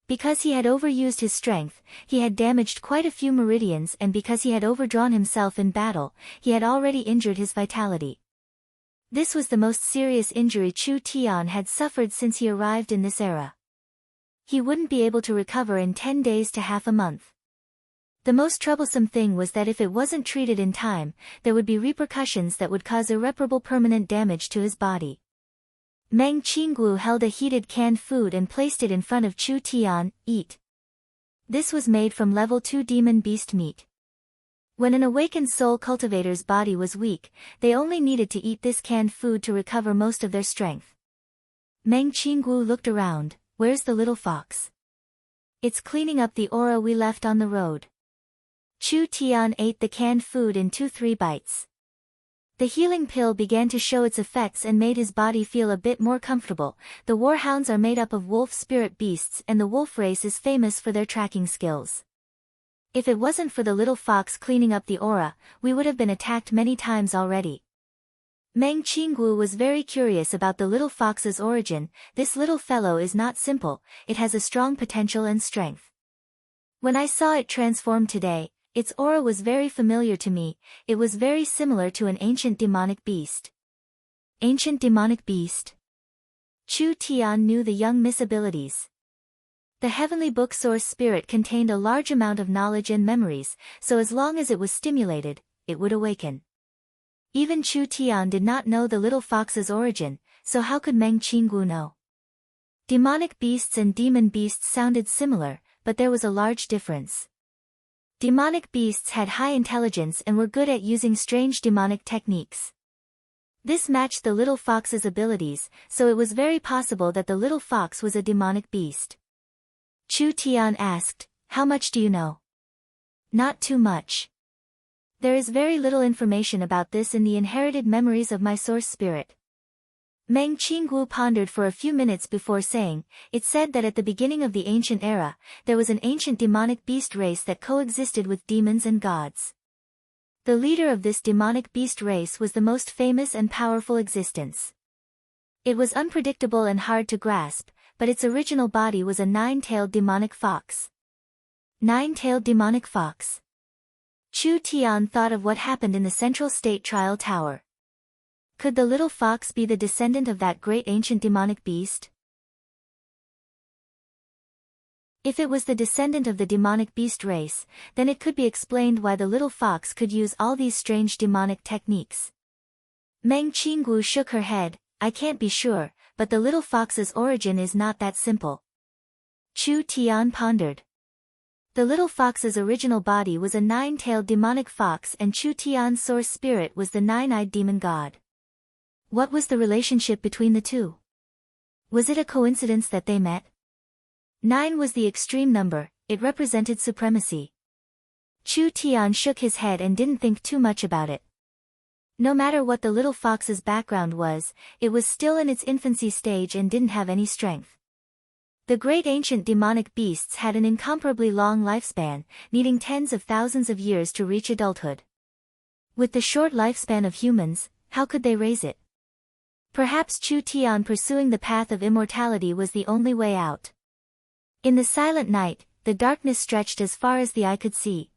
Because he had overused his strength, he had damaged quite a few meridians, and because he had overdrawn himself in battle, he had already injured his vitality. This was the most serious injury Chu Tian had suffered since he arrived in this era. He wouldn't be able to recover in 10 days to half a month. The most troublesome thing was that if it wasn't treated in time, there would be repercussions that would cause irreparable permanent damage to his body. Meng Qinggu held a heated canned food and placed it in front of Chu Tian. Eat. This was made from level 2 demon beast meat. When an awakened soul cultivator's body was weak, they only needed to eat this canned food to recover most of their strength. Meng Qinggu looked around. Where's the little fox? It's cleaning up the aura we left on the road. Chu Tian ate the canned food in 2-3 bites. The healing pill began to show its effects and made his body feel a bit more comfortable. The warhounds are made up of wolf spirit beasts and the wolf race is famous for their tracking skills. If it wasn't for the little fox cleaning up the aura, we would have been attacked many times already. Meng Qinggu was very curious about the little fox's origin. This little fellow is not simple, it has a strong potential and strength. When I saw it transform today, its aura was very familiar to me. It was very similar to an ancient demonic beast. Ancient demonic beast? Chu Tian knew the young miss abilities. The heavenly book source spirit contained a large amount of knowledge and memories, so as long as it was stimulated, it would awaken. Even Chu Tian did not know the little fox's origin, so how could Meng Qinggu know? Demonic beasts and demon beasts sounded similar, but there was a large difference. Demonic beasts had high intelligence and were good at using strange demonic techniques. This matched the little fox's abilities, so it was very possible that the little fox was a demonic beast. Chu Tian asked, "How much do you know?" "Not too much. There is very little information about this in the inherited memories of my source spirit." Meng Qinggu pondered for a few minutes before saying, "It said that at the beginning of the ancient era, there was an ancient demonic beast race that coexisted with demons and gods. The leader of this demonic beast race was the most famous and powerful existence. It was unpredictable and hard to grasp, but its original body was a 9-tailed demonic fox." 9-tailed demonic fox. Chu Tian thought of what happened in the Central State Trial Tower. Could the little fox be the descendant of that great ancient demonic beast? If it was the descendant of the demonic beast race, then it could be explained why the little fox could use all these strange demonic techniques. Meng Qinggu shook her head. "I can't be sure, but the little fox's origin is not that simple." Chu Tian pondered. The little fox's original body was a 9-tailed demonic fox and Chu Tian's source spirit was the 9-eyed demon god. What was the relationship between the two? Was it a coincidence that they met? 9 was the extreme number, it represented supremacy. Chu Tian shook his head and didn't think too much about it. No matter what the little fox's background was, it was still in its infancy stage and didn't have any strength. The great ancient demonic beasts had an incomparably long lifespan, needing tens of thousands of years to reach adulthood. With the short lifespan of humans, how could they raise it? Perhaps Chu Tian pursuing the path of immortality was the only way out. In the silent night, the darkness stretched as far as the eye could see.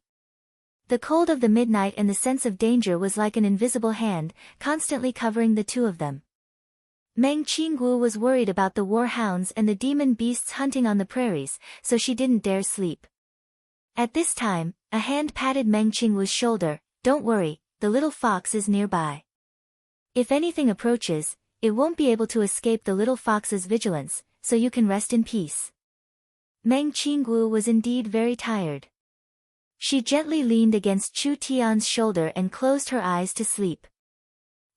The cold of the midnight and the sense of danger was like an invisible hand, constantly covering the two of them. Meng Qinggu was worried about the warhounds and the demon beasts hunting on the prairies, so she didn't dare sleep. At this time, a hand patted Meng Qinggu's shoulder. "Don't worry, the little fox is nearby. If anything approaches, it won't be able to escape the little fox's vigilance, so you can rest in peace." Meng Qinggu was indeed very tired. She gently leaned against Chu Tian's shoulder and closed her eyes to sleep.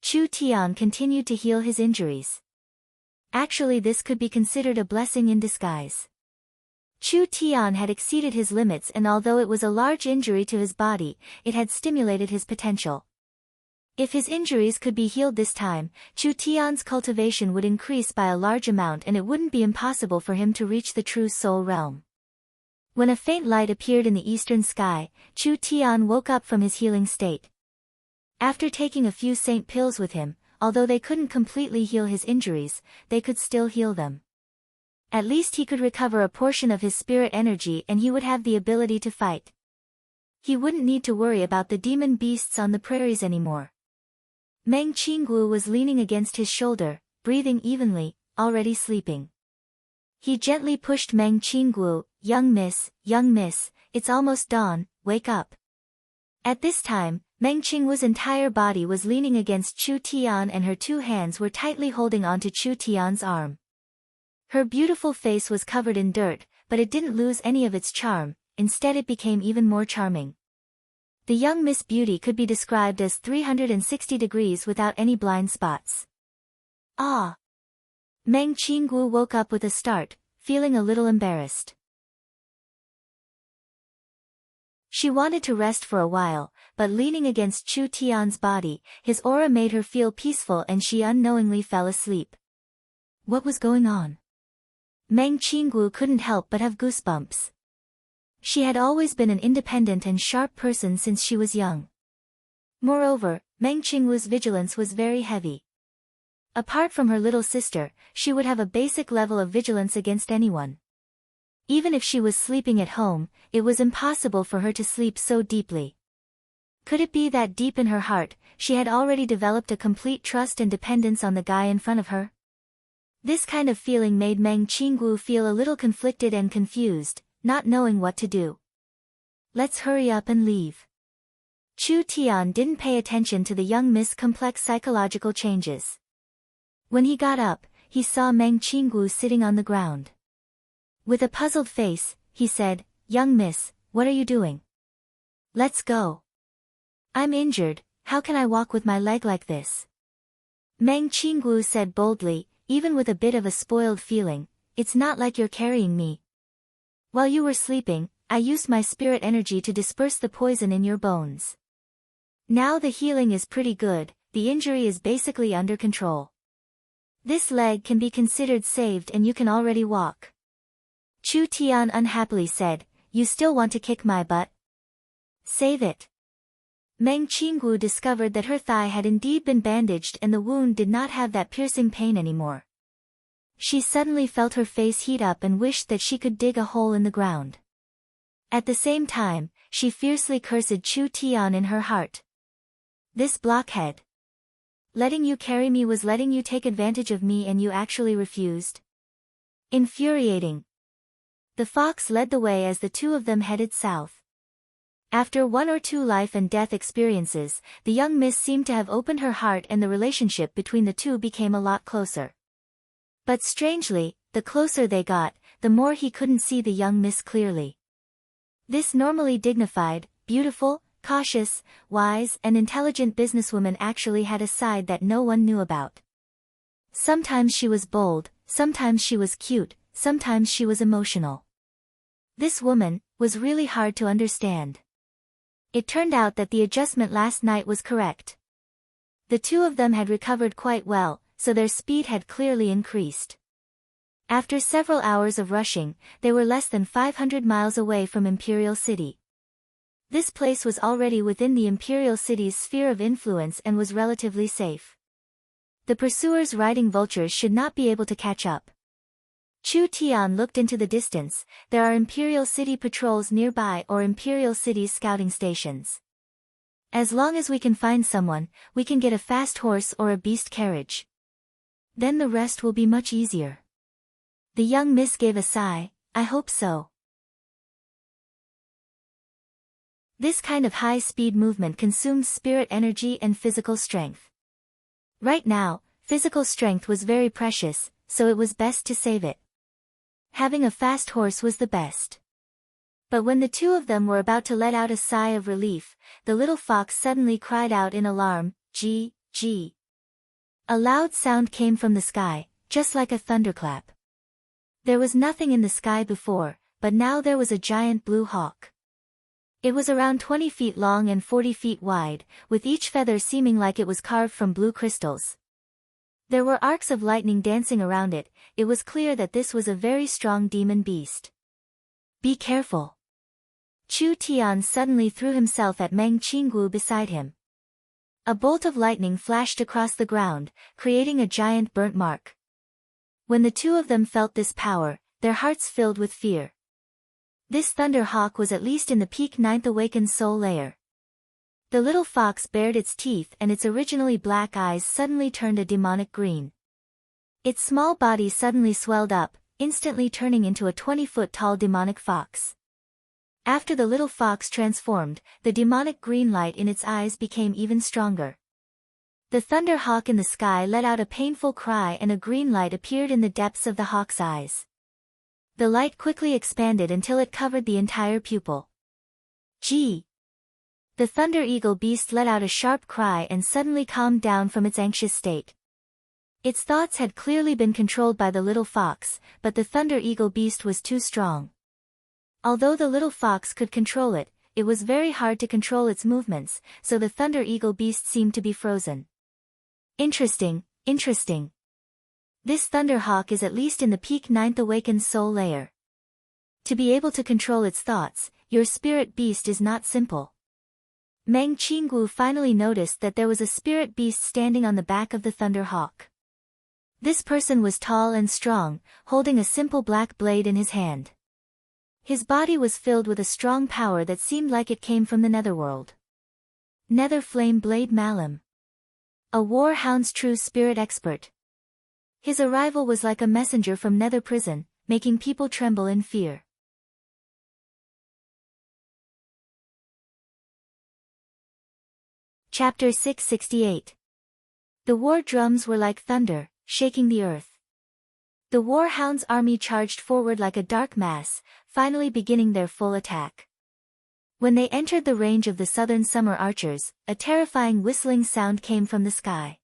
Chu Tian continued to heal his injuries. Actually, this could be considered a blessing in disguise. Chu Tian had exceeded his limits, and although it was a large injury to his body, it had stimulated his potential. If his injuries could be healed this time, Chu Tian's cultivation would increase by a large amount and it wouldn't be impossible for him to reach the true soul realm. When a faint light appeared in the eastern sky, Chu Tian woke up from his healing state. After taking a few saint pills with him, although they couldn't completely heal his injuries, they could still heal them. At least he could recover a portion of his spirit energy and he would have the ability to fight. He wouldn't need to worry about the demon beasts on the prairies anymore. Meng Qinggu was leaning against his shoulder, breathing evenly, already sleeping. He gently pushed Meng Qinggu, young miss, it's almost dawn, wake up." At this time, Meng Qinggu's entire body was leaning against Chu Tian and her two hands were tightly holding onto Chu Tian's arm. Her beautiful face was covered in dirt, but it didn't lose any of its charm, instead it became even more charming. The young Miss Beauty could be described as 360 degrees without any blind spots. Ah! Meng Qinggu woke up with a start, feeling a little embarrassed. She wanted to rest for a while, but leaning against Chu Tian's body, his aura made her feel peaceful and she unknowingly fell asleep. What was going on? Meng Qinggu couldn't help but have goosebumps. She had always been an independent and sharp person since she was young. Moreover, Meng Qinggu's vigilance was very heavy. Apart from her little sister, she would have a basic level of vigilance against anyone. Even if she was sleeping at home, it was impossible for her to sleep so deeply. Could it be that deep in her heart, she had already developed a complete trust and dependence on the guy in front of her? This kind of feeling made Meng Qinggu feel a little conflicted and confused, not knowing what to do. Let's hurry up and leave. Chu Tian didn't pay attention to the young Miss' complex psychological changes. When he got up, he saw Meng Qinggu sitting on the ground. With a puzzled face, he said, "Young miss, what are you doing? Let's go." "I'm injured, how can I walk with my leg like this?" Meng Qinggu said boldly, even with a bit of a spoiled feeling, "It's not like you're carrying me. While you were sleeping, I used my spirit energy to disperse the poison in your bones. Now the healing is pretty good, the injury is basically under control. This leg can be considered saved and you can already walk." Chu Tian unhappily said, "You still want to kick my butt? Save it." Meng Qinggu discovered that her thigh had indeed been bandaged and the wound did not have that piercing pain anymore. She suddenly felt her face heat up and wished that she could dig a hole in the ground. At the same time, she fiercely cursed Chu Tian in her heart. "This blockhead. Letting you carry me was letting you take advantage of me and you actually refused." Infuriating. The fox led the way as the two of them headed south. After one or two life and death experiences, the young miss seemed to have opened her heart and the relationship between the two became a lot closer. But strangely, the closer they got, the more he couldn't see the young miss clearly. This normally dignified, beautiful, cautious, wise, and intelligent businesswoman actually had a side that no one knew about. Sometimes she was bold, sometimes she was cute, sometimes she was emotional. This woman was really hard to understand. It turned out that the adjustment last night was correct. The two of them had recovered quite well, so their speed had clearly increased. After several hours of rushing, they were less than 500 miles away from Imperial City. This place was already within the Imperial City's sphere of influence and was relatively safe. The pursuers riding vultures should not be able to catch up. Chu Tian looked into the distance. There are Imperial City patrols nearby or Imperial City's scouting stations. As long as we can find someone, we can get a fast horse or a beast carriage. Then the rest will be much easier. The young miss gave a sigh, "I hope so." This kind of high-speed movement consumes spirit energy and physical strength. Right now, physical strength was very precious, so it was best to save it. Having a fast horse was the best. But when the two of them were about to let out a sigh of relief, the little fox suddenly cried out in alarm, "Gee, gee." A loud sound came from the sky, just like a thunderclap. There was nothing in the sky before, but now there was a giant blue hawk. It was around 20 feet long and 40 feet wide, with each feather seeming like it was carved from blue crystals. There were arcs of lightning dancing around it. It was clear that this was a very strong demon beast. Be careful. Chu Tian suddenly threw himself at Meng Qinggu beside him. A bolt of lightning flashed across the ground, creating a giant burnt mark. When the two of them felt this power, their hearts filled with fear. This Thunder Hawk was at least in the peak ninth awakened soul layer. The little fox bared its teeth and its originally black eyes suddenly turned a demonic green. Its small body suddenly swelled up, instantly turning into a 20-foot tall demonic fox. After the little fox transformed, the demonic green light in its eyes became even stronger. The Thunder Hawk in the sky let out a painful cry and a green light appeared in the depths of the hawk's eyes. The light quickly expanded until it covered the entire pupil. Gee! The Thunder Eagle beast let out a sharp cry and suddenly calmed down from its anxious state. Its thoughts had clearly been controlled by the little fox, but the Thunder Eagle beast was too strong. Although the little fox could control it, it was very hard to control its movements, so the Thunder Eagle beast seemed to be frozen. Interesting, interesting. This Thunder Hawk is at least in the peak ninth awakened soul layer. To be able to control its thoughts, your spirit beast is not simple. Meng Qinggu finally noticed that there was a spirit beast standing on the back of the Thunder Hawk. This person was tall and strong, holding a simple black blade in his hand. His body was filled with a strong power that seemed like it came from the netherworld. Nether Flame Blade Malam. A war hound's true spirit expert. His arrival was like a messenger from Nether Prison, making people tremble in fear. Chapter 668. The war drums were like thunder, shaking the earth. The war hound's army charged forward like a dark mass, finally beginning their full attack. When they entered the range of the southern summer archers, a terrifying whistling sound came from the sky.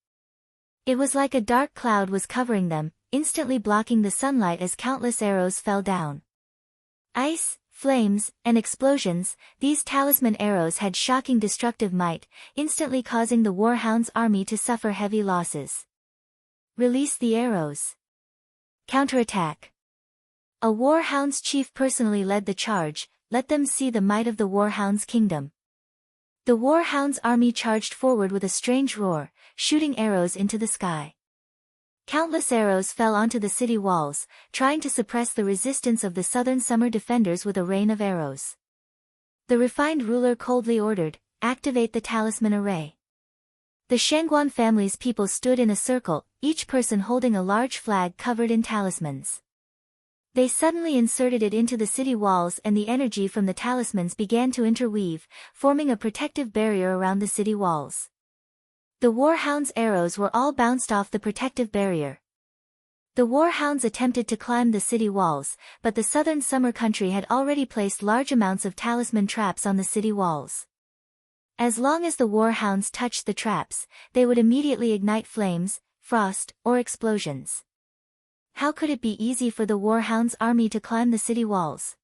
It was like a dark cloud was covering them, instantly blocking the sunlight as countless arrows fell down. Ice, flames, and explosions, these talisman arrows had shocking destructive might, instantly causing the warhound's army to suffer heavy losses. Release the arrows. Counterattack. A warhound's chief personally led the charge. Let them see the might of the warhound's kingdom. The warhound's army charged forward with a strange roar, shooting arrows into the sky. Countless arrows fell onto the city walls, trying to suppress the resistance of the southern summer defenders with a rain of arrows. The refined ruler coldly ordered, "Activate the talisman array." The Shangguan family's people stood in a circle, each person holding a large flag covered in talismans. They suddenly inserted it into the city walls and the energy from the talismans began to interweave, forming a protective barrier around the city walls. The warhound's arrows were all bounced off the protective barrier. The warhounds attempted to climb the city walls, but the southern summer country had already placed large amounts of talisman traps on the city walls. As long as the warhounds touched the traps, they would immediately ignite flames, frost, or explosions. How could it be easy for the warhound's army to climb the city walls?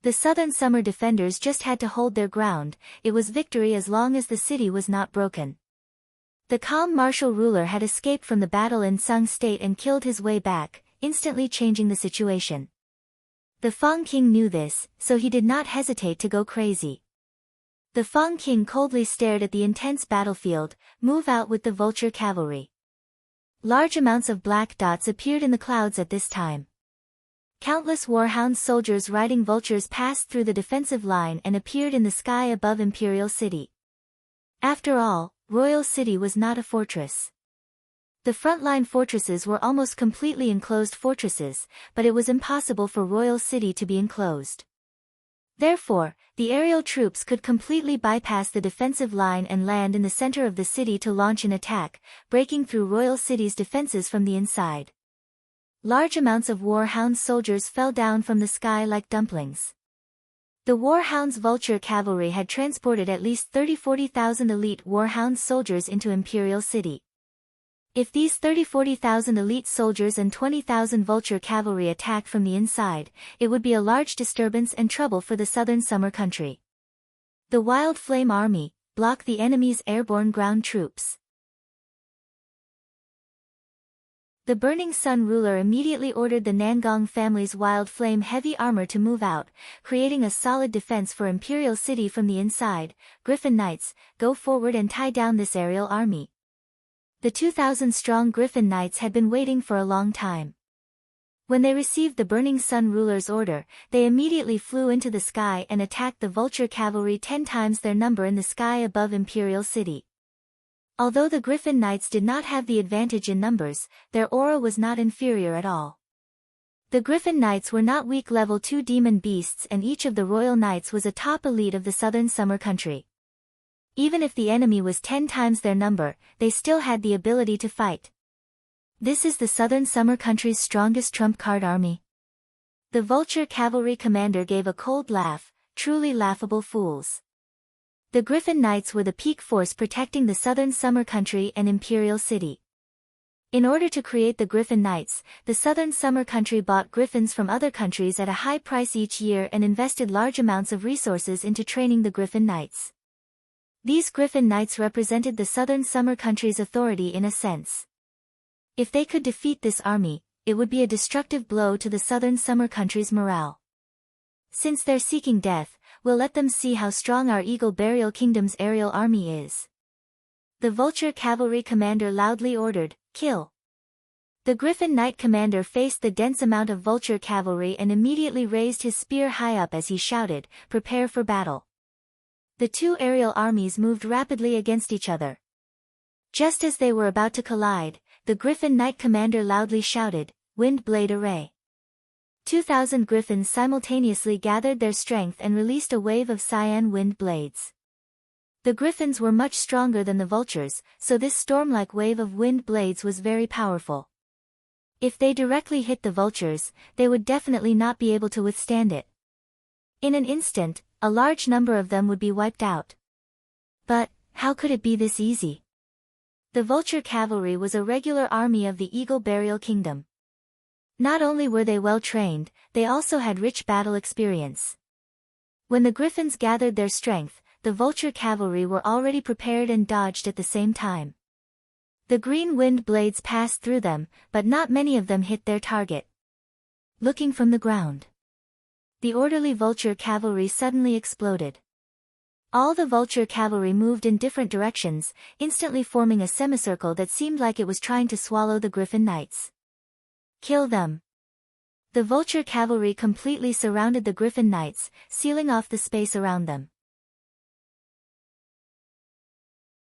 The southern summer defenders just had to hold their ground. It was victory as long as the city was not broken. The calm martial ruler had escaped from the battle in Sung State and killed his way back, instantly changing the situation. The Fang King knew this, so he did not hesitate to go crazy. The Fang King coldly stared at the intense battlefield. Move out with the vulture cavalry. Large amounts of black dots appeared in the clouds at this time. Countless warhound soldiers riding vultures passed through the defensive line and appeared in the sky above Imperial City. After all, Royal City was not a fortress. The frontline fortresses were almost completely enclosed fortresses, but it was impossible for Royal City to be enclosed. Therefore, the aerial troops could completely bypass the defensive line and land in the center of the city to launch an attack, breaking through Royal City's defenses from the inside. Large amounts of warhound soldiers fell down from the sky like dumplings. The warhound's vulture cavalry had transported at least 30,000–40,000 elite warhound soldiers into Imperial City. If these 30,000–40,000 elite soldiers and 20,000 vulture cavalry attacked from the inside, it would be a large disturbance and trouble for the southern summer country. The Wild Flame Army, block the enemy's airborne ground troops. The Burning Sun ruler immediately ordered the Nangong family's Wild Flame heavy armor to move out, creating a solid defense for Imperial City from the inside. Griffin Knights, go forward and tie down this aerial army. The 2,000-strong Griffin Knights had been waiting for a long time. When they received the Burning Sun ruler's order, they immediately flew into the sky and attacked the Vulture cavalry 10 times their number in the sky above Imperial City. Although the Griffin Knights did not have the advantage in numbers, their aura was not inferior at all. The Griffin Knights were not weak level 2 demon beasts, and each of the Royal Knights was a top elite of the Southern Summer Country. Even if the enemy was 10 times their number, they still had the ability to fight. This is the Southern Summer Country's strongest trump card army. The Vulture cavalry commander gave a cold laugh, truly laughable fools. The Griffin Knights were the peak force protecting the Southern Summer Country and Imperial City. In order to create the Griffin Knights, the Southern Summer Country bought griffins from other countries at a high price each year and invested large amounts of resources into training the Griffin Knights. These Griffin Knights represented the Southern Summer Country's authority in a sense. If they could defeat this army, it would be a destructive blow to the Southern Summer Country's morale. Since they're seeking death, we'll let them see how strong our Eagle Burial Kingdom's aerial army is. The Vulture cavalry commander loudly ordered, "Kill." The Griffin Knight commander faced the dense amount of Vulture cavalry and immediately raised his spear high up as he shouted, "Prepare for battle." The two aerial armies moved rapidly against each other. Just as they were about to collide, the Griffin Knight commander loudly shouted, "Wind Blade Array." 2,000 griffins simultaneously gathered their strength and released a wave of cyan wind blades. The griffins were much stronger than the vultures, so this storm-like wave of wind blades was very powerful. If they directly hit the vultures, they would definitely not be able to withstand it. In an instant, a large number of them would be wiped out. But, how could it be this easy? The Vulture cavalry was a regular army of the Eagle Burial Kingdom. Not only were they well trained, they also had rich battle experience. When the griffins gathered their strength, the Vulture cavalry were already prepared and dodged at the same time. The green wind blades passed through them, but not many of them hit their target. Looking from the ground, the orderly Vulture cavalry suddenly exploded. All the Vulture cavalry moved in different directions, instantly forming a semicircle that seemed like it was trying to swallow the Griffin Knights. "Kill them." The Vulture cavalry completely surrounded the Griffin Knights, sealing off the space around them.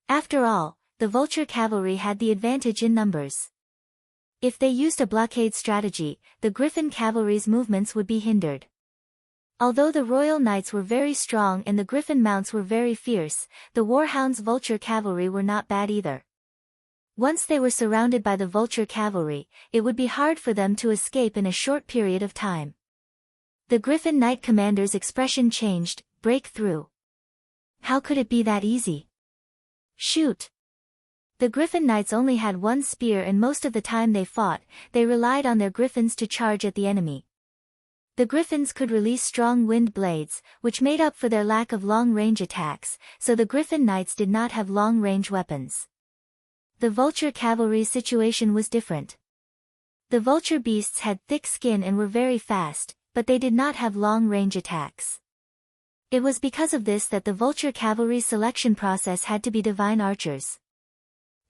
After all, the Vulture cavalry had the advantage in numbers. If they used a blockade strategy, the Griffin cavalry's movements would be hindered. Although the Royal Knights were very strong and the Griffin mounts were very fierce, the Warhound's Vulture cavalry were not bad either. Once they were surrounded by the Vulture cavalry, it would be hard for them to escape in a short period of time. The Griffin Knight commander's expression changed, "Break through." How could it be that easy? Shoot! The Griffin Knights only had one spear and most of the time they fought, they relied on their griffins to charge at the enemy. The griffins could release strong wind blades, which made up for their lack of long-range attacks, so the Griffin Knights did not have long-range weapons. The Vulture cavalry's situation was different. The Vulture beasts had thick skin and were very fast, but they did not have long-range attacks. It was because of this that the Vulture cavalry's selection process had to be divine archers.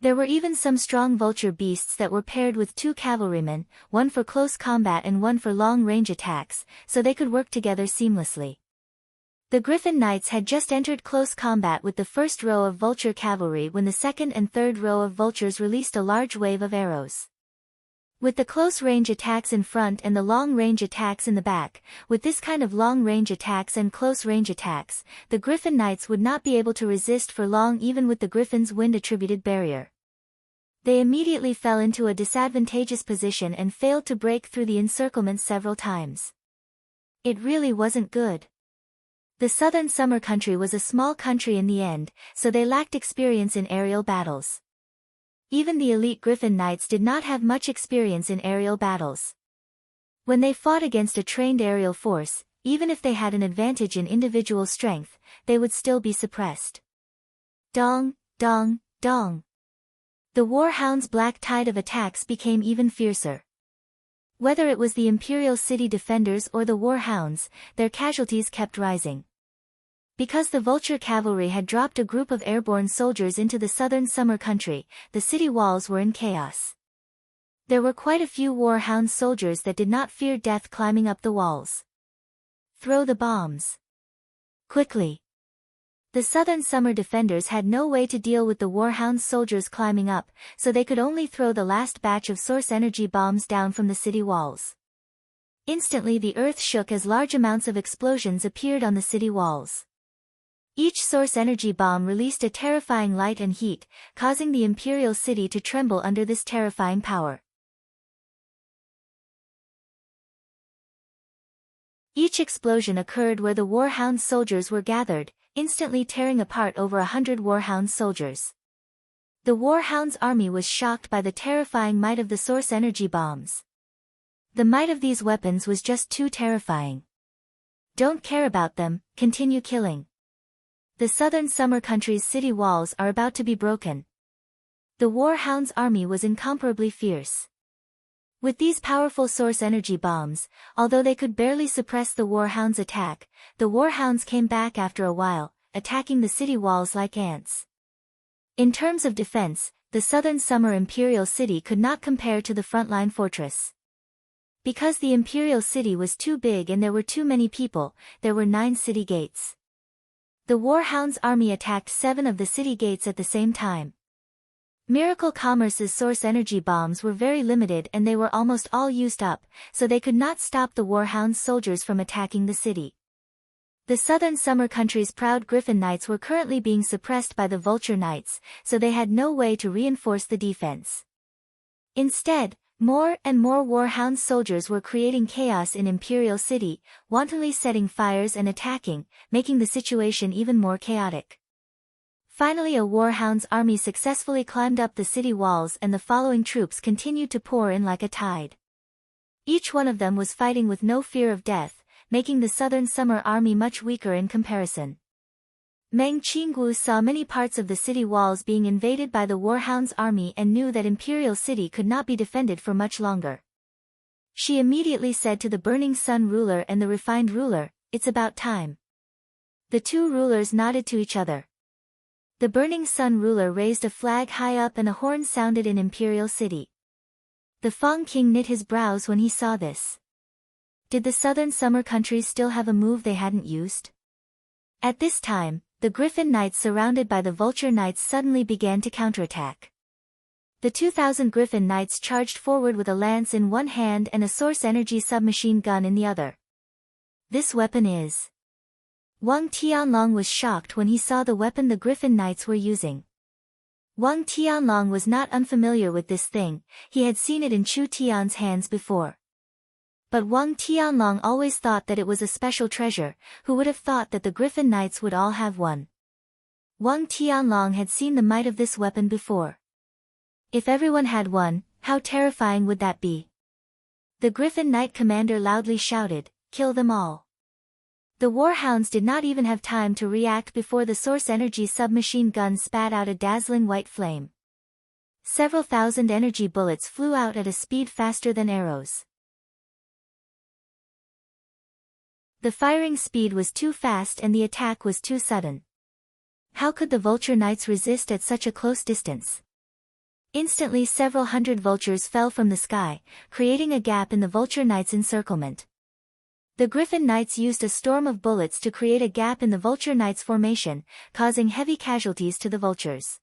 There were even some strong Vulture beasts that were paired with 2 cavalrymen, one for close combat and one for long-range attacks, so they could work together seamlessly. The Griffin Knights had just entered close combat with the first row of Vulture cavalry when the second and third row of vultures released a large wave of arrows. With the close-range attacks in front and the long-range attacks in the back, with this kind of long-range attacks and close-range attacks, the Griffin Knights would not be able to resist for long even with the Griffin's wind-attributed barrier. They immediately fell into a disadvantageous position and failed to break through the encirclement several times. It really wasn't good. The Southern Summer Country was a small country in the end, so they lacked experience in aerial battles. Even the elite Griffin Knights did not have much experience in aerial battles. When they fought against a trained aerial force, even if they had an advantage in individual strength, they would still be suppressed. Dong, dong, dong. The warhound's black tide of attacks became even fiercer. Whether it was the Imperial City defenders or the warhounds, their casualties kept rising. Because the vulture cavalry had dropped a group of airborne soldiers into the southern summer country, the city walls were in chaos. There were quite a few warhound soldiers that did not fear death climbing up the walls. Throw the bombs. Quickly. The southern summer defenders had no way to deal with the warhound soldiers climbing up, so they could only throw the last batch of source energy bombs down from the city walls. Instantly the earth shook as large amounts of explosions appeared on the city walls. Each source energy bomb released a terrifying light and heat, causing the Imperial City to tremble under this terrifying power. Each explosion occurred where the warhound soldiers were gathered, instantly tearing apart over 100 warhound soldiers. The warhound's army was shocked by the terrifying might of the source energy bombs. The might of these weapons was just too terrifying. Don't care about them, continue killing. The southern summer country's city walls are about to be broken. The warhound's army was incomparably fierce. With these powerful source energy bombs, although they could barely suppress the warhound's attack, the warhounds came back after a while, attacking the city walls like ants. In terms of defense, the southern summer Imperial City could not compare to the frontline fortress. Because the Imperial City was too big and there were too many people, there were 9 city gates. The warhound's army attacked 7 of the city gates at the same time. Miracle Commerce's source energy bombs were very limited and they were almost all used up, so they could not stop the warhound's soldiers from attacking the city. The southern summer country's proud Griffin Knights were currently being suppressed by the Vulture Knights, so they had no way to reinforce the defense. Instead, more and more warhound soldiers were creating chaos in Imperial City, wantonly setting fires and attacking, making the situation even more chaotic. Finally, a warhound's army successfully climbed up the city walls and the following troops continued to pour in like a tide. Each one of them was fighting with no fear of death, making the southern summer army much weaker in comparison. Meng Qinggu saw many parts of the city walls being invaded by the warhound's army and knew that Imperial City could not be defended for much longer. She immediately said to the Burning Sun ruler and the Refined ruler, "It's about time." The two rulers nodded to each other. The Burning Sun ruler raised a flag high up and a horn sounded in Imperial City. The Fang King knit his brows when he saw this. Did the southern summer countries still have a move they hadn't used? At this time, the Griffin Knights surrounded by the Vulture Knights suddenly began to counterattack. The 2,000 Griffin Knights charged forward with a lance in one hand and a source energy submachine gun in the other. This weapon is... Wang Tianlong was shocked when he saw the weapon the Griffin Knights were using. Wang Tianlong was not unfamiliar with this thing, he had seen it in Chu Tian's hands before. But Wang Tianlong always thought that it was a special treasure, who would have thought that the Griffin Knights would all have one. Wang Tianlong had seen the might of this weapon before. If everyone had one, how terrifying would that be? The Griffin Knight commander loudly shouted, "Kill them all." The warhounds did not even have time to react before the source energy submachine gun spat out a dazzling white flame. Several thousand energy bullets flew out at a speed faster than arrows. The firing speed was too fast and the attack was too sudden. How could the Vulture Knights resist at such a close distance? Instantly several hundred vultures fell from the sky, creating a gap in the Vulture Knights' encirclement. The Griffin Knights used a storm of bullets to create a gap in the Vulture Knights' formation, causing heavy casualties to the vultures.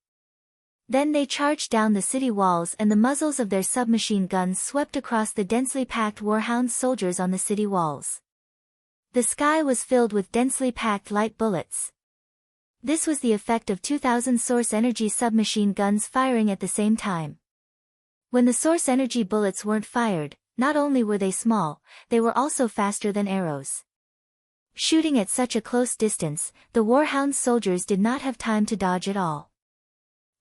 Then they charged down the city walls and the muzzles of their submachine guns swept across the densely packed warhound soldiers on the city walls. The sky was filled with densely packed light bullets. This was the effect of 2,000 source energy submachine guns firing at the same time. When the source energy bullets weren't fired, not only were they small, they were also faster than arrows. Shooting at such a close distance, the warhound soldiers did not have time to dodge at all.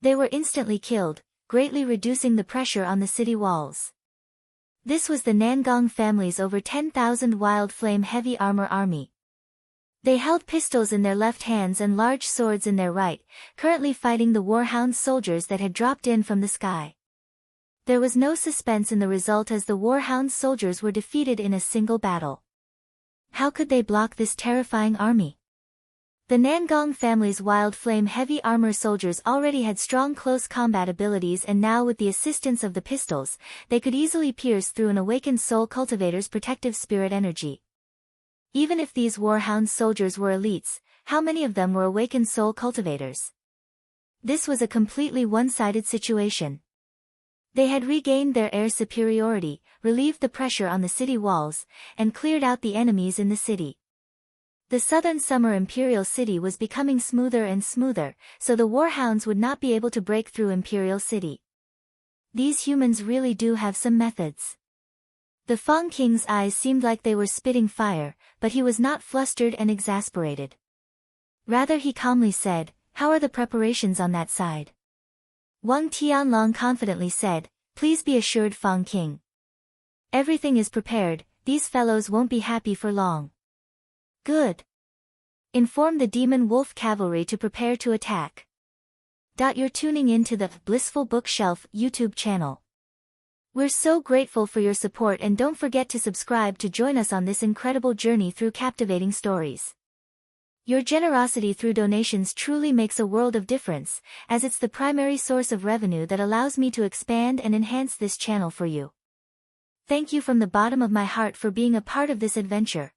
They were instantly killed, greatly reducing the pressure on the city walls. This was the Nangong family's over 10,000 wild flame heavy armor army. They held pistols in their left hands and large swords in their right, currently fighting the Warhound soldiers that had dropped in from the sky. There was no suspense in the result as the Warhound soldiers were defeated in a single battle. How could they block this terrifying army? The Nangong family's wild flame heavy armor soldiers already had strong close combat abilities, and now with the assistance of the pistols, they could easily pierce through an awakened soul cultivator's protective spirit energy. Even if these Warhound soldiers were elites, how many of them were awakened soul cultivators? This was a completely one-sided situation. They had regained their air superiority, relieved the pressure on the city walls, and cleared out the enemies in the city. The southern summer Imperial City was becoming smoother and smoother, so the Warhounds would not be able to break through Imperial City. These humans really do have some methods. The Fang King's eyes seemed like they were spitting fire, but he was not flustered and exasperated. Rather, he calmly said, "How are the preparations on that side?" Wang Tianlong confidently said, "Please be assured, Fang King. Everything is prepared, these fellows won't be happy for long." "Good. Inform the Demon Wolf Cavalry to prepare to attack." You're tuning in to the Blissful Bookshelf YouTube channel. We're so grateful for your support, and don't forget to subscribe to join us on this incredible journey through captivating stories. Your generosity through donations truly makes a world of difference, as it's the primary source of revenue that allows me to expand and enhance this channel for you. Thank you from the bottom of my heart for being a part of this adventure.